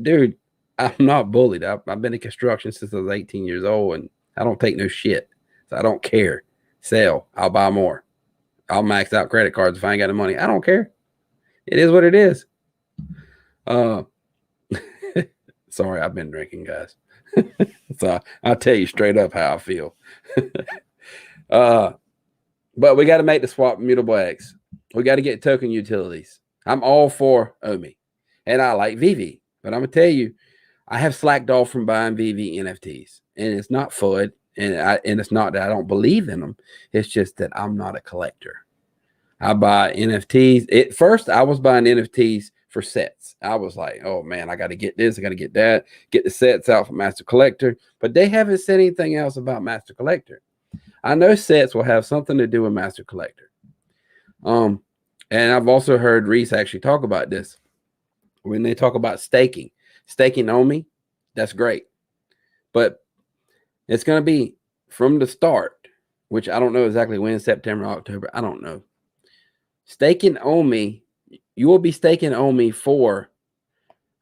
Dude, I'm not bullied. I've been in construction since I was 18 years old and I don't take no shit. So I don't care. Sell. I'll buy more. I'll max out credit cards if I ain't got the money. I don't care. It is what it is. Sorry, I've been drinking, guys. So I'll tell you straight up how I feel. But we got to make the swap Immutable X. We got to get token utilities. I'm all for OMI. And I like VV. But I'm going to tell you, I have slacked off from buying VV NFTs. And it's not FUD. And it's not that I don't believe in them. It's just that I'm not a collector. I buy NFTs. At first, I was buying NFTs for sets. I was like, oh man, I got to get this. I got to get that. Get the sets out for Master Collector. But they haven't said anything else about Master Collector. I know sets will have something to do with Master Collector. And I've also heard Reese actually talk about this. When they talk about staking OMI, that's great. But it's going to be from the start, which I don't know exactly when, September, October. I don't know. Staking OMI, you will be staking OMI for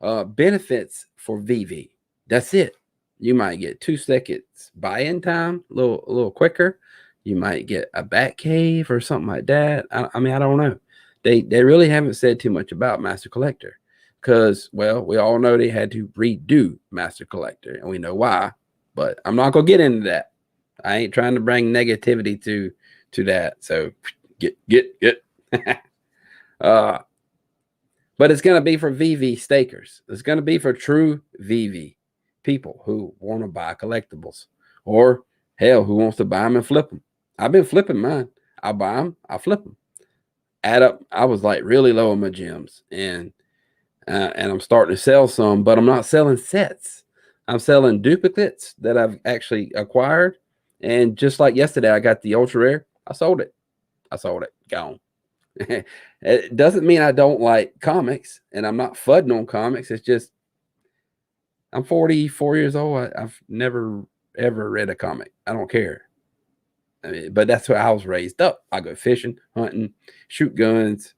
benefits for VV. That's it. You might get 2 seconds buy-in time, a little quicker. You might get a bat cave or something like that. I mean, I don't know. They really haven't said too much about Master Collector because, well, we all know they had to redo Master Collector, and we know why. But I'm not gonna get into that. I ain't trying to bring negativity to that. So get. But it's gonna be for VV stakers. It's gonna be for true VV people who want to buy collectibles, or hell, who wants to buy them and flip them. I've been flipping mine. I'll buy them, I'll flip them. Add up. I was like really low on my gems, and I'm starting to sell some, but I'm not selling sets. I'm selling duplicates that I've actually acquired. And just like yesterday, I got the ultra rare. I sold it. Gone. It doesn't mean I don't like comics and I'm not fudding on comics. It's just I'm 44 years old. I've never ever read a comic. I don't care. I mean, but that's where I was raised up. I go fishing, hunting, shoot guns.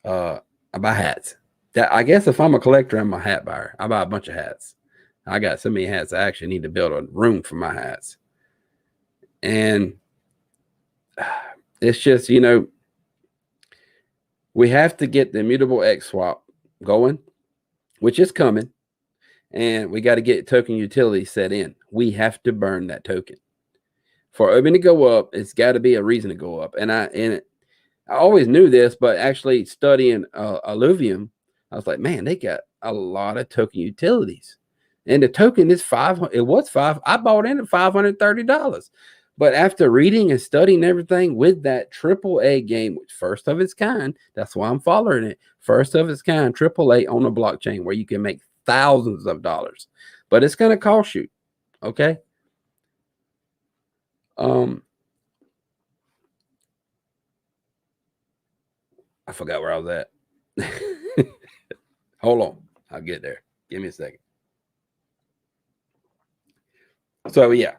I buy hats. That, I guess if I'm a collector, I'm a hat buyer. I buy a bunch of hats. I got so many hats. I actually need to build a room for my hats. And it's just, you know, we have to get the Immutable X swap going, which is coming. And we got to get token utility set in. We have to burn that token. For open to go up, it's got to be a reason to go up. And I always knew this, but actually studying Alluvium, I was like, man, they got a lot of token utilities. And the token is $500. It was $5. I bought in at $530. But after reading and studying everything with that AAA game, which first of its kind, that's why I'm following it. First of its kind, AAA on a blockchain where you can make thousands of dollars. But it's going to cost you. Okay. I forgot where I was at. Hold on. I'll get there. Give me a second. So yeah.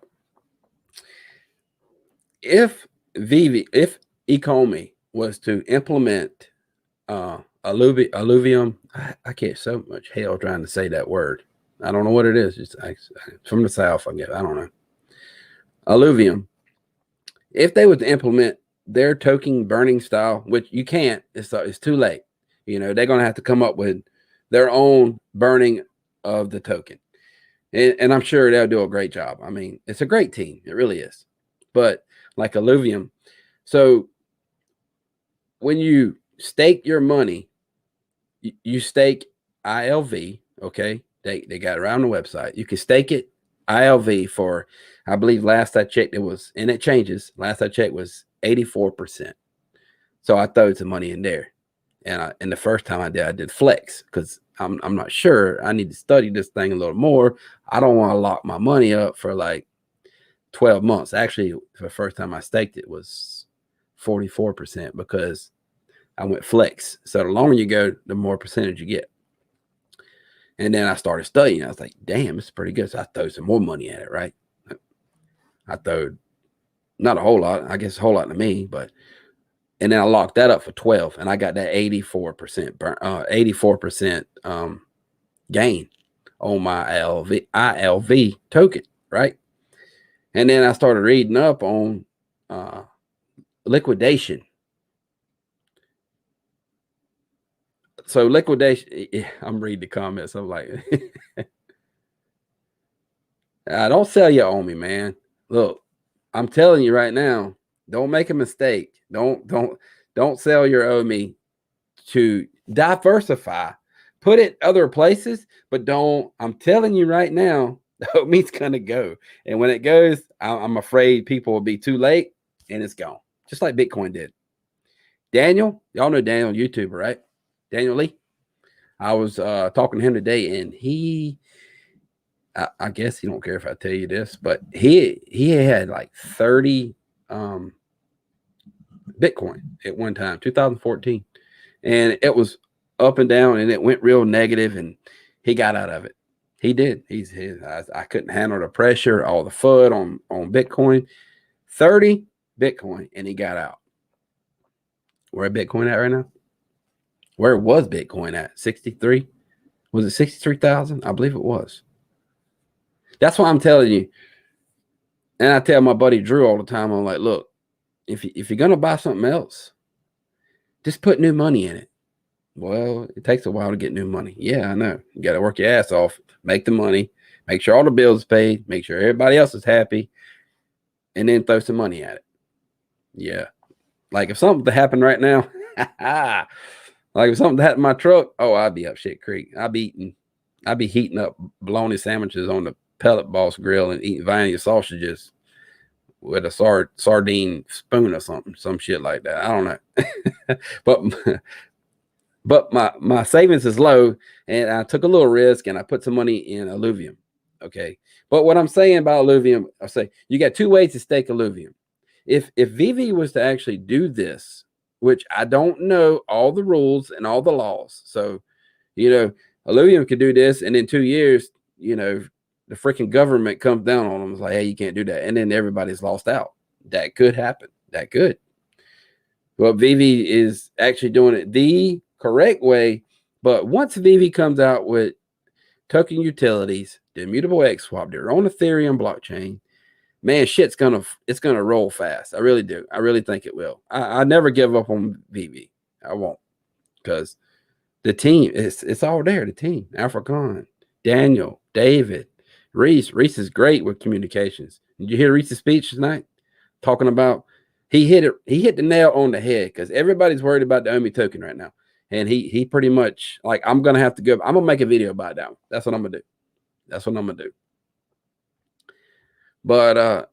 If Ecomi was to implement Alluvium, I can't so much hell trying to say that word. I don't know what it is. It's from the South, I guess. I don't know. Alluvium. If they would implement their token burning style, which you can't, it's too late. You know, they're going to have to come up with their own burning of the token. And I'm sure they'll do a great job. I mean, it's a great team. It really is. But like Alluvium, so when you stake your money, you stake ILV, okay? They got it around the website. You can stake it ILV for, I believe last I checked it was, and it changes, last I checked was 84%. So I threw some money in there. And the first time I did flex because I'm not sure. I need to study this thing a little more. I don't want to lock my money up for like 12 months. Actually, for the first time I staked it was 44% because I went flex. So the longer you go, the more percentage you get. And then I started studying. I was like, damn, it's pretty good. So I threw some more money at it, right? I threw not a whole lot. I guess a whole lot to me, but and then I locked that up for 12 and I got that 84% gain on my ILV token, right? And then I started reading up on liquidation. So liquidation, I'm reading the comments. I'm like, don't sell your on me, man. Look, I'm telling you right now, don't make a mistake. Don't sell your OMI to diversify. Put it other places, but don't. I'm telling you right now, the OMI's gonna go. And when it goes, I'm afraid people will be too late and it's gone. Just like Bitcoin did. Daniel, y'all know Daniel, YouTuber, right? Daniel Lee. I was talking to him today, and I guess he don't care if I tell you this, but he had like 30 Bitcoin at one time, 2014, and it was up and down, and it went real negative, and he got out of it. He did. I couldn't handle the pressure, all the FUD on Bitcoin. 30 Bitcoin, and he got out. Where Bitcoin at right now? Where was Bitcoin at? 63? Was it 63,000? I believe it was. That's why I'm telling you. And I tell my buddy Drew all the time, I'm like, look, if you're going to buy something else, just put new money in it. Well, it takes a while to get new money. Yeah, I know. You got to work your ass off, make the money, make sure all the bills are paid, make sure everybody else is happy, and then throw some money at it. Yeah. Like if something happened right now, like if something happened to my truck, oh, I'd be up shit creek. I'd be heating up bologna sandwiches on the pellet boss grill and eating vanilla sausages with a sardine spoon or something, some shit like that. I don't know. But my savings is low, and I took a little risk, and I put some money in Alluvium. Okay. But what I'm saying about alluvium, I say you got two ways to stake alluvium. If VV was to actually do this, which I don't know all the rules and all the laws. So, you know, alluvium could do this, and in 2 years, you know, the freaking government comes down on them. It's like, hey, you can't do that. And then everybody's lost out. That could happen. That could. Well, VV is actually doing it the correct way. But once VV comes out with token utilities, the Immutable X swap, their own Ethereum blockchain, man, it's gonna roll fast. I really do. I really think it will. I never give up on VV. I won't, because the team, it's all there. The team, African, Daniel, David, Reese. Reese is great with communications. Did you hear Reese's speech tonight? Talking about he hit the nail on the head, because everybody's worried about the OMI token right now. And he pretty much, like, I'm gonna make a video about that one. That's what I'm gonna do. But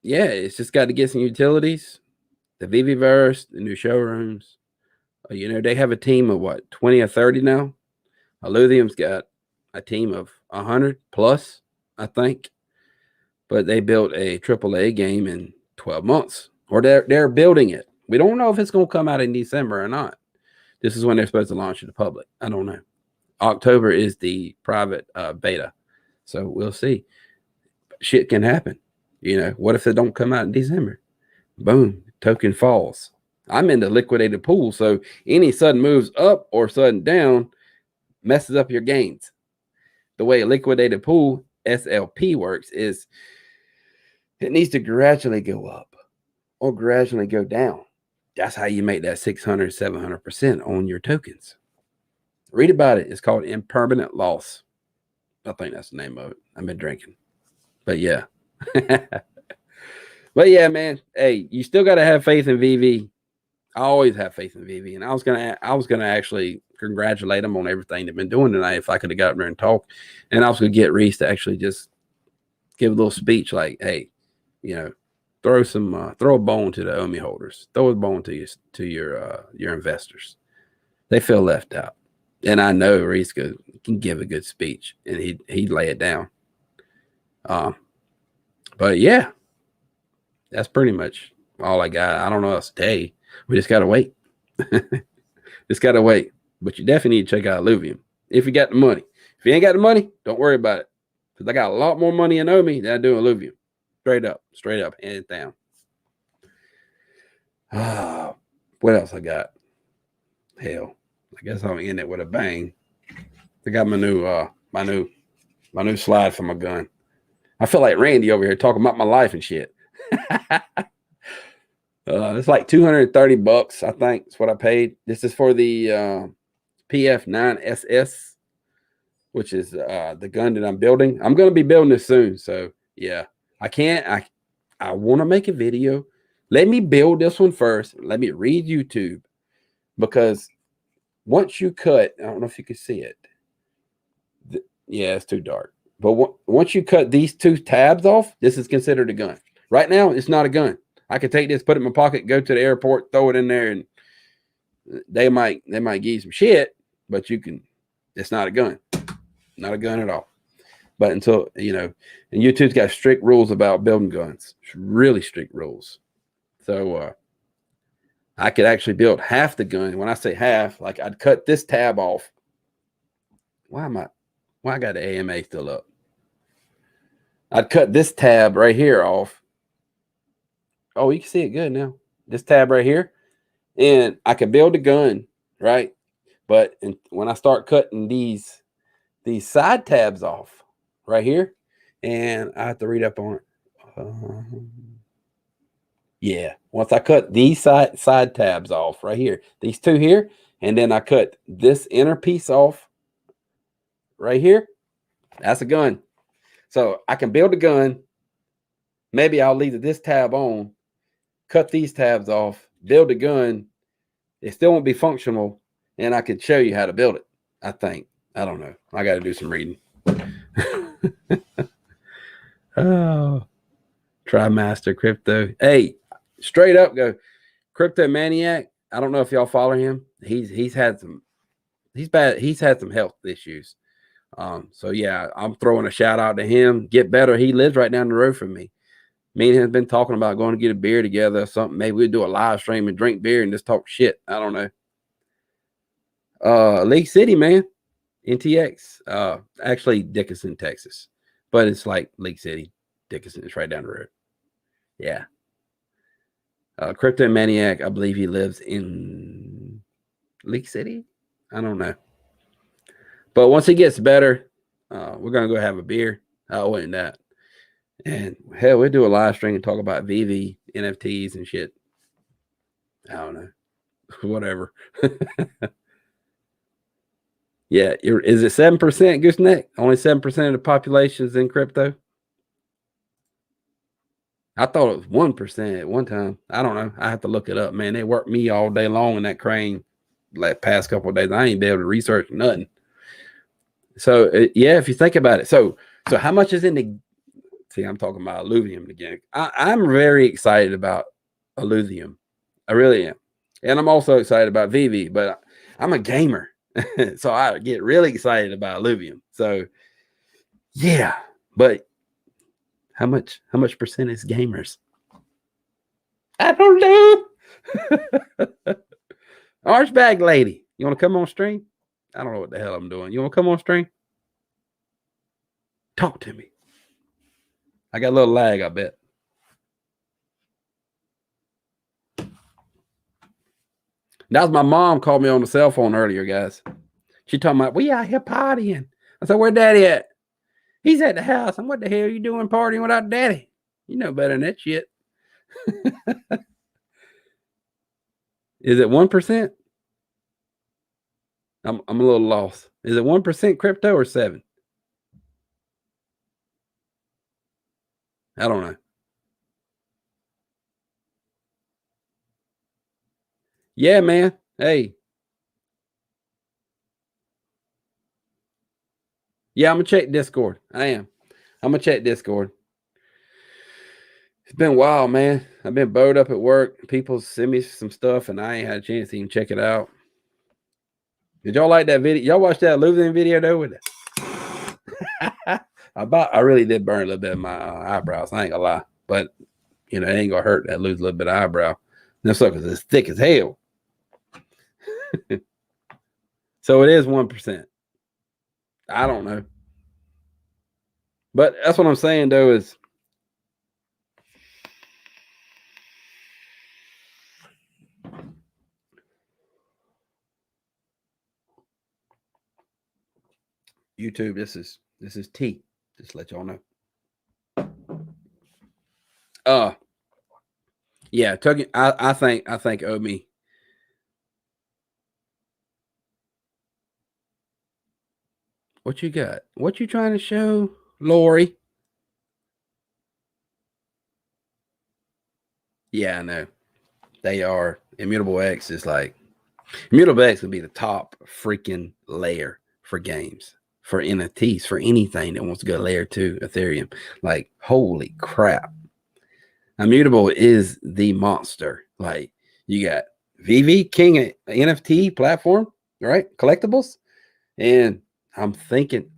yeah, it's just got to get some utilities, the VeVeVerse, the new showrooms. You know, they have a team of what, 20 or 30 now. Alluvium's got a team of 100 plus, I think. But they built a AAA game in 12 months, or they're building it. We don't know if it's going to come out in December or not. This is when they're supposed to launch to the public. I don't know. October is the private beta, so we'll see. Shit can happen. You know, what if it don't come out in December? Boom, token falls. I'm in the liquidated pool, so any sudden moves up or sudden down messes up your gains. The way a liquidated pool, SLP, works is it needs to gradually go up or gradually go down. That's how you make that 600, 700% on your tokens. Read about it. It's called impermanent loss. I think that's the name of it. I've been drinking. But yeah. But yeah, man. Hey, you still got to have faith in VV. I always have faith in VV. And I was gonna actually congratulate them on everything they've been doing tonight if I could have got up there and talk. And I was gonna get Reese to actually just give a little speech like, hey, you know, throw a bone to the OMI holders. Throw a bone to your investors. They feel left out. And I know Reese can give a good speech, and he'd lay it down. But yeah, that's pretty much all I got. I don't know else to tell you. We just gotta wait. Just gotta wait. But you definitely need to check out Alluvium if you got the money. If you ain't got the money, don't worry about it, because I got a lot more money in OMI than I do in Alluvium. Straight up, hands down. What else I got? Hell, I guess I'll end it with a bang. I got my new slide for my gun. I feel like Randy over here talking about my life and shit. It's like $230, I think. That's what I paid. This is for the PF9SS, which is the gun that I'm building. I'm going to be building this soon. So yeah, I want to make a video. Let me build this one first. Let me read YouTube, because once you cut, I don't know if you can see it. Yeah, it's too dark. But once you cut these two tabs off, this is considered a gun. Right now, it's not a gun. I could take this, put it in my pocket, go to the airport, throw it in there, and they might give you some shit, but it's not a gun. Not a gun at all. But until, you know, and YouTube's got strict rules about building guns. It's really strict rules. So I could actually build half the gun. When I say half, like I'd cut this tab off. Why I got the AMA still up? I'd cut this tab right here off. Oh, you can see it good now. This tab right here. And I could build a gun, right? But when I start cutting these side tabs off right here, and I have to read up on it. Yeah, once I cut these side tabs off right here, these two here, and then I cut this inner piece off right here, that's a gun. So I can build a gun. Maybe I'll leave this tab on, cut these tabs off, build a gun. It still won't be functional, and I could show you how to build it, I think. I don't know. I got to do some reading. Oh, TriMaster Crypto. Hey, straight up go. Crypto Maniac. I don't know if y'all follow him. He's had some health issues. So yeah, I'm throwing a shout out to him. Get better. He lives right down the road from me. Me and him have been talking about going to get a beer together or something. Maybe we'll do a live stream and drink beer and just talk shit. I don't know. Lake City, man. NTX. Actually Dickinson, Texas. But it's like Lake City. Dickinson. It's right down the road. Yeah. Crypto Maniac, I believe he lives in Lake City. I don't know. But once he gets better, we're gonna go have a beer. Oh, and that. And hell, we'll do a live stream and talk about VV, NFTs and shit. I don't know. Whatever. Yeah, is it 7%, Gooseneck? Only 7% of the population is in crypto? I thought it was 1% at one time. I don't know. I have to look it up, man. They worked me all day long in that crane like past couple of days. I ain't been able to research nothing. So yeah, if you think about it. So how much is in the, see, I'm talking about Illuvium again. I'm very excited about Illuvium. I really am. And I'm also excited about VV, but I'm a gamer. So I get really excited about Illuvium. So yeah, but how much percent is gamers? I don't know. Orange bag lady, you want to come on stream? I don't know what the hell I'm doing. You want to come on stream? Talk to me. I got a little lag, I bet. That was my mom called me on the cell phone earlier, guys. She talking about, we out here partying. I said, where daddy at? He's at the house. And what the hell are you doing partying without daddy? You know better than that shit. Is it 1%? I'm a little lost. Is it 1% crypto or 7? I don't know. Yeah, man. Hey. Yeah, I'm gonna check Discord. I am. I'm gonna check Discord. It's been a while, man. I've been bowed up at work. People send me some stuff, and I ain't had a chance to even check it out. Did y'all like that video? Y'all watch that Lutheran video though with it? I really did burn a little bit of my eyebrows. I ain't gonna lie, but you know, it ain't gonna hurt that lose a little bit of eyebrow. That sucker's as thick as hell. So it is 1%. I don't know, but that's what I'm saying though is YouTube. This is tea. Just to let y'all know. Yeah, Tuggy, I think Omi. What you got? What you trying to show, Lori? Yeah, I know. They are. Immutable X is like, Immutable X would be the top freaking layer for games, for NFTs, for anything that wants to go layer 2 Ethereum. Like, holy crap. Immutable is the monster. Like, you got VV, king of NFT platform, right? Collectibles. And I'm thinking,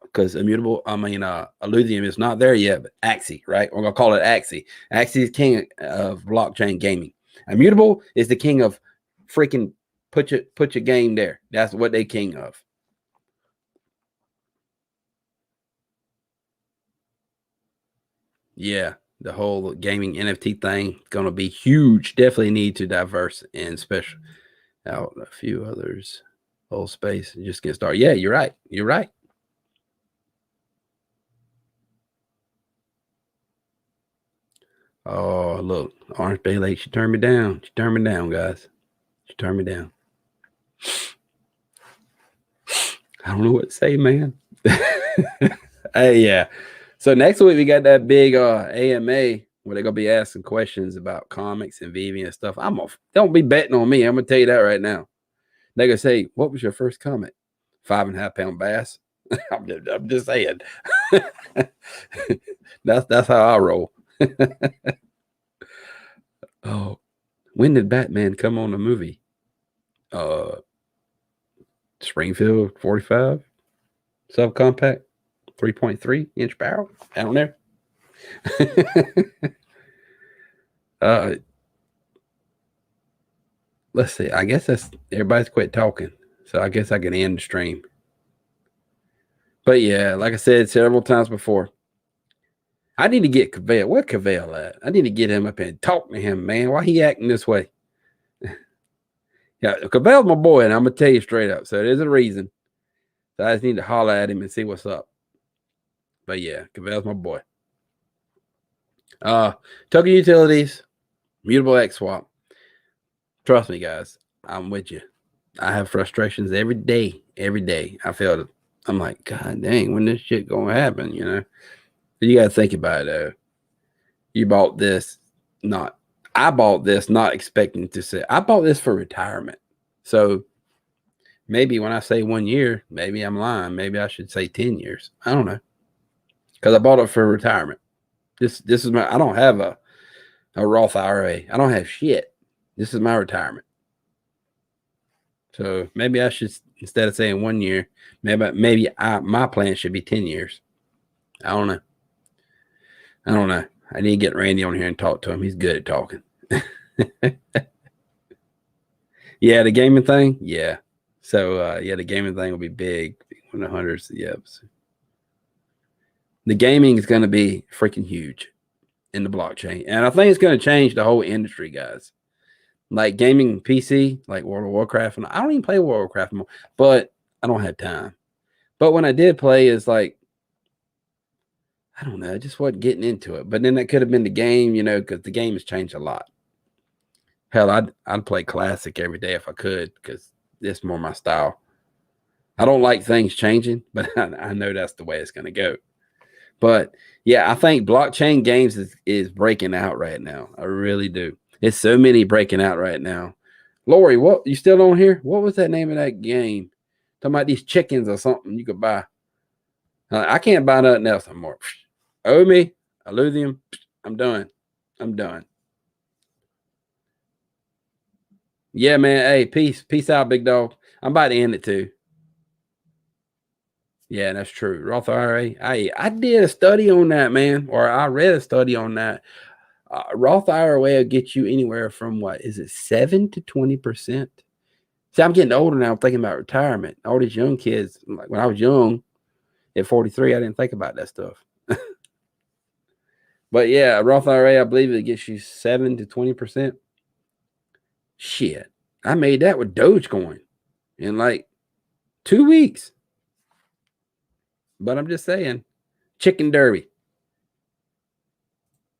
because Immutable, Illuvium is not there yet, but Axie, right? We're going to call it Axie. Axie is king of blockchain gaming. Immutable is the king of freaking put your game there. That's what they king of. Yeah, the whole gaming NFT thing going to be huge. Definitely need to diverse and special out a few others. Whole space and just get started. Yeah, you're right. You're right. Oh, look, Orange Bay Lake. She turned me down. She turned me down, guys. She turned me down. I don't know what to say, man. Hey, yeah. So next week we got that big AMA where they're gonna be asking questions about comics and VV and stuff. Don't be betting on me. I'm gonna tell you that right now. They're gonna say, "What was your first comic?" 5.5 pound bass. I'm just saying. that's how I roll. Oh, when did Batman come on the movie? Springfield 45. subcompact, 3.3 inch barrel. I don't know. Let's see. I guess that's everybody's quit talking, so I guess I can end the stream. But yeah, like I said several times before, I need to get Cavell. Where Cavell at? I need to get him up and talk to him, man. Why he acting this way? Yeah, Cavell's my boy, and I'm gonna tell you straight up. So there's a reason. So I just need to holler at him and see what's up. But yeah, Cavell's my boy. Token utilities, mutable X swap. Trust me, guys, I'm with you. I have frustrations every day. Every day, I feel it. I'm like, God dang, when this shit gonna happen? You know. But you gotta think about it though. You bought this, I bought this not expecting to say. I bought this for retirement. So maybe when I say 1 year, maybe I'm lying. Maybe I should say 10 years. I don't know. Because I bought it for retirement. This is my, I don't have a Roth IRA. I don't have shit. This is my retirement. So maybe I should, instead of saying 1 year, maybe my plan should be 10 years. I don't know. I don't know. I need to get Randy on here and talk to him. He's good at talking. Yeah, the gaming thing. Yeah. So yeah, the gaming thing will be big. One of the hundreds. Yeah. The gaming is going to be freaking huge in the blockchain. And I think it's going to change the whole industry, guys. Like gaming PC, like World of Warcraft. And I don't even play World of Warcraft anymore, but I don't have time. But when I did play, it's like, I don't know, I just wasn't getting into it. But then that could have been the game, you know, because the game has changed a lot. Hell, I'd play classic every day if I could, because it's more my style. I don't like things changing, but I know that's the way it's going to go. But yeah, I think blockchain games is breaking out right now. I really do. It's so many breaking out right now. Lori, what, you still on here? What was that name of that game? Talking about these chickens or something you could buy. I can't buy nothing else anymore. Owe me, Illuvium. I'm done. I'm done. Yeah, man. Hey, peace. Peace out, big dog. I'm about to end it too. Yeah, that's true. Roth IRA. I did a study on that, man, or I read a study on that. Roth IRA will get you anywhere from what is it, 7 to 20%? See, I'm getting older now. I'm thinking about retirement. All these young kids, like when I was young, at 43, I didn't think about that stuff. But yeah, Roth IRA, I believe it gets you 7 to 20%. Shit, I made that with Dogecoin in like 2 weeks. But I'm just saying, chicken derby.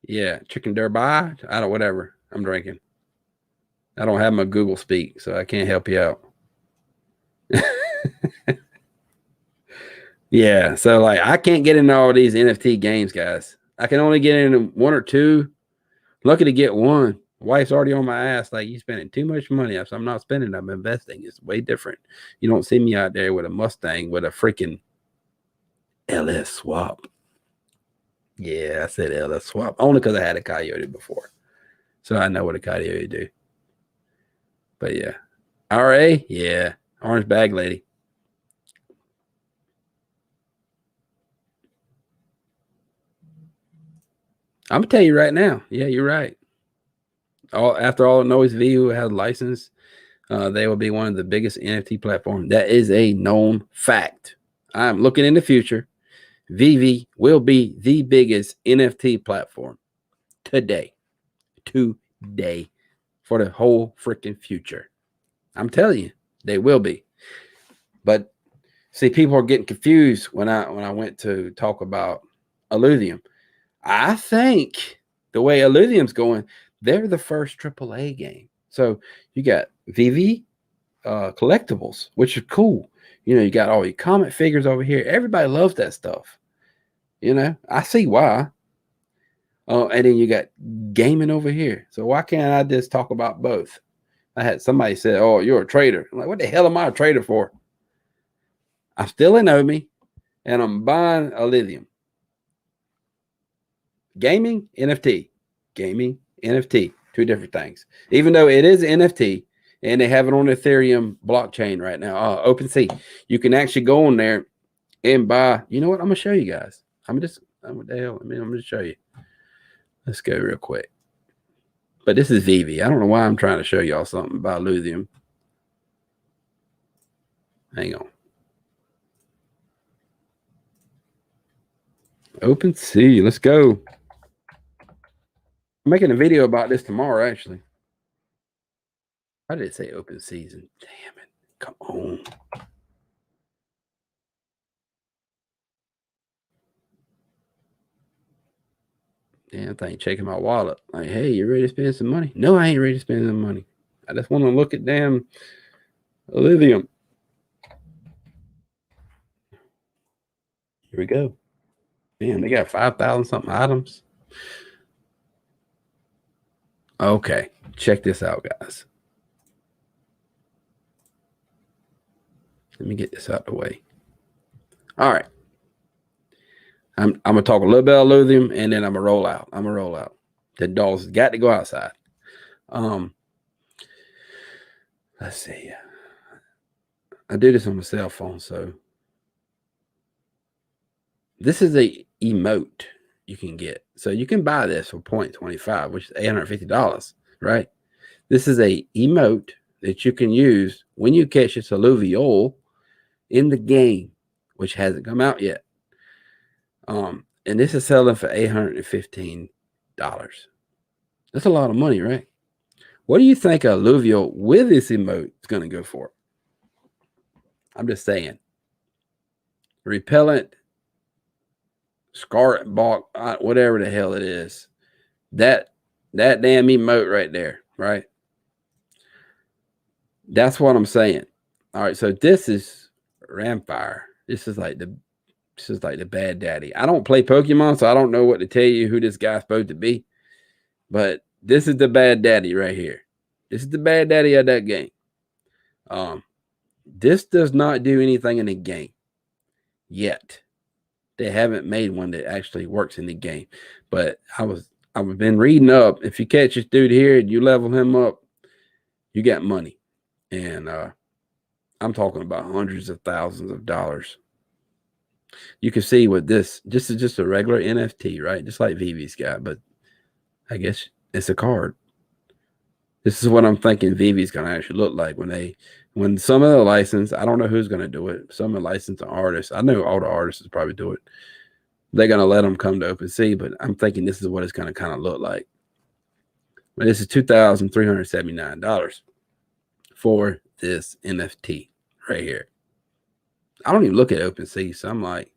Yeah, chicken derby. I don't, whatever. I'm drinking. I don't have my Google Speak, so I can't help you out. Yeah, so like I can't get into all these NFT games, guys. I can only get into 1 or 2. Lucky to get 1. Wife's already on my ass. Like, you spending too much money. So I'm not spending. I'm investing. It's way different. You don't see me out there with a Mustang with a freaking LS swap. Yeah, I said LS swap only because I had a Coyote before, so I know what a Coyote do. But yeah, RA, yeah, orange bag lady. I'm gonna tell you right now. Yeah, you're right. After all, Noise V, who has a license, they will be one of the biggest NFT platforms. That is a known fact. I'm looking in the future. VeVe will be the biggest NFT platform today for the whole freaking future. I'm telling you, they will be. But see, people are getting confused when I went to talk about Illuvium. I think the way Illuvium's going, they're the first AAA game. So you got VeVe collectibles, which is cool. You know, you got all your comic figures over here. Everybody loves that stuff. You know, I see why. And then you got gaming over here. So why can't I just talk about both? I had somebody say, "Oh, you're a trader." I'm like, what the hell am I a trader for? I'm still in OMI, and I'm buying Illuvium. Gaming, NFT. Gaming, NFT. 2 different things. Even though it is NFT, and they have it on Ethereum blockchain right now. OpenSea. You can actually go on there and buy. You know what? I'm gonna show you guys. What the hell? I'm gonna show you. Let's go real quick. But this is VeVe. I don't know why I'm trying to show y'all something about lithium. Hang on. OpenSea. Let's go. I'm making a video about this tomorrow, actually. Why did it say open season? Damn it. Come on. Damn thing, checking my wallet. Like, hey, you ready to spend some money? No, I ain't ready to spend some money. I just want to look at damn lithium. Here we go. Damn, they got 5,000 something items. Okay, check this out, guys. Let me get this out of the way. All right. I'm gonna talk a little bit about lithium, and then I'm gonna roll out. The dogs got to go outside. Let's see. I do this on my cell phone, so this is a emote you can get. So you can buy this for 0.25, which is $850, right? This is a emote that you can use when you catch a alluvial in the game, which hasn't come out yet. And this is selling for $815. That's a lot of money, right? What do you think a alluvial with this emote is going to go for? I'm just saying. Repellent, scarlet bark, whatever the hell it is. That damn emote right there, right? That's what I'm saying. All right, so this is Ramfire. This is like the bad daddy. I don't play Pokemon, so I don't know what to tell you who this guy's supposed to be. But this is the bad daddy right here. This is the bad daddy of that game. This does not do anything in the game yet. They haven't made one that actually works in the game. But I've been reading up. If you catch this dude here and you level him up, you got money. And I'm talking about hundreds of thousands of dollars. You can see with this is just a regular NFT, right? Just like VeVe's got, but I guess it's a card. This is what I'm thinking VeVe's going to actually look like when some of the license, I don't know who's going to do it. Some of the licensed artists, I know all the artists probably do it. They're going to let them come to OpenSea, but I'm thinking this is what it's going to kind of look like. But this is $2,379 for this NFT right here. I don't even look at OpenSea, so I'm like,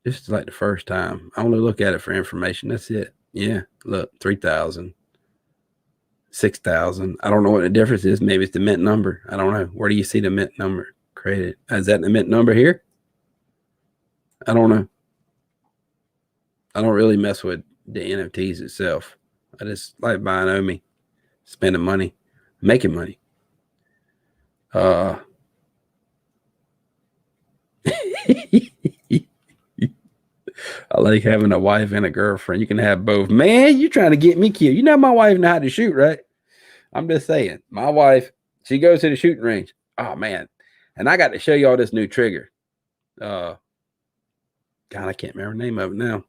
this is like the first time. I only look at it for information. That's it. Yeah, look, 3,000, 6,000. I don't know what the difference is. Maybe it's the mint number. I don't know. Where do you see the mint number created? Is that the mint number here? I don't know. I don't really mess with the NFTs itself. I just like buying Omi, spending money, making money. I like having a wife and a girlfriend. You can have both. Man, you trying to get me killed. You know my wife know how to shoot, right? I'm just saying. My wife, she goes to the shooting range. Oh, man. And I got to show you all this new trigger. God, I can't remember the name of it now.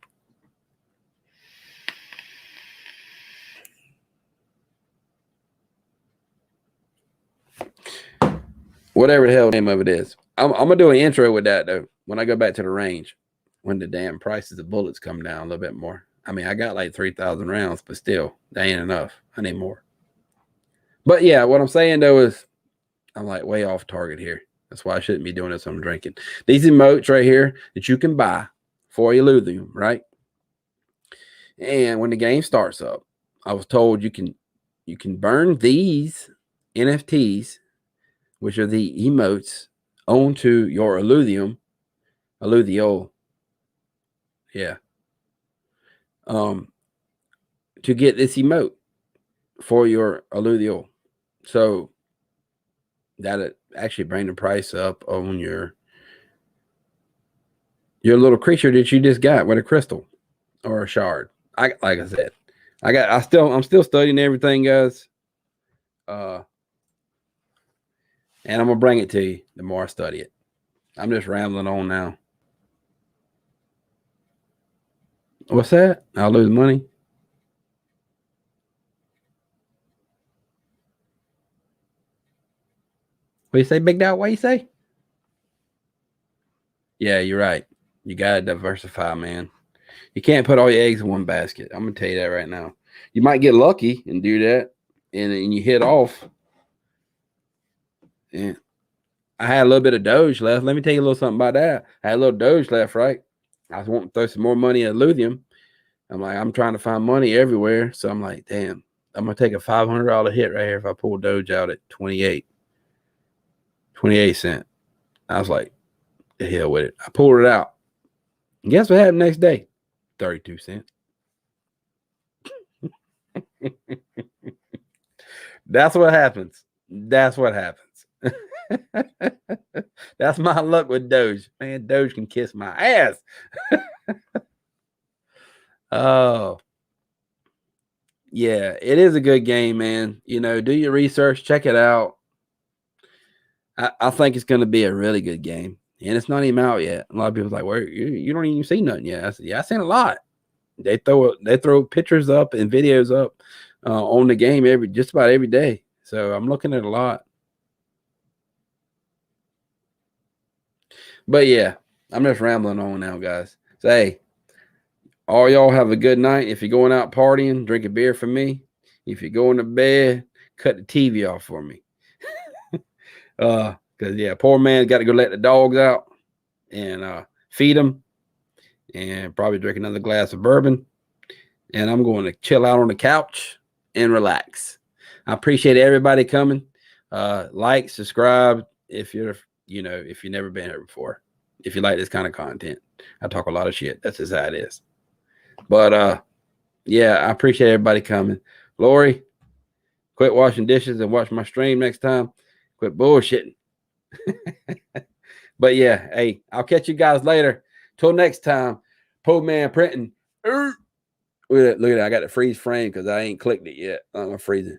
Whatever the hell the name of it is. I'm going to do an intro with that, though, when I go back to the range. When the damn prices of bullets come down a little bit more. I mean, I got like 3,000 rounds, but still, that ain't enough. I need more. But yeah, what I'm saying though is I'm like way off target here. That's why I shouldn't be doing this when I'm drinking. These emotes right here that you can buy for lithium, right? And when the game starts up, I was told you can burn these NFTs, which are the emotes, onto your alluvial. Yeah. To get this emote for your alluvial. So that'll actually bring the price up on your little creature that you just got with a crystal or a shard. Like I said, I'm still studying everything, guys. And I'm gonna bring it to you the more I study it. I'm just rambling on now. What's that? I'll lose money. What you say, Big Dog? What you say? Yeah, you're right. You gotta diversify, man. You can't put all your eggs in one basket. I'm gonna tell you that right now. You might get lucky and do that, and you hit off. Yeah. I had a little bit of Doge left. Let me tell you a little something about that. I had a little Doge left, right? I was wanting to throw some more money at Lithium. I'm like, I'm trying to find money everywhere. So I'm like, damn, I'm going to take a $500 hit right here if I pull Doge out at 28 cents. I was like, the hell with it. I pulled it out. And guess what happened next day? 32 cents. That's what happens. That's what happens. That's my luck with Doge. Man, Doge can kiss my ass. Oh, yeah, it is a good game, man. You know, do your research, check it out. I think it's going to be a really good game, and it's not even out yet. A lot of people's like, "Well, you don't even see nothing yet." I said, "Yeah, I seen a lot." They throw pictures up and videos up on the game just about every day. So I'm looking at a lot. But yeah, I'm just rambling on now, guys. So hey, all y'all have a good night. If you're going out partying, drink a beer for me. If you're going to bed, cut the TV off for me. Because yeah, poor man got to go let the dogs out and feed them, and probably drink another glass of bourbon. And I'm going to chill out on the couch and relax. I appreciate everybody coming. Like, subscribe if you've never been here before. If you like this kind of content, I talk a lot of shit. That's just how it is. But yeah, I appreciate everybody coming. Lori, quit washing dishes and watch my stream next time. Quit bullshitting. But yeah, hey, I'll catch you guys later. Till next time, Po Man Printing. Look at that. I got the freeze frame because I ain't clicked it yet. I'm gonna freeze it.